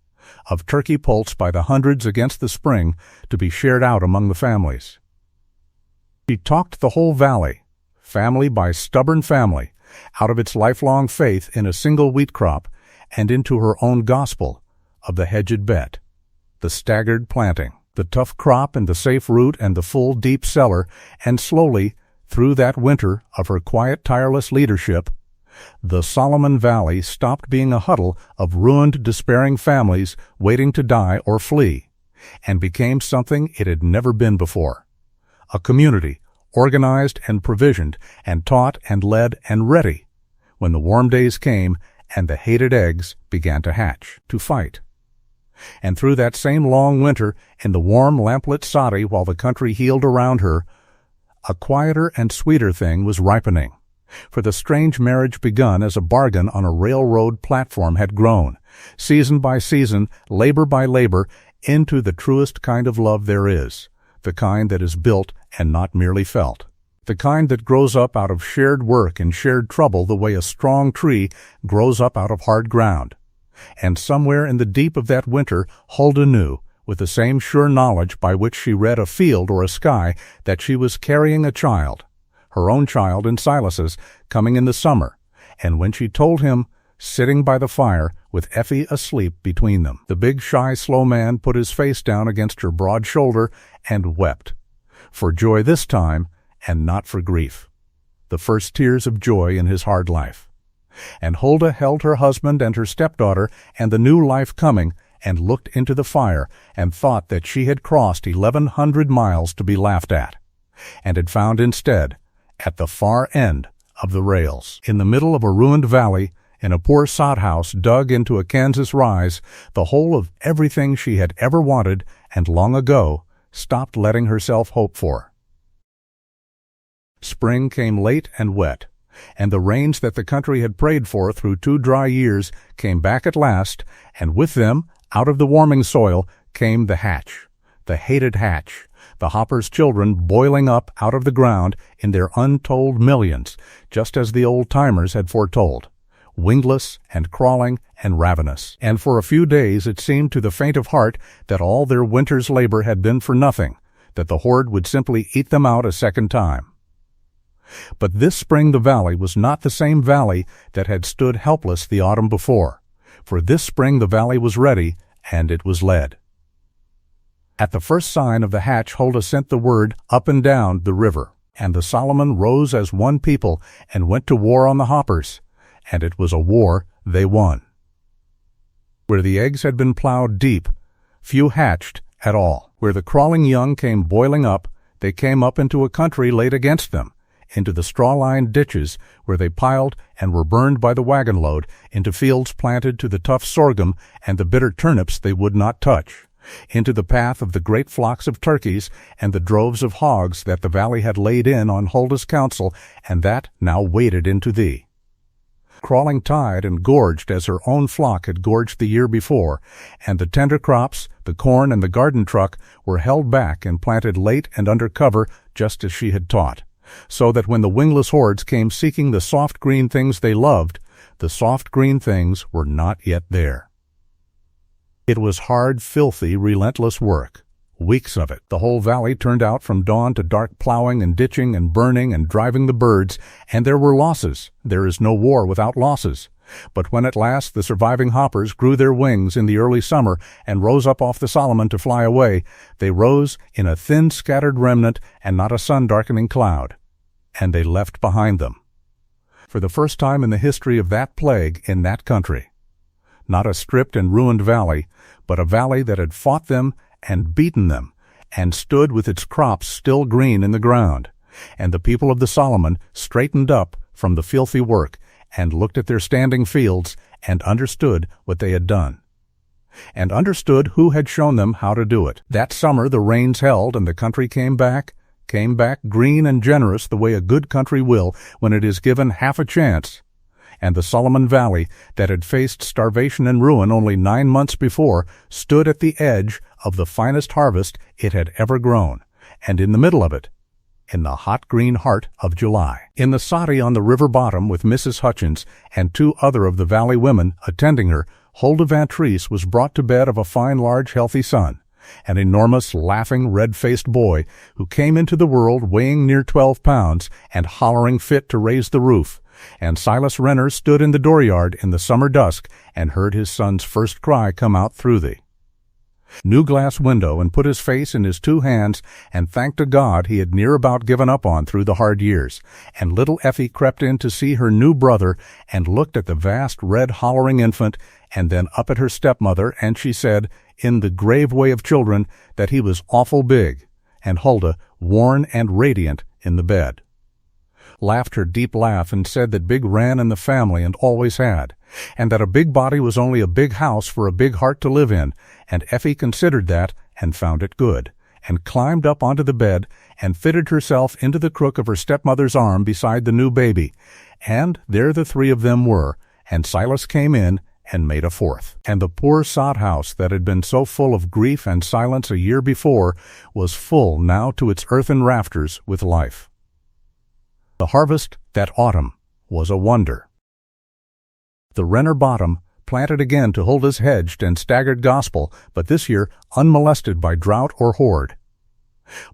[SPEAKER 1] of turkey poults by the hundreds against the spring to be shared out among the families. She talked the whole valley, family by stubborn family, out of its lifelong faith in a single wheat crop and into her own gospel of the hedged bet, the staggered planting, the tough crop and the safe root and the full deep cellar, and slowly, through that winter of her quiet tireless leadership, the Solomon Valley stopped being a huddle of ruined, despairing families waiting to die or flee, and became something it had never been before, a community, organized and provisioned and taught and led and ready, when the warm days came and the hated eggs began to hatch, to fight. And through that same long winter, in the warm lamplit Sati while the country healed around her, a quieter and sweeter thing was ripening. For the strange marriage begun as a bargain on a railroad platform had grown, season by season, labor by labor, into the truest kind of love there is, the kind that is built and not merely felt, the kind that grows up out of shared work and shared trouble the way a strong tree grows up out of hard ground. And somewhere in the deep of that winter, Hulda knew, with the same sure knowledge by which she read a field or a sky that she was carrying a child, her own child and Silas's, coming in the summer, and when she told him, sitting by the fire with Effie asleep between them, the big, shy, slow man put his face down against her broad shoulder and wept, for joy this time and not for grief, the first tears of joy in his hard life. And Huldah held her husband and her stepdaughter and the new life coming, and looked into the fire, and thought that she had crossed 1,100 miles to be laughed at, and had found instead, at the far end of the rails, in the middle of a ruined valley, in a poor sod house dug into a Kansas rise, the whole of everything she had ever wanted and long ago stopped letting herself hope for. Spring came late and wet, and the rains that the country had prayed for through 2 dry years came back at last, and with them, out of the warming soil, came the hatch, the hated hatch, the hopper's children boiling up out of the ground in their untold millions, just as the old-timers had foretold, wingless and crawling and ravenous. And for a few days it seemed to the faint of heart that all their winter's labor had been for nothing, that the horde would simply eat them out a second time. But this spring the valley was not the same valley that had stood helpless the autumn before, for this spring the valley was ready, and it was led. At the first sign of the hatch Huldah sent the word up and down the river, and the Solomon rose as one people and went to war on the hoppers, and it was a war they won. Where the eggs had been plowed deep, few hatched at all. Where the crawling young came boiling up, they came up into a country laid against them, into the straw-lined ditches where they piled and were burned by the wagon load, into fields planted to the tough sorghum and the bitter turnips they would not touch, into the path of the great flocks of turkeys and the droves of hogs that the valley had laid in on Huldah's counsel, and that now waded into thee. Crawling tied and gorged as her own flock had gorged the year before, and the tender crops, the corn and the garden truck, were held back and planted late and under cover just as she had taught, so that when the wingless hordes came seeking the soft green things they loved, the soft green things were not yet there. It was hard, filthy, relentless work, weeks of it. The whole valley turned out from dawn to dark, plowing and ditching and burning and driving the birds, and there were losses. There is no war without losses. But when at last the surviving hoppers grew their wings in the early summer and rose up off the Solomon to fly away, they rose in a thin scattered remnant and not a sun-darkening cloud, and they left behind them, for the first time in the history of that plague in that country, not a stripped and ruined valley, but a valley that had fought them and beaten them, and stood with its crops still green in the ground. And the people of the Solomon straightened up from the filthy work, and looked at their standing fields, and understood what they had done, and understood who had shown them how to do it. That summer the rains held, and the country came back green and generous the way a good country will when it is given half a chance. And the Solomon Valley, that had faced starvation and ruin only 9 months before, stood at the edge of the finest harvest it had ever grown, and in the middle of it, in the hot green heart of July. In the soddy on the river bottom with Mrs. Hutchins and 2 other of the valley women attending her, Huldah Van Treese was brought to bed of a fine, large, healthy son, an enormous, laughing, red-faced boy who came into the world weighing near 12 pounds and hollering fit to raise the roof. And Silas Renner stood in the dooryard in the summer dusk and heard his son's first cry come out through the new glass window, and put his face in his 2 hands and thanked to God he had near about given up on through the hard years. And little Effie crept in to see her new brother and looked at the vast red hollering infant, and then up at her stepmother, and she said, in the grave way of children, that he was awful big, and Huldah, worn and radiant, in the bed, laughed her deep laugh and said that big ran in the family and always had, and that a big body was only a big house for a big heart to live in, and Effie considered that and found it good, and climbed up onto the bed and fitted herself into the crook of her stepmother's arm beside the new baby, and there the 3 of them were, and Silas came in and made a 4th. And the poor sod house that had been so full of grief and silence a year before was full now to its earthen rafters with life. The harvest that autumn was a wonder. The Renner bottom, planted again to Hulda's hedged and staggered gospel, but this year unmolested by drought or horde.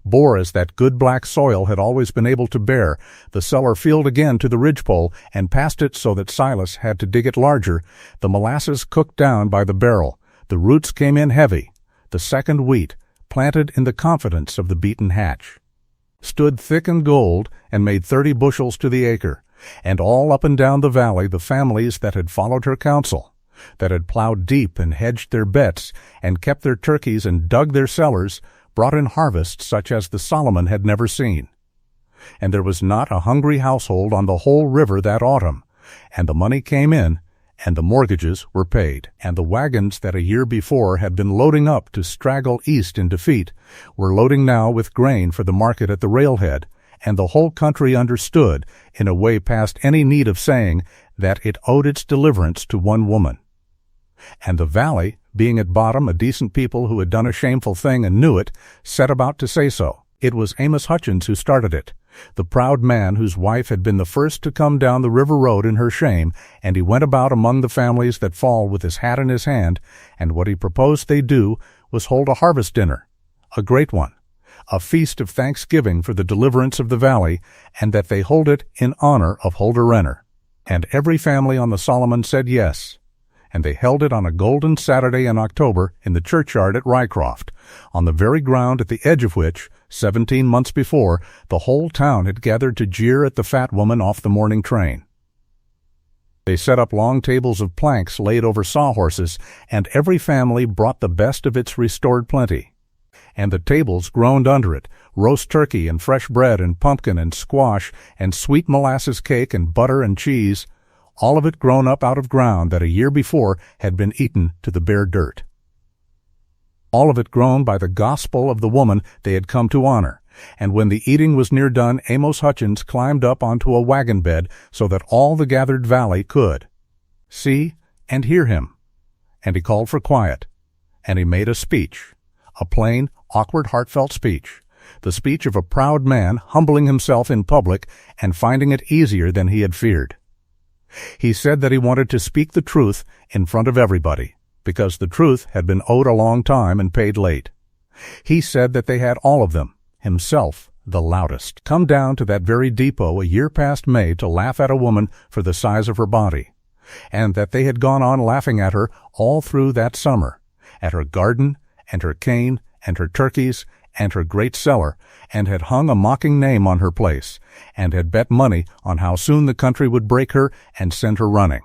[SPEAKER 1] Bore as that good black soil had always been able to bear, the cellar filled again to the ridgepole and passed it so that Silas had to dig it larger. The molasses cooked down by the barrel, the roots came in heavy. The second wheat, planted in the confidence of the beaten hatch, stood thick and gold and made 30 bushels to the acre. And all up and down the valley the families that had followed her counsel, that had plowed deep and hedged their bets and kept their turkeys and dug their cellars, brought in harvests such as the Solomon had never seen. And there was not a hungry household on the whole river that autumn, and the money came in, and the mortgages were paid, and the wagons that a year before had been loading up to straggle east in defeat were loading now with grain for the market at the railhead, and the whole country understood, in a way past any need of saying, that it owed its deliverance to one woman. And the valley, being at bottom a decent people who had done a shameful thing and knew it, set about to say so. It was Amos Hutchins who started it, the proud man whose wife had been the first to come down the river road in her shame, and he went about among the families that fall with his hat in his hand, and what he proposed they do was hold a harvest dinner, a great one, a feast of thanksgiving for the deliverance of the valley, and that they hold it in honor of Huldah Renner. And every family on the Solomon said yes, and they held it on a golden Saturday in October in the churchyard at Rycroft, on the very ground at the edge of which, 17 months before, the whole town had gathered to jeer at the fat woman off the morning train. They set up long tables of planks laid over sawhorses, and every family brought the best of its restored plenty. And the tables groaned under it, roast turkey and fresh bread and pumpkin and squash and sweet molasses cake and butter and cheese, all of it grown up out of ground that a year before had been eaten to the bare dirt. All of it grown by the gospel of the woman they had come to honor. And when the eating was near done, Amos Hutchins climbed up onto a wagon bed so that all the gathered valley could see and hear him. And he called for quiet, and he made a speech, a plain, awkward, heartfelt speech, the speech of a proud man humbling himself in public and finding it easier than he had feared. He said that he wanted to speak the truth in front of everybody, because the truth had been owed a long time and paid late. He said that they had all of them, himself the loudest, come down to that very depot a year past May to laugh at a woman for the size of her body, and that they had gone on laughing at her all through that summer, at her garden and her cane and her turkeys and her great cellar, and had hung a mocking name on her place, and had bet money on how soon the country would break her and send her running.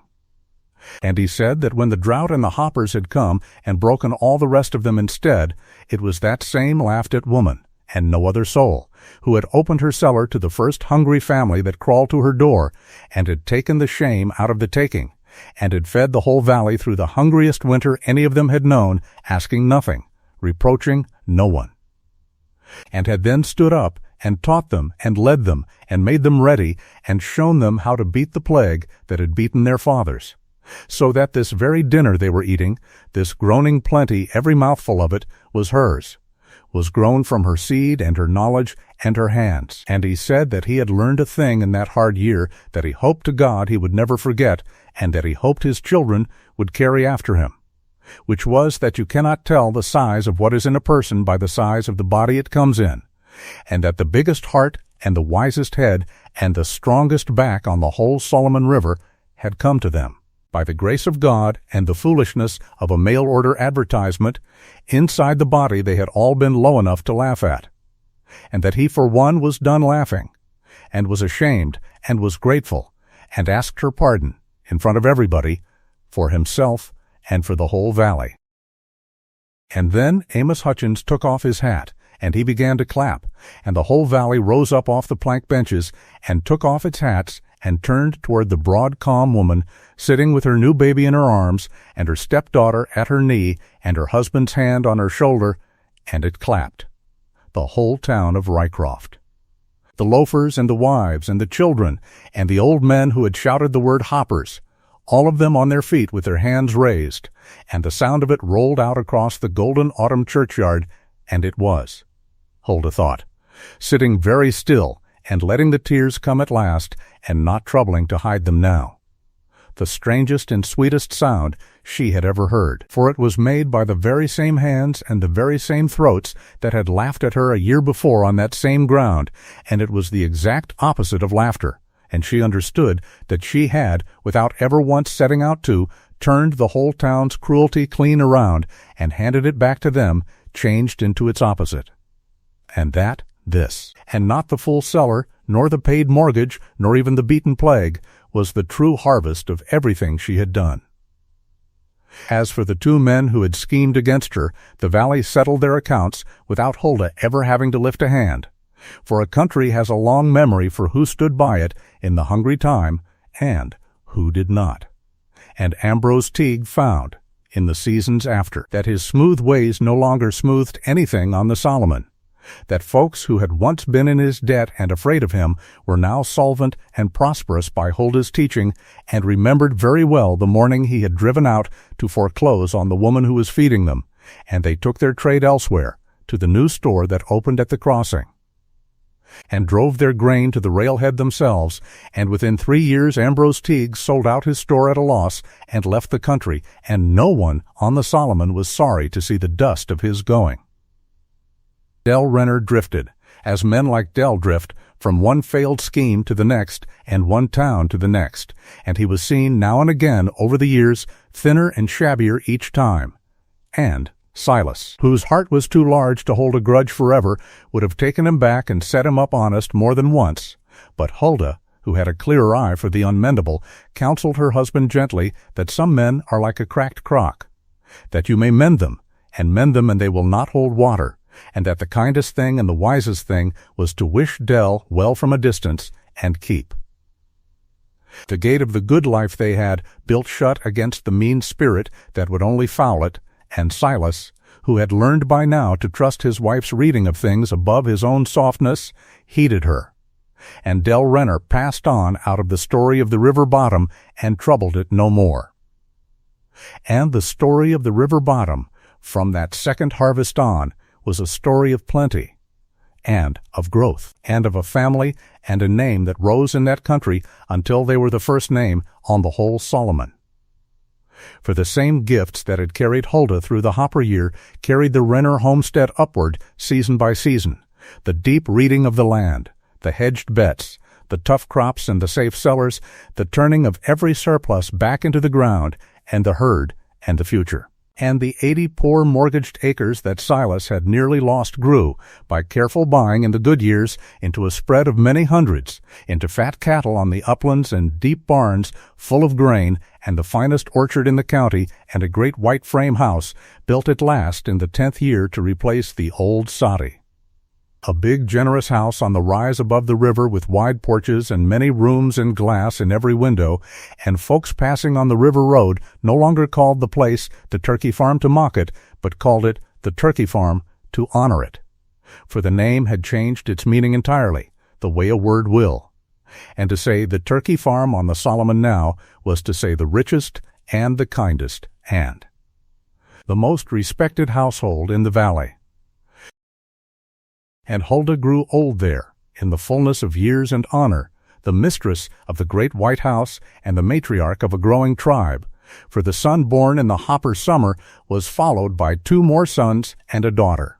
[SPEAKER 1] And he said that when the drought and the hoppers had come and broken all the rest of them instead, it was that same laughed-at woman, and no other soul, who had opened her cellar to the first hungry family that crawled to her door, and had taken the shame out of the taking, and had fed the whole valley through the hungriest winter any of them had known, asking nothing, reproaching no one, and had then stood up and taught them and led them and made them ready and shown them how to beat the plague that had beaten their fathers, so that this very dinner they were eating, this groaning plenty, every mouthful of it, was hers, was grown from her seed and her knowledge and her hands. And he said that he had learned a thing in that hard year that he hoped to God he would never forget, and that he hoped his children would carry after him, which was that you cannot tell the size of what is in a person by the size of the body it comes in, and that the biggest heart and the wisest head and the strongest back on the whole Solomon River had come to them. By the grace of God and the foolishness of a mail-order advertisement, inside the body they had all been low enough to laugh at, and that he for one was done laughing, and was ashamed, and was grateful, and asked her pardon, in front of everybody, for himself and for the whole valley. And then Amos Hutchins took off his hat, and he began to clap, and the whole valley rose up off the plank benches, and took off its hats, and turned toward the broad, calm woman, sitting with her new baby in her arms, and her stepdaughter at her knee, and her husband's hand on her shoulder, and it clapped, the whole town of Rycroft. The loafers and the wives and the children, and the old men who had shouted the word hoppers, all of them on their feet with their hands raised, and the sound of it rolled out across the golden autumn churchyard, and it was, Huldah thought, sitting very still and letting the tears come at last and not troubling to hide them now. the strangest and sweetest sound she had ever heard, for it was made by the very same hands and the very same throats that had laughed at her a year before on that same ground, and it was the exact opposite of laughter, and she understood that she had, without ever once setting out to, turned the whole town's cruelty clean around and handed it back to them, changed into its opposite. And that, this, and not the full cellar, nor the paid mortgage, nor even the beaten plague, was the true harvest of everything she had done. As for the two men who had schemed against her, the valley settled their accounts without Huldah ever having to lift a hand. For a country has a long memory for who stood by it in the hungry time and who did not. And Ambrose Teague found, in the seasons after, that his smooth ways no longer smoothed anything on the Solomon, that folks who had once been in his debt and afraid of him were now solvent and prosperous by Huldah's teaching, and remembered very well the morning he had driven out to foreclose on the woman who was feeding them, and they took their trade elsewhere, to the new store that opened at the crossing, and drove their grain to the railhead themselves, and within 3 years Ambrose Teague sold out his store at a loss and left the country, and no one on the Solomon was sorry to see the dust of his going. Del Renner drifted, as men like Del drift, from one failed scheme to the next and one town to the next, and he was seen now and again over the years, thinner and shabbier each time. And Silas, whose heart was too large to hold a grudge forever, would have taken him back and set him up honest more than once, but Huldah, who had a clearer eye for the unmendable, counseled her husband gently that some men are like a cracked crock, that you may mend them and they will not hold water, and that the kindest thing and the wisest thing was to wish Del well from a distance and keep. The gate of the good life they had built shut against the mean spirit that would only foul it, and Silas, who had learned by now to trust his wife's reading of things above his own softness, heeded her. And Del Renner passed on out of the story of the river bottom and troubled it no more. And the story of the river bottom, from that second harvest on, was a story of plenty, and of growth, and of a family and a name that rose in that country until they were the first name on the whole Solomon. For the same gifts that had carried Huldah through the Hopper year carried the Renner homestead upward season by season, the deep reading of the land, the hedged bets, the tough crops and the safe cellars, the turning of every surplus back into the ground, and the herd and the future. And the 80 poor mortgaged acres that Silas had nearly lost grew, by careful buying in the good years, into a spread of many hundreds, into fat cattle on the uplands and deep barns full of grain, and the finest orchard in the county, and a great white frame house, built at last in the 10th year to replace the old soddy. A big, generous house on the rise above the river with wide porches and many rooms and glass in every window, and folks passing on the river road no longer called the place the Turkey Farm to mock it, but called it the Turkey Farm to honor it. For the name had changed its meaning entirely, the way a word will. And to say the Turkey Farm on the Solomon now was to say the richest and the kindest and the most respected household in the valley. And Huldah grew old there, in the fullness of years and honor, the mistress of the great white house and the matriarch of a growing tribe, for the son born in the Hopper summer was followed by 2 more sons and a daughter.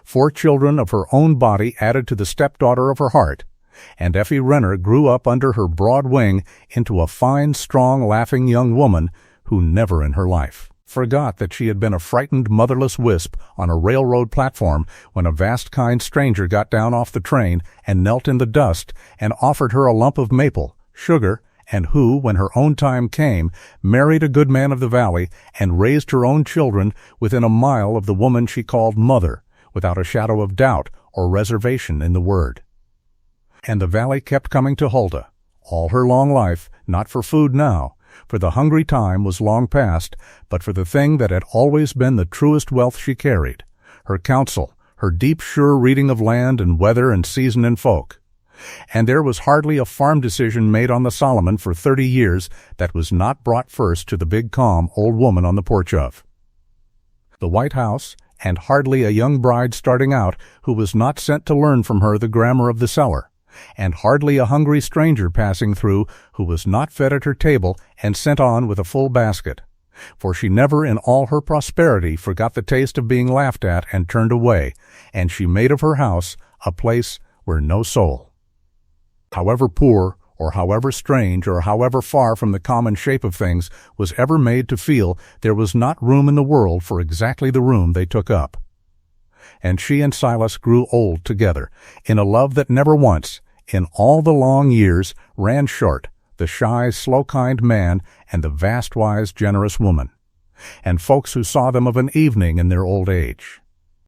[SPEAKER 1] 4 children of her own body added to the stepdaughter of her heart, and Effie Renner grew up under her broad wing into a fine, strong, laughing young woman who never in her life forgot that she had been a frightened motherless wisp on a railroad platform when a vast kind stranger got down off the train and knelt in the dust and offered her a lump of maple, sugar, and who, when her own time came, married a good man of the valley and raised her own children within a mile of the woman she called mother, without a shadow of doubt or reservation in the word. And the valley kept coming to Huldah, all her long life, not for food now, for the hungry time was long past, but for the thing that had always been the truest wealth she carried, her counsel, her deep sure reading of land and weather and season and folk. And there was hardly a farm decision made on the Solomon for 30 years that was not brought first to the big calm old woman on the porch of the White House, and hardly a young bride starting out who was not sent to learn from her the grammar of the cellar, and hardly a hungry stranger passing through who was not fed at her table and sent on with a full basket. For she never in all her prosperity forgot the taste of being laughed at and turned away, and she made of her house a place where no soul, however poor or however strange or however far from the common shape of things, was ever made to feel there was not room in the world for exactly the room they took up. And she and Silas grew old together, in a love that never once, in all the long years, ran short, the shy, slow-kind man and the vast-wise, generous woman, and folks who saw them of an evening in their old age,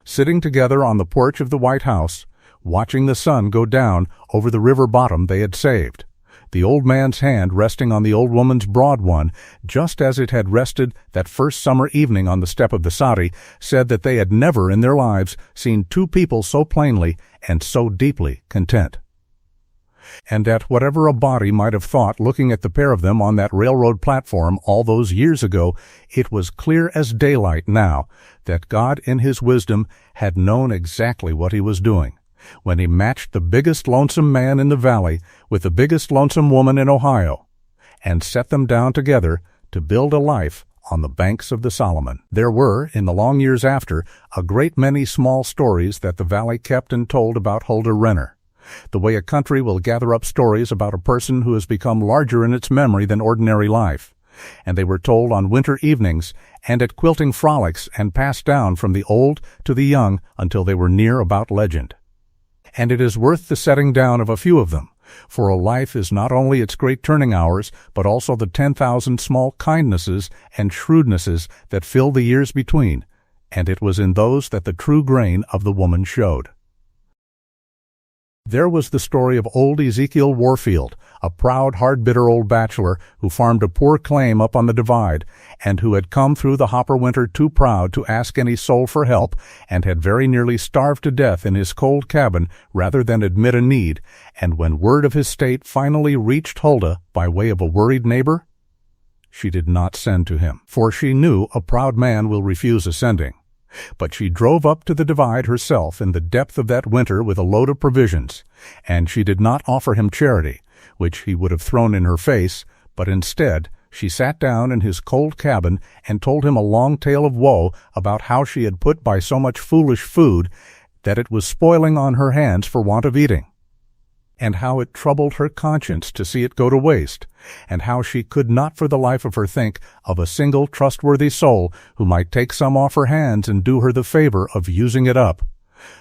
[SPEAKER 1] sitting together on the porch of the White House, watching the sun go down over the river bottom they had saved, the old man's hand resting on the old woman's broad one, just as it had rested that first summer evening on the step of the Sadi, said that they had never in their lives seen two people so plainly and so deeply content. And at whatever a body might have thought looking at the pair of them on that railroad platform all those years ago, it was clear as daylight now that God in His wisdom had known exactly what He was doing when He matched the biggest lonesome man in the valley with the biggest lonesome woman in Ohio, and set them down together to build a life on the banks of the Solomon. There were, in the long years after, a great many small stories that the valley kept and told about Huldah Renner, the way a country will gather up stories about a person who has become larger in its memory than ordinary life, and they were told on winter evenings and at quilting frolics and passed down from the old to the young until they were near about legend. And it is worth the setting down of a few of them, for a life is not only its great turning hours, but also the 10,000 small kindnesses and shrewdnesses that fill the years between, and it was in those that the true grain of the woman showed. There was the story of old Ezekiel Warfield, a proud, hard-bitter old bachelor who farmed a poor claim up on the divide, and who had come through the hopper winter too proud to ask any soul for help, and had very nearly starved to death in his cold cabin rather than admit a need, and when word of his state finally reached Huldah by way of a worried neighbor, she did not send to him, for she knew a proud man will refuse ascending. But she drove up to the divide herself in the depth of that winter with a load of provisions, and she did not offer him charity, which he would have thrown in her face, but instead she sat down in his cold cabin and told him a long tale of woe about how she had put by so much foolish food that it was spoiling on her hands for want of eating, and how it troubled her conscience to see it go to waste, and how she could not for the life of her think of a single trustworthy soul who might take some off her hands and do her the favor of using it up,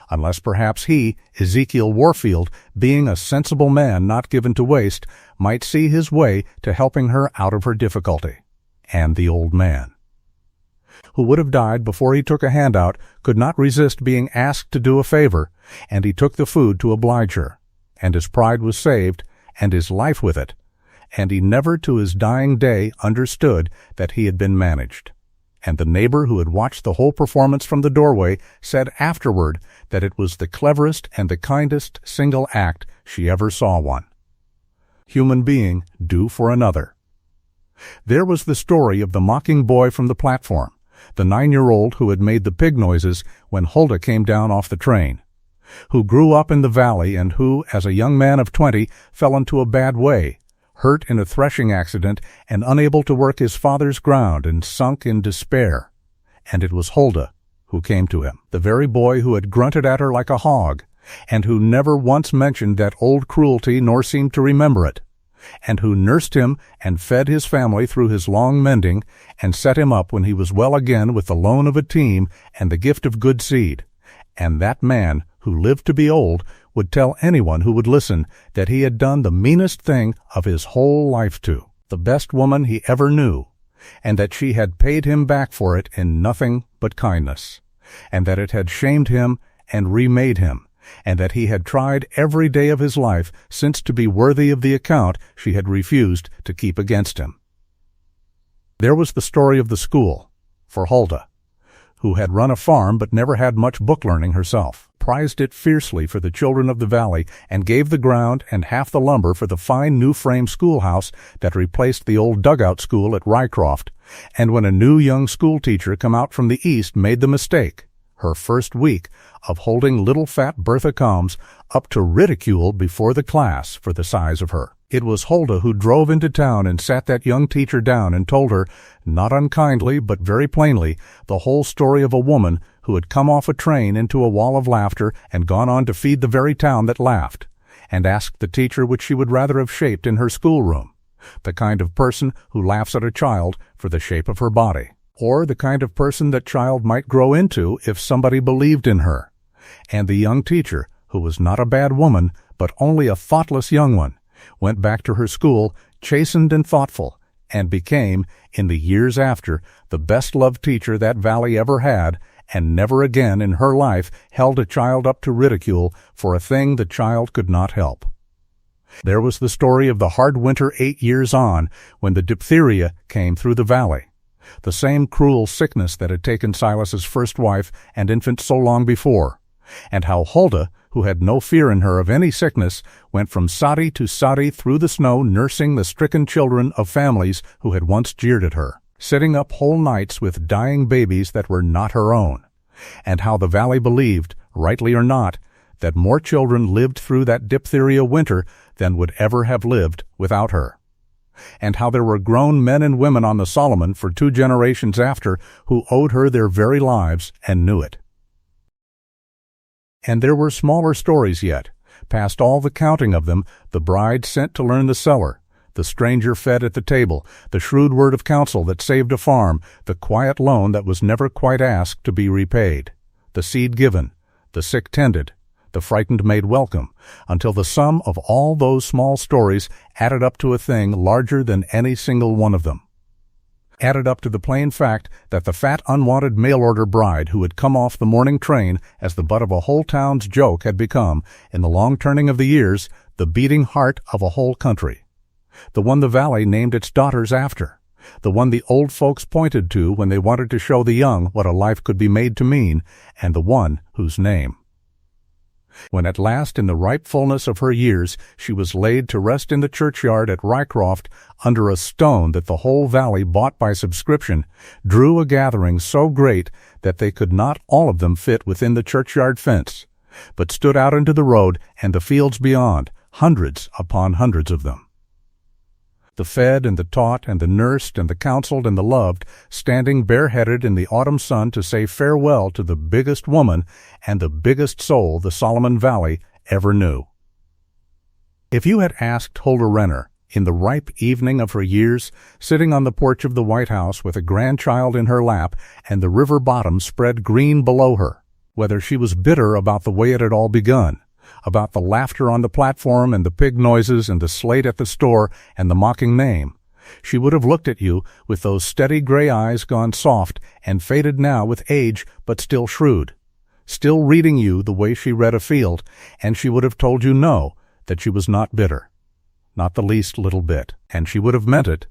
[SPEAKER 1] unless perhaps he, Ezekiel Warfield, being a sensible man not given to waste, might see his way to helping her out of her difficulty. And the old man, who would have died before he took a handout, could not resist being asked to do a favor, and he took the food to oblige her, and his pride was saved, and his life with it, and he never to his dying day understood that he had been managed. And the neighbor who had watched the whole performance from the doorway said afterward that it was the cleverest and the kindest single act she ever saw one human being do for another. There was the story of the mocking boy from the platform, the 9-year-old who had made the pig noises when Huldah came down off the train, who grew up in the valley and who, as a young man of 20, fell into a bad way, hurt in a threshing accident and unable to work his father's ground and sunk in despair. And it was Huldah who came to him, the very boy who had grunted at her like a hog, and who never once mentioned that old cruelty nor seemed to remember it, and who nursed him and fed his family through his long mending and set him up when he was well again with the loan of a team and the gift of good seed. And that man, who lived to be old, would tell anyone who would listen that he had done the meanest thing of his whole life to the best woman he ever knew, and that she had paid him back for it in nothing but kindness, and that it had shamed him and remade him, and that he had tried every day of his life since to be worthy of the account she had refused to keep against him. There was the story of the school, for Huldah, who had run a farm but never had much book learning herself, prized it fiercely for the children of the valley, and gave the ground and half the lumber for the fine new frame schoolhouse that replaced the old dugout school at Rycroft. And when a new young school teacher come out from the east made the mistake, her first week of holding little fat Bertha Combs up to ridicule before the class for the size of her. It was Huldah who drove into town and sat that young teacher down and told her, not unkindly but very plainly, the whole story of a woman who had come off a train into a wall of laughter and gone on to feed the very town that laughed, and asked the teacher which she would rather have shaped in her schoolroom, the kind of person who laughs at a child for the shape of her body, or the kind of person that child might grow into if somebody believed in her. And the young teacher, who was not a bad woman, but only a thoughtless young one, went back to her school chastened and thoughtful, and became, in the years after, the best-loved teacher that valley ever had, and never again in her life held a child up to ridicule for a thing the child could not help. There was the story of the hard winter 8 years on, when the diphtheria came through the valley, the same cruel sickness that had taken Silas's first wife and infant so long before, and how Huldah, who had no fear in her of any sickness, went from soddy to soddy through the snow nursing the stricken children of families who had once jeered at her, sitting up whole nights with dying babies that were not her own, and how the valley believed, rightly or not, that more children lived through that diphtheria winter than would ever have lived without her, and how there were grown men and women on the Solomon for 2 generations after who owed her their very lives and knew it. And there were smaller stories yet, past all the counting of them, the bride sent to learn the cellar, the stranger fed at the table, the shrewd word of counsel that saved a farm, the quiet loan that was never quite asked to be repaid, the seed given, the sick tended, the frightened made welcome, until the sum of all those small stories added up to a thing larger than any single one of them. Added up to the plain fact that the fat, unwanted mail-order bride who had come off the morning train as the butt of a whole town's joke had become, in the long turning of the years, the beating heart of a whole country, the one the valley named its daughters after, the one the old folks pointed to when they wanted to show the young what a life could be made to mean, and the one whose name. When at last, in the ripe fullness of her years, she was laid to rest in the churchyard at Rycroft under a stone that the whole valley, bought by subscription, drew a gathering so great that they could not all of them fit within the churchyard fence, but stood out into the road and the fields beyond, hundreds upon hundreds of them. The fed and the taught and the nursed and the counseled and the loved, standing bareheaded in the autumn sun to say farewell to the biggest woman and the biggest soul the Solomon Valley ever knew. If you had asked Huldah Renner, in the ripe evening of her years, sitting on the porch of the White House with a grandchild in her lap and the river bottom spread green below her, whether she was bitter about the way it had all begun, about the laughter on the platform and the pig noises and the slate at the store and the mocking name, she would have looked at you with those steady gray eyes gone soft and faded now with age but still shrewd, still reading you the way she read a field, and she would have told you no, that she was not bitter, not the least little bit, and she would have meant it,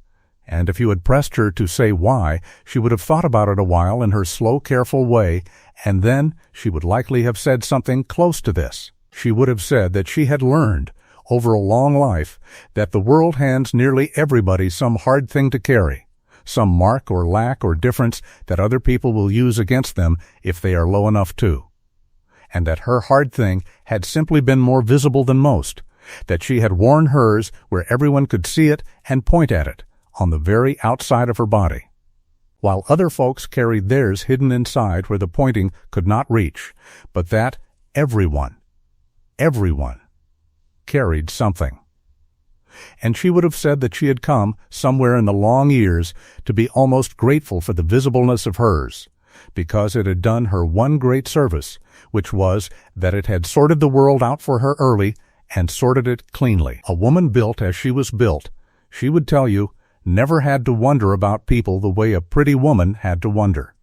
[SPEAKER 1] and if you had pressed her to say why, she would have thought about it a while in her slow, careful way, and then she would likely have said something close to this. She would have said that she had learned, over a long life, that the world hands nearly everybody some hard thing to carry, some mark or lack or difference that other people will use against them if they are low enough to, and that her hard thing had simply been more visible than most, that she had worn hers where everyone could see it and point at it, on the very outside of her body, while other folks carried theirs hidden inside where the pointing could not reach, but that everyone carried something. And she would have said that she had come, somewhere in the long years, to be almost grateful for the visibleness of hers, because it had done her one great service, which was that it had sorted the world out for her early and sorted it cleanly. A woman built as she was built, she would tell you, never had to wonder about people the way a pretty woman had to wonder.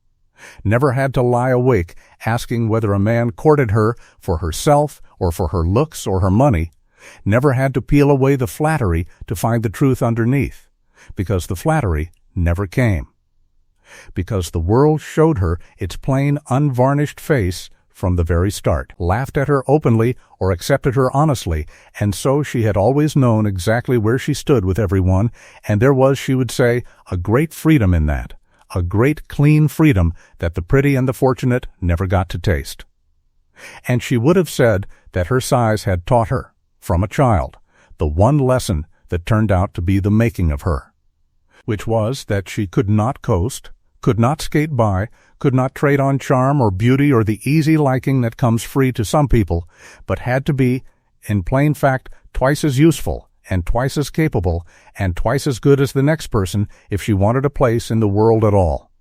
[SPEAKER 1] Never had to lie awake asking whether a man courted her for herself or for her looks or her money, never had to peel away the flattery to find the truth underneath, because the flattery never came, because the world showed her its plain, unvarnished face from the very start, laughed at her openly or accepted her honestly, and so she had always known exactly where she stood with everyone, and there was, she would say, a great freedom in that, a great clean freedom that the pretty and the fortunate never got to taste. And she would have said that her size had taught her, from a child, the one lesson that turned out to be the making of her, which was that she could not coast, could not skate by, could not trade on charm or beauty or the easy liking that comes free to some people, but had to be, in plain fact, twice as useful and twice as capable and twice as good as the next person if she wanted a place in the world at all.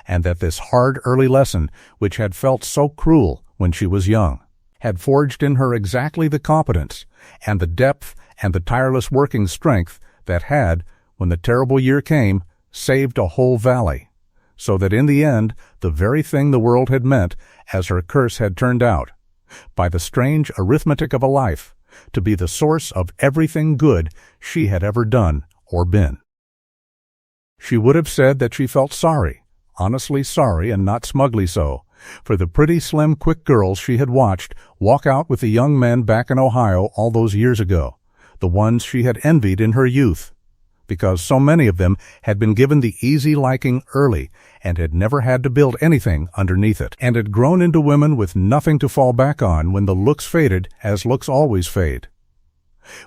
[SPEAKER 1] And that this hard early lesson, which had felt so cruel when she was young, had forged in her exactly the competence and the depth and the tireless working strength that had, when the terrible year came, saved a whole valley, so that in the end the very thing the world had meant, as her curse had turned out, by the strange arithmetic of a life, to be the source of everything good she had ever done or been. She would have said that she felt sorry, honestly sorry and not smugly so, for the pretty, slim, quick girls she had watched walk out with the young men back in Ohio all those years ago, the ones she had envied in her youth, because so many of them had been given the easy liking early and had never had to build anything underneath it, and had grown into women with nothing to fall back on when the looks faded, as looks always fade.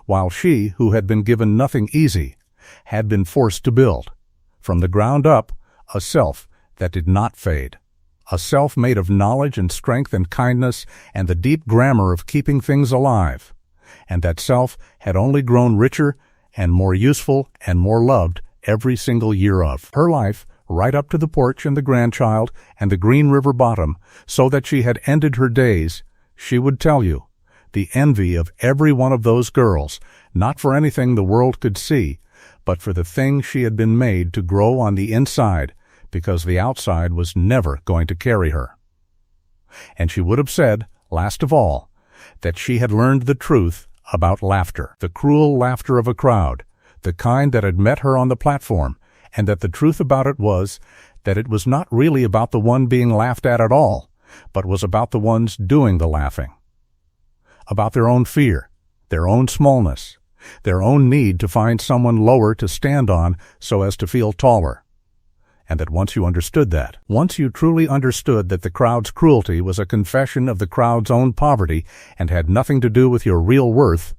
[SPEAKER 1] While she, who had been given nothing easy, had been forced to build, from the ground up, a self that did not fade, a self made of knowledge and strength and kindness and the deep grammar of keeping things alive, and that self had only grown richer and more useful and more loved every single year of her life, right up to the porch and the grandchild and the Green River bottom, so that she had ended her days, she would tell you, the envy of every one of those girls, not for anything the world could see, but for the thing she had been made to grow on the inside, because the outside was never going to carry her. And she would have said, last of all, that she had learned the truth about laughter, the cruel laughter of a crowd, the kind that had met her on the platform, and that the truth about it was that it was not really about the one being laughed at all, but was about the ones doing the laughing, about their own fear, their own smallness, their own need to find someone lower to stand on so as to feel taller. And that once you understood that, once you truly understood that the crowd's cruelty was a confession of the crowd's own poverty and had nothing to do with your real worth,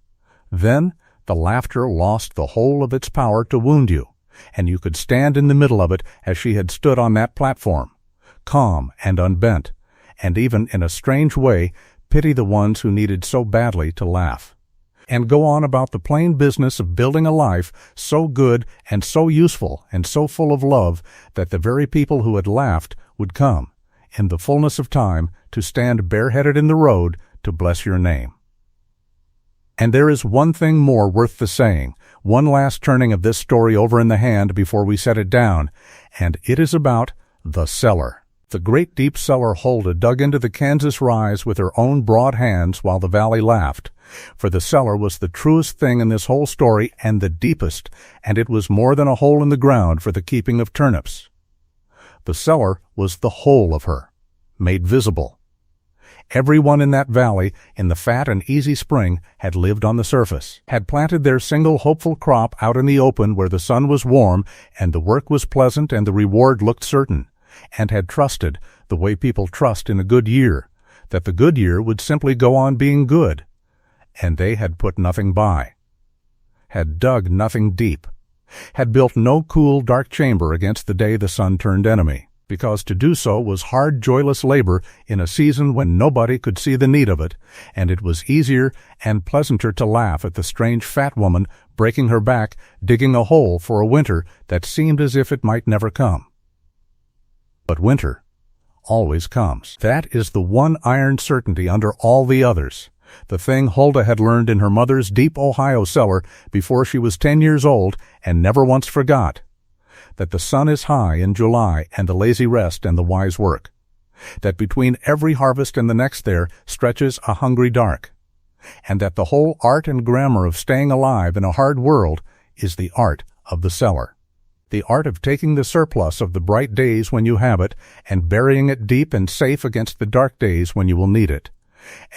[SPEAKER 1] then the laughter lost the whole of its power to wound you, and you could stand in the middle of it as she had stood on that platform, calm and unbent, and even in a strange way pity the ones who needed so badly to laugh, and go on about the plain business of building a life so good and so useful and so full of love that the very people who had laughed would come, in the fullness of time, to stand bareheaded in the road to bless your name. And there is one thing more worth the saying, one last turning of this story over in the hand before we set it down, and it is about the cellar. The great deep cellar Huldah dug into the Kansas rise with her own broad hands while the valley laughed, for the cellar was the truest thing in this whole story and the deepest, and it was more than a hole in the ground for the keeping of turnips. The cellar was the whole of her, made visible. Everyone in that valley, in the fat and easy spring, had lived on the surface, had planted their single hopeful crop out in the open where the sun was warm and the work was pleasant and the reward looked certain, and had trusted, the way people trust in a good year, that the good year would simply go on being good. And they had put nothing by, had dug nothing deep, had built no cool, dark chamber against the day the sun turned enemy, because to do so was hard, joyless labor in a season when nobody could see the need of it, and it was easier and pleasanter to laugh at the strange fat woman breaking her back, digging a hole for a winter that seemed as if it might never come. But winter always comes. That is the one iron certainty under all the others, the thing Huldah had learned in her mother's deep Ohio cellar before she was 10 years old and never once forgot, that the sun is high in July and the lazy rest and the wise work, that between every harvest and the next there stretches a hungry dark, and that the whole art and grammar of staying alive in a hard world is the art of the cellar, the art of taking the surplus of the bright days when you have it and burying it deep and safe against the dark days when you will need it,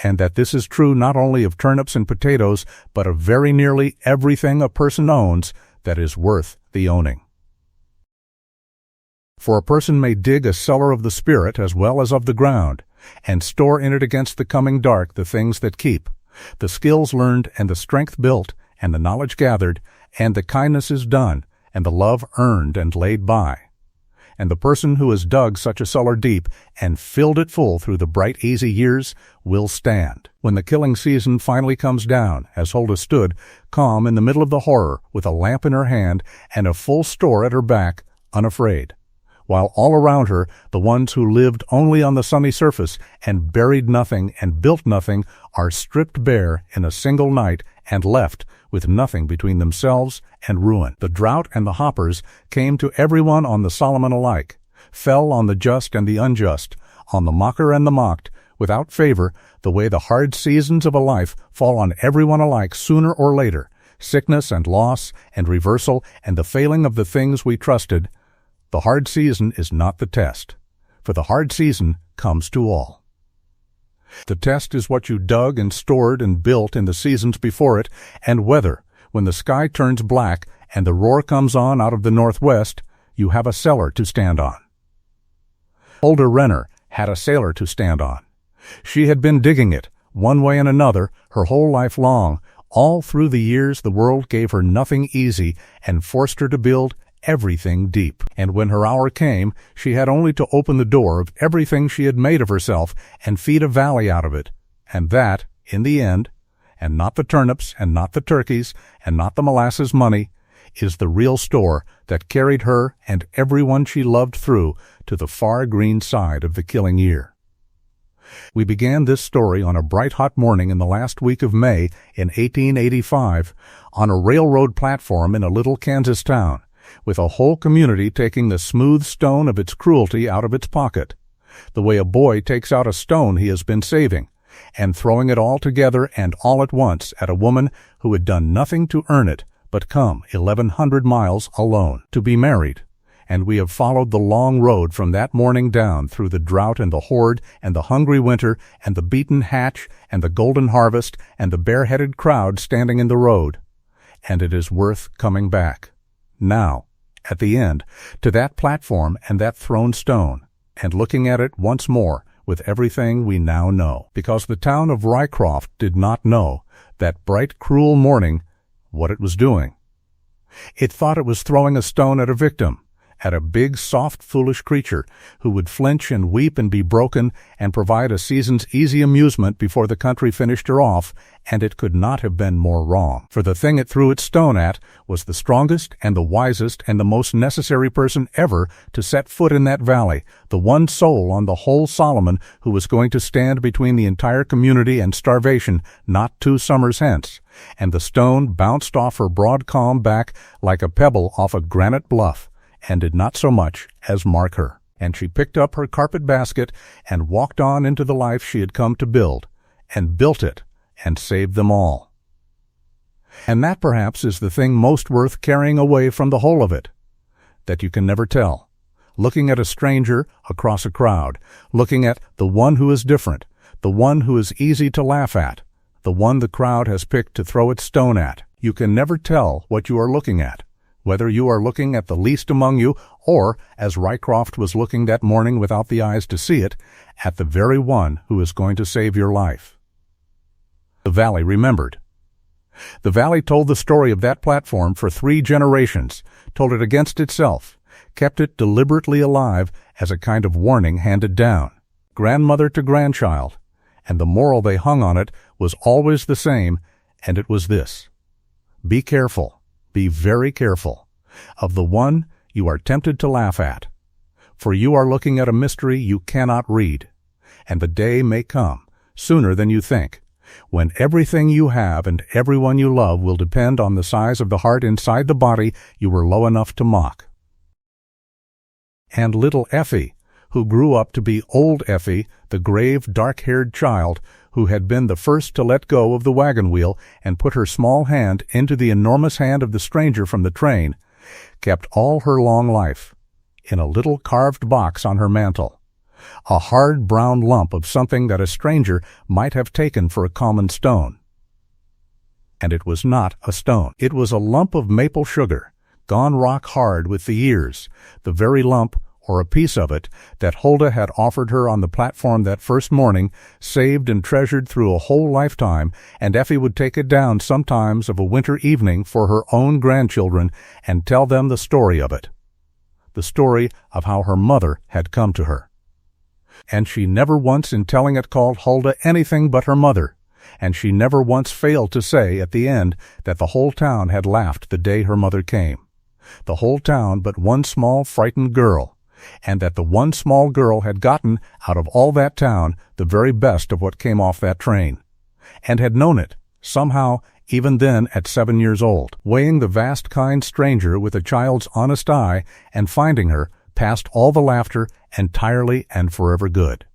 [SPEAKER 1] and that this is true not only of turnips and potatoes, but of very nearly everything a person owns that is worth the owning. For a person may dig a cellar of the spirit as well as of the ground, and store in it against the coming dark the things that keep, the skills learned, and the strength built, and the knowledge gathered, and the kindnesses done, and the love earned and laid by. And the person who has dug such a cellar deep and filled it full through the bright, easy years will stand. When the killing season finally comes down, as Huldah stood, calm in the middle of the horror, with a lamp in her hand and a full store at her back, unafraid, while all around her the ones who lived only on the sunny surface and buried nothing and built nothing are stripped bare in a single night and left with nothing between themselves and ruin. The drought and the hoppers came to everyone on the Solomon alike, fell on the just and the unjust, on the mocker and the mocked, without favor, the way the hard seasons of a life fall on everyone alike sooner or later, sickness and loss and reversal and the failing of the things we trusted. The hard season is not the test, for the hard season comes to all. The test is what you dug and stored and built in the seasons before it, and whether, when the sky turns black and the roar comes on out of the northwest, you have a cellar to stand on. Huldah Renner had a cellar to stand on. She had been digging it, one way and another, her whole life long. All through the years the world gave her nothing easy and forced her to build everything deep. And when her hour came, she had only to open the door of everything she had made of herself and feed a valley out of it. And that, in the end, and not the turnips and not the turkeys and not the molasses money, is the real store that carried her and everyone she loved through to the far green side of the killing year. We began this story on a bright hot morning in the last week of May in 1885 on a railroad platform in a little Kansas town, with a whole community taking the smooth stone of its cruelty out of its pocket, the way a boy takes out a stone he has been saving, and throwing it all together and all at once at a woman who had done nothing to earn it but come 1,100 miles alone to be married. And we have followed the long road from that morning down through the drought and the horde and the hungry winter and the beaten hatch and the golden harvest and the bareheaded crowd standing in the road. And it is worth coming back, now, at the end, to that platform and that thrown stone, and looking at it once more with everything we now know. Because the town of Rycroft did not know, that bright, cruel morning, what it was doing. It thought it was throwing a stone at a victim, at a big, soft, foolish creature who would flinch and weep and be broken and provide a season's easy amusement before the country finished her off, and it could not have been more wrong. For the thing it threw its stone at was the strongest and the wisest and the most necessary person ever to set foot in that valley, the one soul on the whole Solomon who was going to stand between the entire community and starvation not 2 summers hence. And the stone bounced off her broad calm back like a pebble off a granite bluff, and did not so much as mark her. And she picked up her carpet basket and walked on into the life she had come to build, and built it, and saved them all. And that perhaps is the thing most worth carrying away from the whole of it, that you can never tell. Looking at a stranger across a crowd, looking at the one who is different, the one who is easy to laugh at, the one the crowd has picked to throw its stone at, you can never tell what you are looking at, whether you are looking at the least among you, or, as Rycroft was looking that morning without the eyes to see it, at the very one who is going to save your life. The valley remembered. The valley told the story of that platform for 3 generations, told it against itself, kept it deliberately alive as a kind of warning handed down, grandmother to grandchild, and the moral they hung on it was always the same, and it was this: be careful. Be very careful of the one you are tempted to laugh at, for you are looking at a mystery you cannot read, and the day may come, sooner than you think, when everything you have and everyone you love will depend on the size of the heart inside the body you were low enough to mock. And little Effie, who grew up to be old Effie, the grave, dark-haired child, who had been the first to let go of the wagon wheel and put her small hand into the enormous hand of the stranger from the train, kept all her long life in a little carved box on her mantel, a hard brown lump of something that a stranger might have taken for a common stone. And it was not a stone. It was a lump of maple sugar, gone rock hard with the years, the very lump or a piece of it, that Hulda had offered her on the platform that first morning, saved and treasured through a whole lifetime, and Effie would take it down sometimes of a winter evening for her own grandchildren and tell them the story of it. The story of how her mother had come to her. And she never once in telling it called Hulda anything but her mother, and she never once failed to say at the end that the whole town had laughed the day her mother came. The whole town but one small frightened girl, and that the one small girl had gotten out of all that town the very best of what came off that train, and had known it, somehow, even then at 7 years old, weighing the vast kind stranger with a child's honest eye and finding her, past all the laughter, entirely and forever good.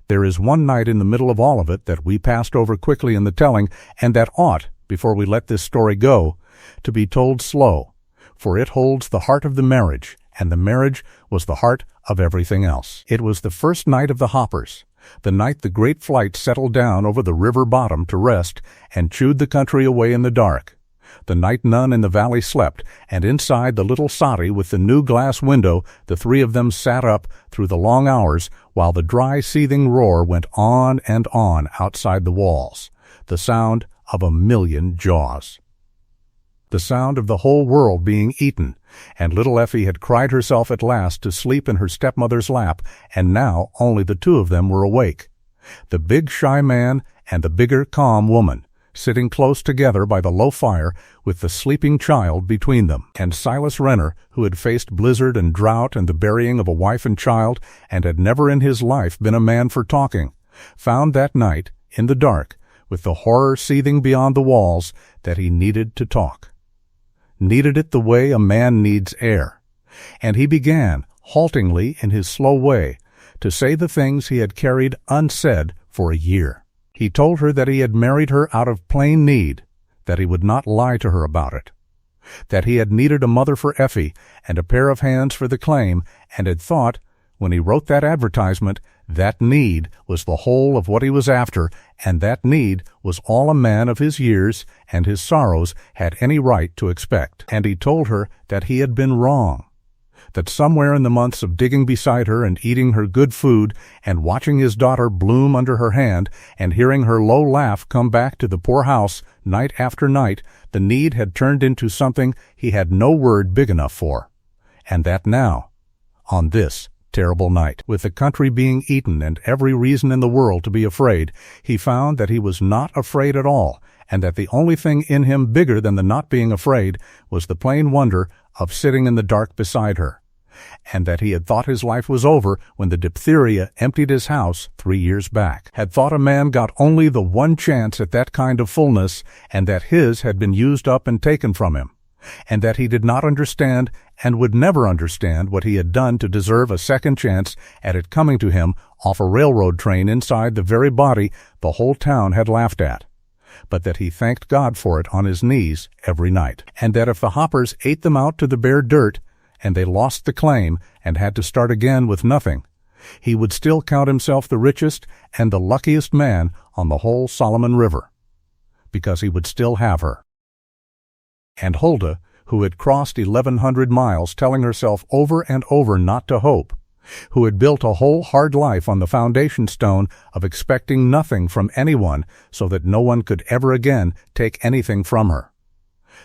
[SPEAKER 1] There is one night in the middle of all of it that we passed over quickly in the telling, and that ought, before we let this story go, to be told slow, for it holds the heart of the marriage, and the marriage was the heart of everything else. It was the first night of the hoppers, the night the great flight settled down over the river bottom to rest and chewed the country away in the dark, the night none in the valley slept, and inside the little soddy with the new glass window the three of them sat up through the long hours while the dry seething roar went on and on outside the walls, the sound of a million jaws. The sound of the whole world being eaten, and little Effie had cried herself at last to sleep in her stepmother's lap, and now only the two of them were awake. The big shy man and the bigger calm woman, sitting close together by the low fire with the sleeping child between them, and Silas Renner, who had faced blizzard and drought and the burying of a wife and child, and had never in his life been a man for talking, found that night, in the dark, with the horror seething beyond the walls, that he needed to talk. Needed it the way a man needs air. And he began, haltingly in his slow way, to say the things he had carried unsaid for a year. He told her that he had married her out of plain need, that he would not lie to her about it, that he had needed a mother for Effie and a pair of hands for the claim, and had thought, when he wrote that advertisement, that need was the whole of what he was after, and that need was all a man of his years and his sorrows had any right to expect. And he told her that he had been wrong, that somewhere in the months of digging beside her and eating her good food and watching his daughter bloom under her hand and hearing her low laugh come back to the poor house night after night, the need had turned into something he had no word big enough for, and that now, on this terrible night, with the country being eaten and every reason in the world to be afraid, he found that he was not afraid at all, and that the only thing in him bigger than the not being afraid was the plain wonder of sitting in the dark beside her, and that he had thought his life was over when the diphtheria emptied his house 3 years back, had thought a man got only the one chance at that kind of fullness, and that his had been used up and taken from him, and that he did not understand and would never understand what he had done to deserve a second chance at it coming to him off a railroad train inside the very body the whole town had laughed at, but that he thanked God for it on his knees every night, and that if the hoppers ate them out to the bare dirt, and they lost the claim and had to start again with nothing, he would still count himself the richest and the luckiest man on the whole Solomon River, because he would still have her. And Hulda, who had crossed 1,100 miles telling herself over and over not to hope, who had built a whole hard life on the foundation stone of expecting nothing from anyone so that no one could ever again take anything from her,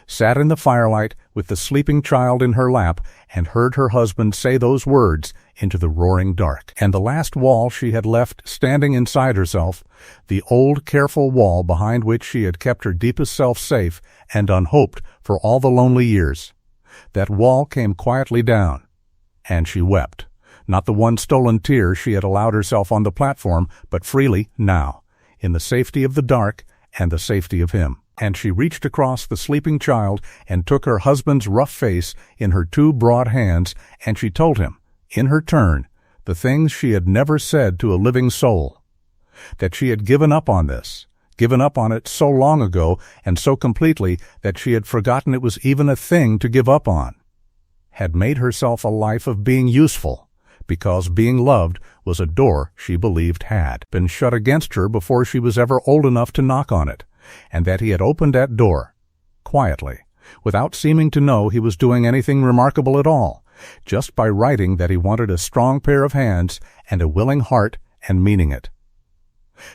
[SPEAKER 1] sat in the firelight with the sleeping child in her lap and heard her husband say those words into the roaring dark. And the last wall she had left standing inside herself, the old careful wall behind which she had kept her deepest self safe and unhoped for all the lonely years, that wall came quietly down, and she wept, not the one stolen tear she had allowed herself on the platform, but freely now, in the safety of the dark and the safety of him. And she reached across the sleeping child and took her husband's rough face in her two broad hands, and she told him, in her turn, the things she had never said to a living soul, that she had given up on this, given up on it so long ago and so completely that she had forgotten it was even a thing to give up on, had made herself a life of being useful, because being loved was a door she believed had been shut against her before she was ever old enough to knock on it, and that he had opened that door, quietly, without seeming to know he was doing anything remarkable at all, just by writing that he wanted a strong pair of hands and a willing heart and meaning it.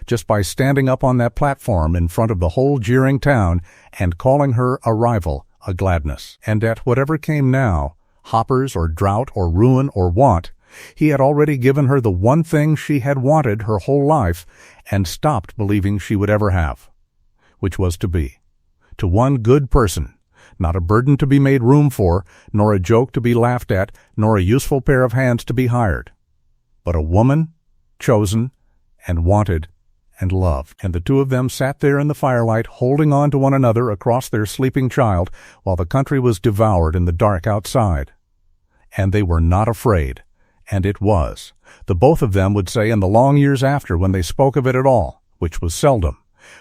[SPEAKER 1] Just by standing up on that platform in front of the whole jeering town and calling her a rival, a gladness. And at whatever came now, hoppers or drought or ruin or want, he had already given her the one thing she had wanted her whole life and stopped believing she would ever have, which was to be, to one good person, not a burden to be made room for, nor a joke to be laughed at, nor a useful pair of hands to be hired, but a woman, chosen, and wanted, and loved. And the two of them sat there in the firelight, holding on to one another across their sleeping child, while the country was devoured in the dark outside. And they were not afraid, and it was. The both of them would say in the long years after, when they spoke of it at all, which was seldom,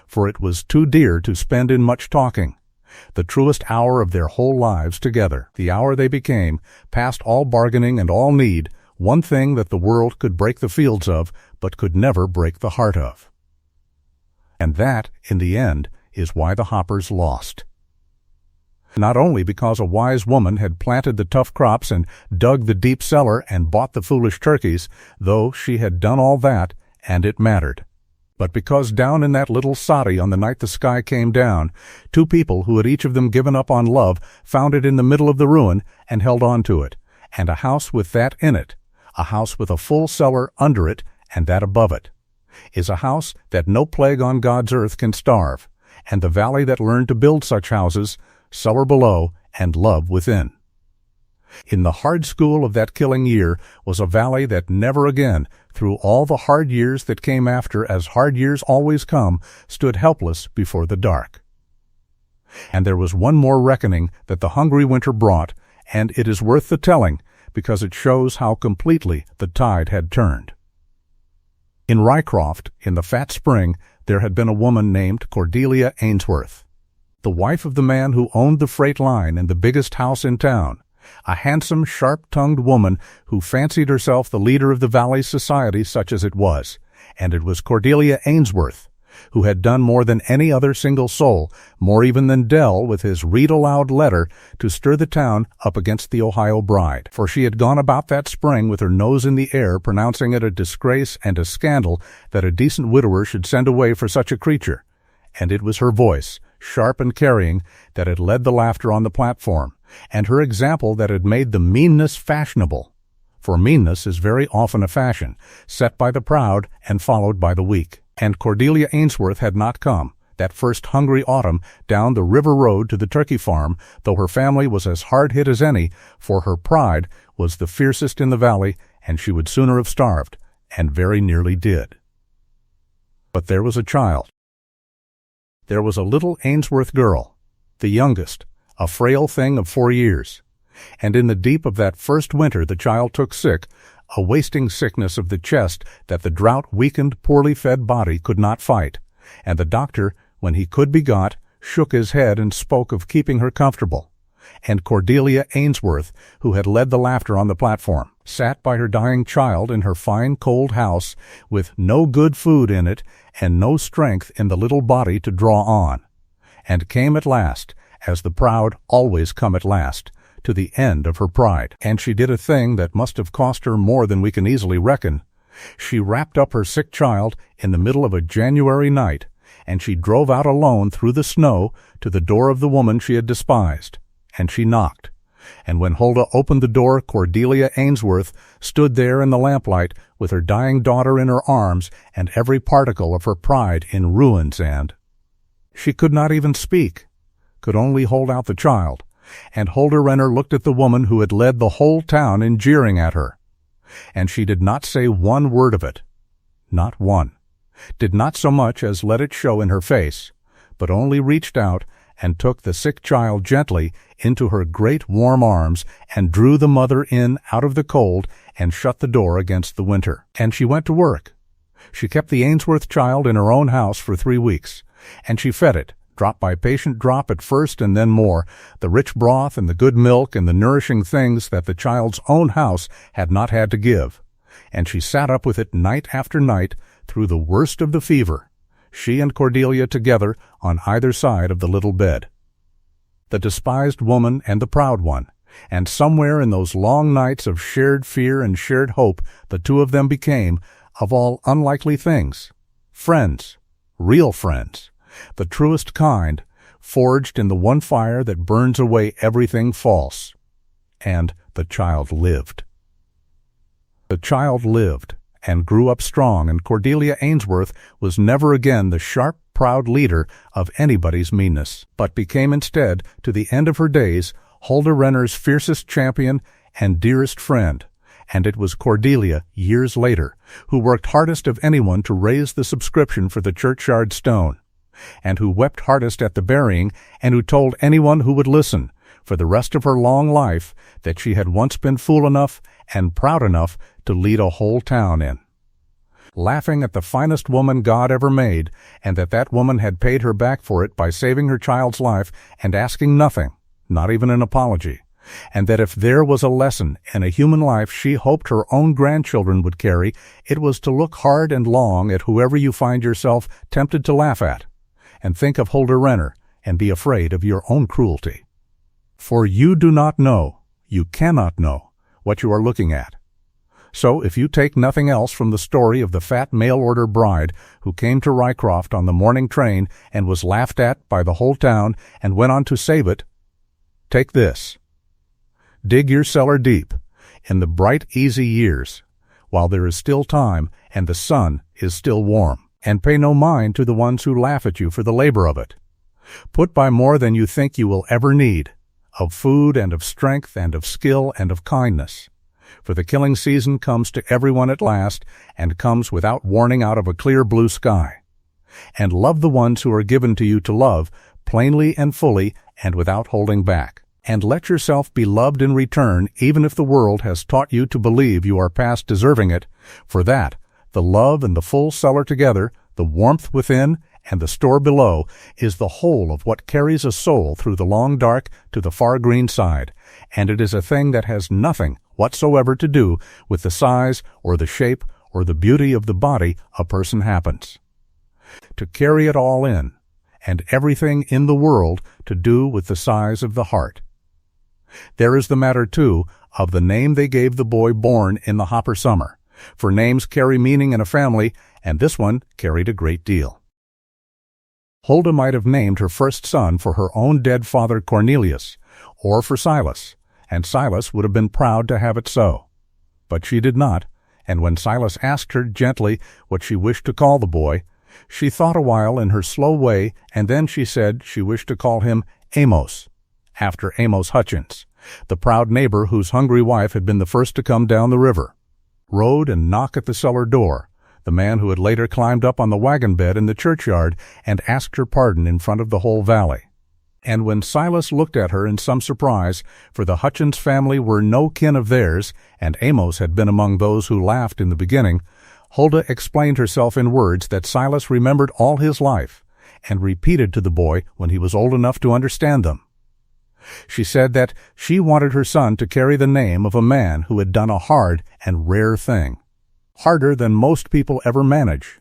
[SPEAKER 1] for it was too dear to spend in much talking, the truest hour of their whole lives together, the hour they became, past all bargaining and all need, one thing that the world could break the fields of, but could never break the heart of. And that, in the end, is why the hoppers lost. Not only because a wise woman had planted the tough crops and dug the deep cellar and bought the foolish turkeys, though she had done all that, and it mattered, but because down in that little soddy on the night the sky came down, two people who had each of them given up on love found it in the middle of the ruin and held on to it, and a house with that in it, a house with a full cellar under it and that above it, is a house that no plague on God's earth can starve, and the valley that learned to build such houses, cellar below and love within. In the hard school of that killing year was a valley that never again, through all the hard years that came after, as hard years always come, stood helpless before the dark. And there was one more reckoning that the hungry winter brought, and it is worth the telling, because it shows how completely the tide had turned. In Rycroft, in the fat spring, there had been a woman named Cordelia Ainsworth, the wife of the man who owned the freight line and the biggest house in town, a handsome, sharp-tongued woman who fancied herself the leader of the valley's society such as it was, and it was Cordelia Ainsworth, who had done more than any other single soul, more even than Dell with his read-aloud letter, to stir the town up against the Ohio bride. For she had gone about that spring with her nose in the air, pronouncing it a disgrace and a scandal that a decent widower should send away for such a creature. And it was her voice, sharp and carrying, that had led the laughter on the platform, and her example that had made the meanness fashionable. For meanness is very often a fashion, set by the proud and followed by the weak. And Cordelia Ainsworth had not come, that first hungry autumn, down the river road to the turkey farm, though her family was as hard hit as any, for her pride was the fiercest in the valley, and she would sooner have starved, and very nearly did. But there was a child. There was a little Ainsworth girl, the youngest, a frail thing of 4 years. And in the deep of that first winter the child took sick, a wasting sickness of the chest that the drought-weakened, poorly fed body could not fight, and the doctor, when he could be got, shook his head and spoke of keeping her comfortable. And Cordelia Ainsworth, who had led the laughter on the platform, sat by her dying child in her fine cold house, with no good food in it and no strength in the little body to draw on, and came at last, as the proud always come at last, to the end of her pride. And she did a thing that must have cost her more than we can easily reckon. She wrapped up her sick child in the middle of a January night, and she drove out alone through the snow to the door of the woman she had despised, and she knocked. And when Huldah opened the door, Cordelia Ainsworth stood there in the lamplight with her dying daughter in her arms and every particle of her pride in ruins, and she could not even speak, could only hold out the child. And Huldah Renner looked at the woman who had led the whole town in jeering at her. And she did not say one word of it, not one, did not so much as let it show in her face, but only reached out and took the sick child gently into her great warm arms and drew the mother in out of the cold and shut the door against the winter. And she went to work. She kept the Ainsworth child in her own house for 3 weeks, and she fed it, drop by patient drop at first and then more, the rich broth and the good milk and the nourishing things that the child's own house had not had to give. And she sat up with it night after night through the worst of the fever, she and Cordelia together on either side of the little bed. The despised woman and the proud one, And somewhere in those long nights of shared fear and shared hope, the two of them became, of all unlikely things, friends, real friends, the truest kind, forged in the one fire that burns away everything false. And the child lived. The child lived and grew up strong, and Cordelia Ainsworth was never again the sharp, proud leader of anybody's meanness, but became instead, to the end of her days, Huldah Renner's fiercest champion and dearest friend. And it was Cordelia, years later, who worked hardest of anyone to raise the subscription for the churchyard stone, and who wept hardest at the burying, and who told anyone who would listen, for the rest of her long life, that she had once been fool enough and proud enough to lead a whole town in. Laughing at the finest woman God ever made, and that woman had paid her back for it by saving her child's life and asking nothing, not even an apology, and that if there was a lesson in a human life she hoped her own grandchildren would carry, it was to look hard and long at whoever you find yourself tempted to laugh at, and think of Huldah Renner, and be afraid of your own cruelty. For you do not know, you cannot know, what you are looking at. So if you take nothing else from the story of the fat mail-order bride who came to Rycroft on the morning train and was laughed at by the whole town and went on to save it, take this. Dig your cellar deep, in the bright, easy years, while there is still time and the sun is still warm, and pay no mind to the ones who laugh at you for the labor of it. Put by more than you think you will ever need, of food and of strength and of skill and of kindness. For the killing season comes to everyone at last, and comes without warning out of a clear blue sky. And love the ones who are given to you to love, plainly and fully, and without holding back. And let yourself be loved in return, even if the world has taught you to believe you are past deserving it. For that, the love and the full cellar together, the warmth within, and the store below, is the whole of what carries a soul through the long dark to the far green side, and it is a thing that has nothing whatsoever to do with the size or the shape or the beauty of the body a person happens to carry it all in, and everything in the world to do with the size of the heart. There is the matter, too, of the name they gave the boy born in the Hopper summer, for names carry meaning in a family, and this one carried a great deal. Huldah might have named her first son for her own dead father Cornelius, or for Silas, and Silas would have been proud to have it so. But she did not, and when Silas asked her gently what she wished to call the boy, she thought a while in her slow way, and then she said she wished to call him Amos, after Amos Hutchins, the proud neighbor whose hungry wife had been the first to come down the river, rode and knock at the cellar door, the man who had later climbed up on the wagon bed in the churchyard and asked her pardon in front of the whole valley. And when Silas looked at her in some surprise, for the Hutchins family were no kin of theirs, and Amos had been among those who laughed in the beginning, Huldah explained herself in words that Silas remembered all his life, and repeated to the boy when he was old enough to understand them. She said that she wanted her son to carry the name of a man who had done a hard and rare thing, harder than most people ever manage,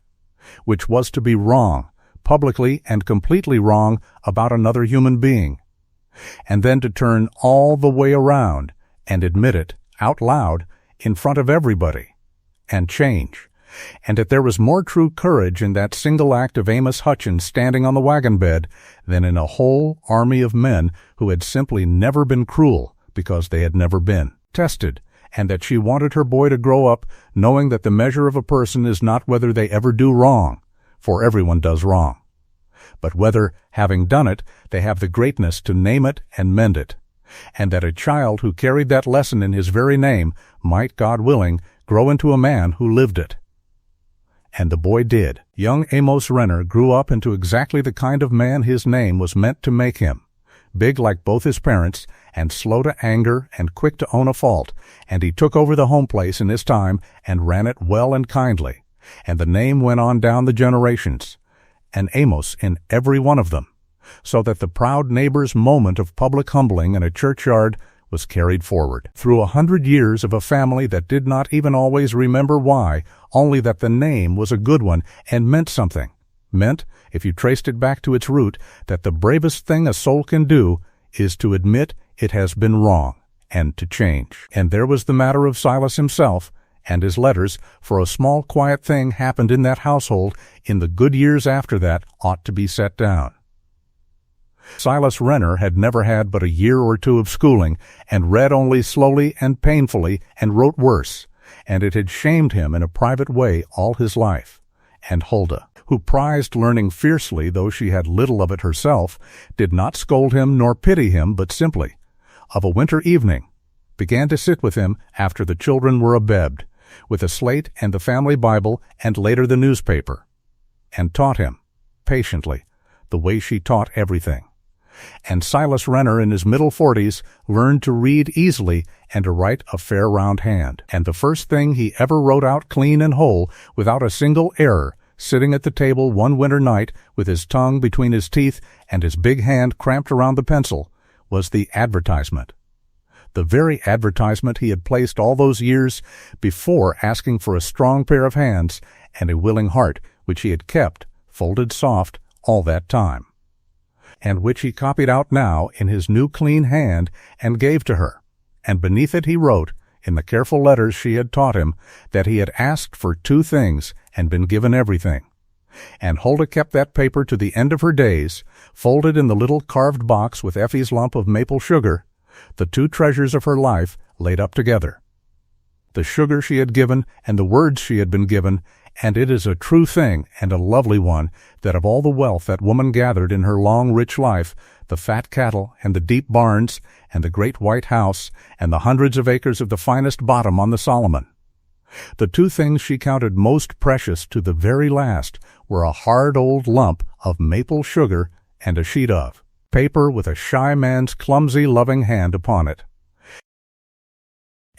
[SPEAKER 1] which was to be wrong, publicly and completely wrong about another human being, and then to turn all the way around and admit it out loud in front of everybody, and change, and that there was more true courage in that single act of Amos Hutchins standing on the wagon bed than in a whole army of men who had simply never been cruel because they had never been tested, and that she wanted her boy to grow up knowing that the measure of a person is not whether they ever do wrong, for everyone does wrong, but whether, having done it, they have the greatness to name it and mend it, and that a child who carried that lesson in his very name might, God willing, grow into a man who lived it. And the boy did. Young Amos Renner grew up into exactly the kind of man his name was meant to make him, big like both his parents, and slow to anger and quick to own a fault, and he took over the home place in his time and ran it well and kindly, and the name went on down the generations, and Amos in every one of them, so that the proud neighbor's moment of public humbling in a churchyard was carried forward through 100 years of a family that did not even always remember why, only that the name was a good one and meant something. Meant, if you traced it back to its root, that the bravest thing a soul can do is to admit it has been wrong, and to change. And there was the matter of Silas himself and his letters, for a small quiet thing happened in that household in the good years after that ought to be set down. Silas Renner had never had but a year or two of schooling, and read only slowly and painfully, and wrote worse, and it had shamed him in a private way all his life. And Huldah, who prized learning fiercely, though she had little of it herself, did not scold him nor pity him, but simply, of a winter evening, began to sit with him after the children were abebbed, with a slate and the family Bible, and later the newspaper, and taught him, patiently, the way she taught everything. And Silas Renner, in his middle 40s, learned to read easily and to write a fair round hand. And the first thing he ever wrote out clean and whole, without a single error, sitting at the table one winter night with his tongue between his teeth and his big hand cramped around the pencil, was the advertisement. The very advertisement he had placed all those years before, asking for a strong pair of hands and a willing heart, which he had kept, folded soft, all that time, and which he copied out now in his new clean hand and gave to her. And beneath it he wrote, in the careful letters she had taught him, that he had asked for 2 things and been given everything. And Huldah kept that paper to the end of her days, folded in the little carved box with Effie's lump of maple sugar, the 2 treasures of her life laid up together. The sugar she had given and the words she had been given, and it is a true thing and a lovely one, that of all the wealth that woman gathered in her long, rich life, the fat cattle and the deep barns and the great white house and the hundreds of acres of the finest bottom on the Solomon, the 2 things she counted most precious to the very last were a hard old lump of maple sugar and a sheet of paper with a shy man's clumsy, loving hand upon it.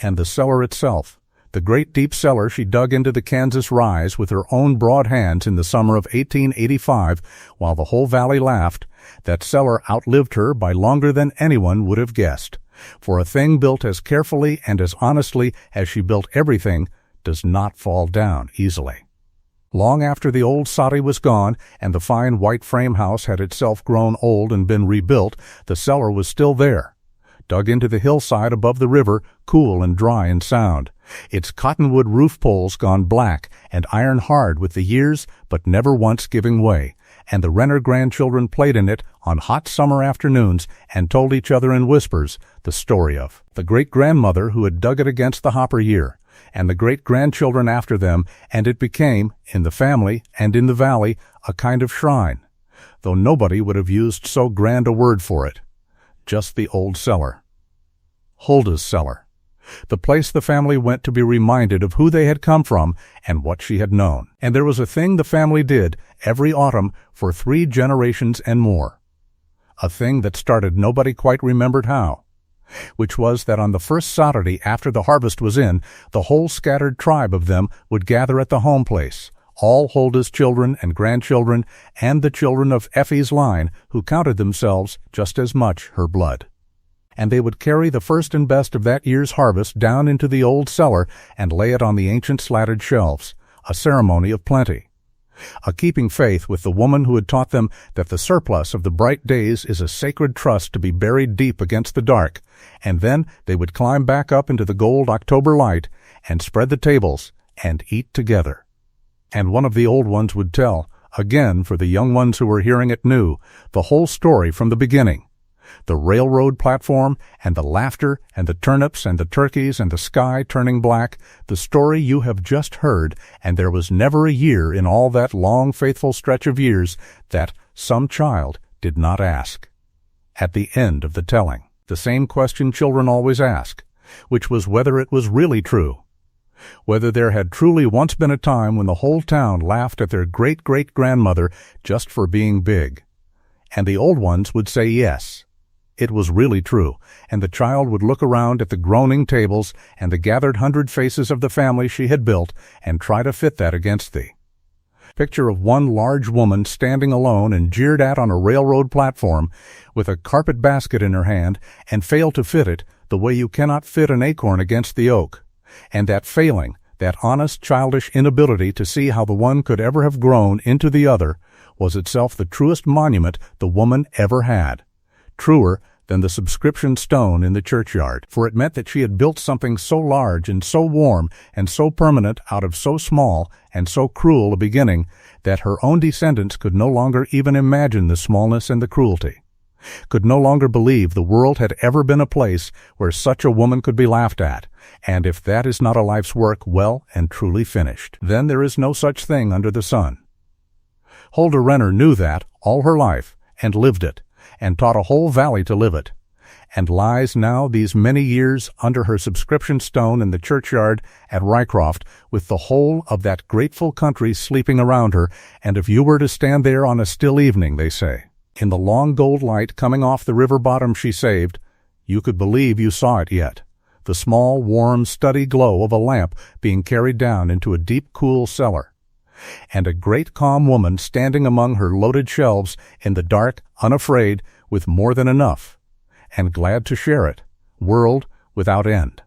[SPEAKER 1] And the cellar itself, the great deep cellar she dug into the Kansas rise with her own broad hands in the summer of 1885, while the whole valley laughed, that cellar outlived her by longer than anyone would have guessed. For a thing built as carefully and as honestly as she built everything does not fall down easily. Long after the old soddy was gone and the fine white frame house had itself grown old and been rebuilt, the cellar was still there, dug into the hillside above the river, cool and dry and sound, its cottonwood roof poles gone black and iron hard with the years, but never once giving way, and the Renner grandchildren played in it on hot summer afternoons and told each other in whispers the story of the great-grandmother who had dug it against the hopper year, and the great-grandchildren after them, and it became, in the family and in the valley, a kind of shrine, though nobody would have used so grand a word for it. Just the old cellar. Huldah's cellar. The place the family went to be reminded of who they had come from and what she had known. And there was a thing the family did every autumn for 3 generations and more. A thing that started nobody quite remembered how, which was that on the first Saturday after the harvest was in, the whole scattered tribe of them would gather at the home place, all Huldah's children and grandchildren, and the children of Effie's line, who counted themselves just as much her blood. And they would carry the first and best of that year's harvest down into the old cellar and lay it on the ancient slatted shelves, a ceremony of plenty, a keeping faith with the woman who had taught them that the surplus of the bright days is a sacred trust to be buried deep against the dark, and then they would climb back up into the gold October light and spread the tables and eat together. And one of the old ones would tell, again for the young ones who were hearing it new, the whole story from the beginning. The railroad platform, and the laughter, and the turnips, and the turkeys, and the sky turning black, the story you have just heard, and there was never a year in all that long, faithful stretch of years that some child did not ask. At the end of the telling, the same question children always ask, which was whether it was really true, whether there had truly once been a time when the whole town laughed at their great-great-grandmother just for being big. And the old ones would say yes. It was really true, and the child would look around at the groaning tables and the gathered 100 faces of the family she had built and try to fit that against the picture of one large woman standing alone and jeered at on a railroad platform with a carpet basket in her hand, and fail to fit it the way you cannot fit an acorn against the oak. And that failing, that honest childish inability to see how the one could ever have grown into the other, was itself the truest monument the woman ever had. Truer than the subscription stone in the churchyard, for it meant that she had built something so large and so warm and so permanent out of so small and so cruel a beginning that her own descendants could no longer even imagine the smallness and the cruelty, could no longer believe the world had ever been a place where such a woman could be laughed at, and if that is not a life's work well and truly finished, then there is no such thing under the sun. Huldah Renner knew that all her life, and lived it, and taught a whole valley to live it, and lies now these many years under her subscription stone in the churchyard at Rycroft, with the whole of that grateful country sleeping around her, and if you were to stand there on a still evening, they say, in the long gold light coming off the river bottom she saved, you could believe you saw it yet, the small, warm, steady glow of a lamp being carried down into a deep, cool cellar, and a great calm woman standing among her loaded shelves in the dark, unafraid, with more than enough, and glad to share it, world without end.